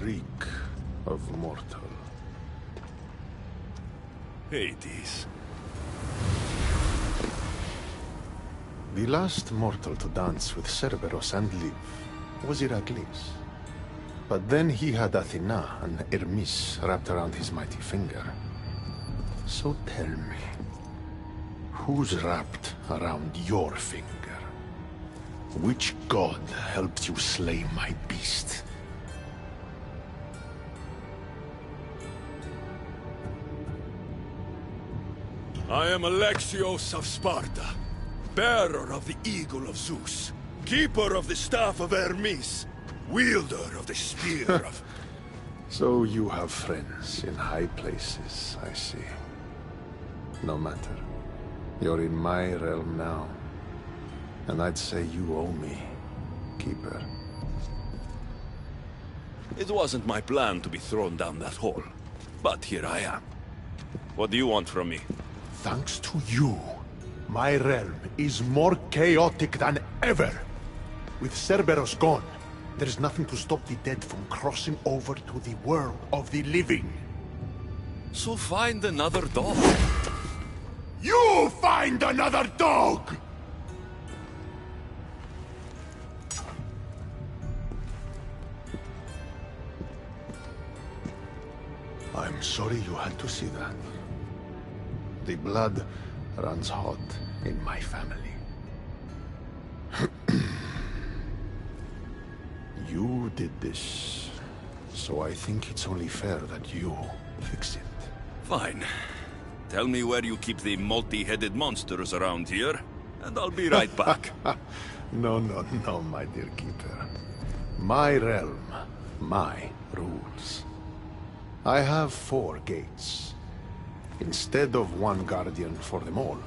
Speaker 3: reek of mortal.
Speaker 1: Hades.
Speaker 3: The last mortal to dance with Cerberus and live was Heracles. But then he had Athena and Hermes wrapped around his mighty finger. So tell me, who's wrapped around your finger? Which god helped you slay my beast?
Speaker 1: I am Alexios of Sparta, bearer of the Eagle of Zeus, keeper of the Staff of Hermes, wielder of the Spear of...
Speaker 3: So you have friends in high places, I see. No matter. You're in my realm now. And I'd say you owe me, Keeper.
Speaker 1: It wasn't my plan to be thrown down that hole. But here I am. What do you want from me?
Speaker 3: Thanks to you, my realm is more chaotic than ever. With Cerberus gone, there's nothing to stop the dead from crossing over to the world of the living.
Speaker 1: So find another dog.
Speaker 3: You find another dog! I'm sorry you had to see that. The blood runs hot in my family. You did this, so I think it's only fair that you fix it.
Speaker 1: Fine. Tell me where you keep the multi-headed monsters around here, and I'll be right back.
Speaker 3: No, my dear Keeper. My realm, my rules. I have 4 gates. Instead of 1 guardian for them all,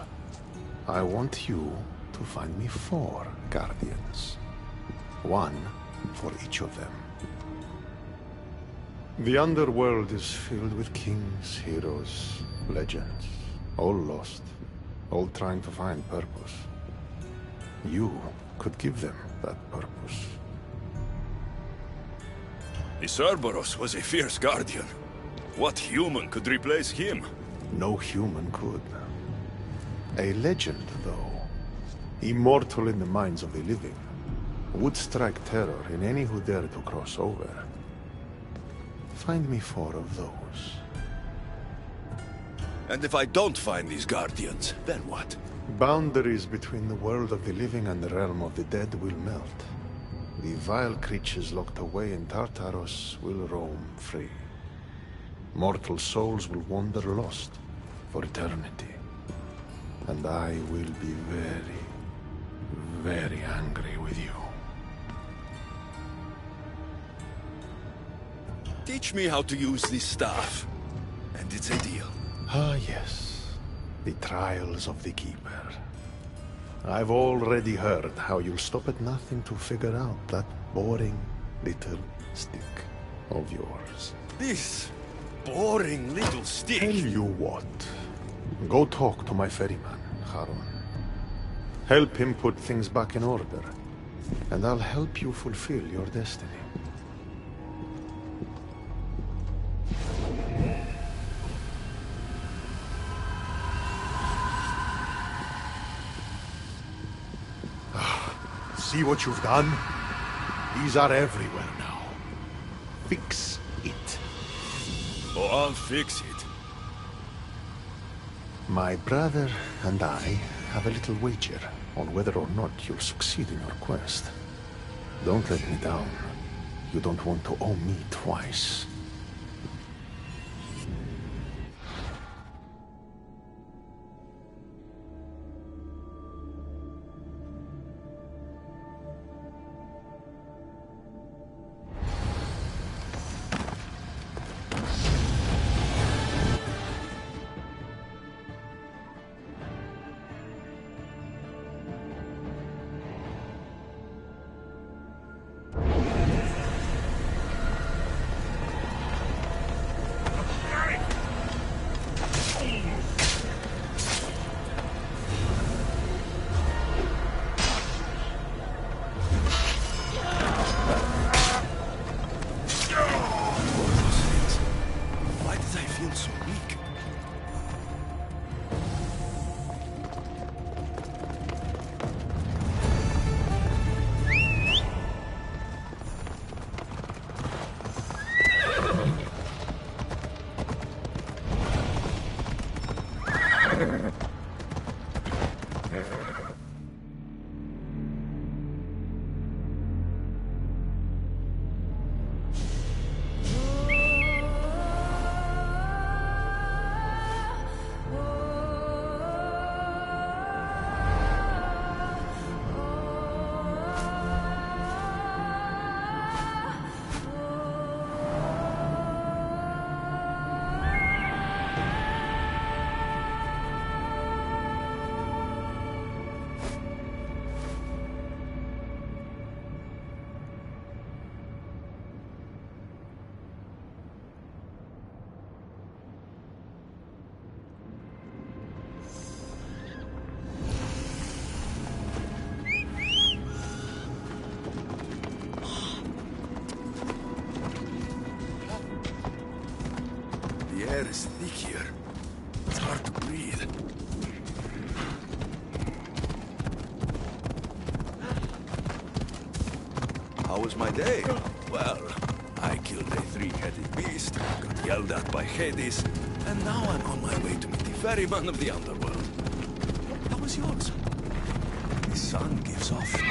Speaker 3: I want you to find me 4 guardians. 1 for each of them. The underworld is filled with kings, heroes, legends. All lost. All trying to find purpose. You could give them that purpose.
Speaker 1: The Cerberus was a fierce guardian. What human could replace him?
Speaker 3: No human could. A legend, though. Immortal in the minds of the living. Would strike terror in any who dare to cross over. Find me 4 of those.
Speaker 1: And if I don't find these guardians, then what?
Speaker 3: Boundaries between the world of the living and the realm of the dead will melt. The vile creatures locked away in Tartarus will roam free. Mortal souls will wander lost for eternity. And I will be very, very angry with you.
Speaker 1: Teach me how to use this staff, and it's a deal.
Speaker 3: Ah, yes. The trials of the Keeper. I've already heard how you'll stop at nothing to figure out that boring little stick of yours.
Speaker 1: This boring little stick?
Speaker 3: Tell you what. Go talk to my ferryman, Charon. Help him put things back in order, and I'll help you fulfill your destiny. See what you've done? These are everywhere now. Fix it.
Speaker 1: Oh, I'll fix it.
Speaker 3: My brother and I have a little wager on whether or not you'll succeed in your quest. Don't let me down. You don't want to owe me twice.
Speaker 1: air is thick here. It's hard to breathe. How was my day? Well, I killed a three-headed beast, got yelled at by Hades, and now I'm on my way to meet the ferryman of the underworld. How was yours? The sun gives off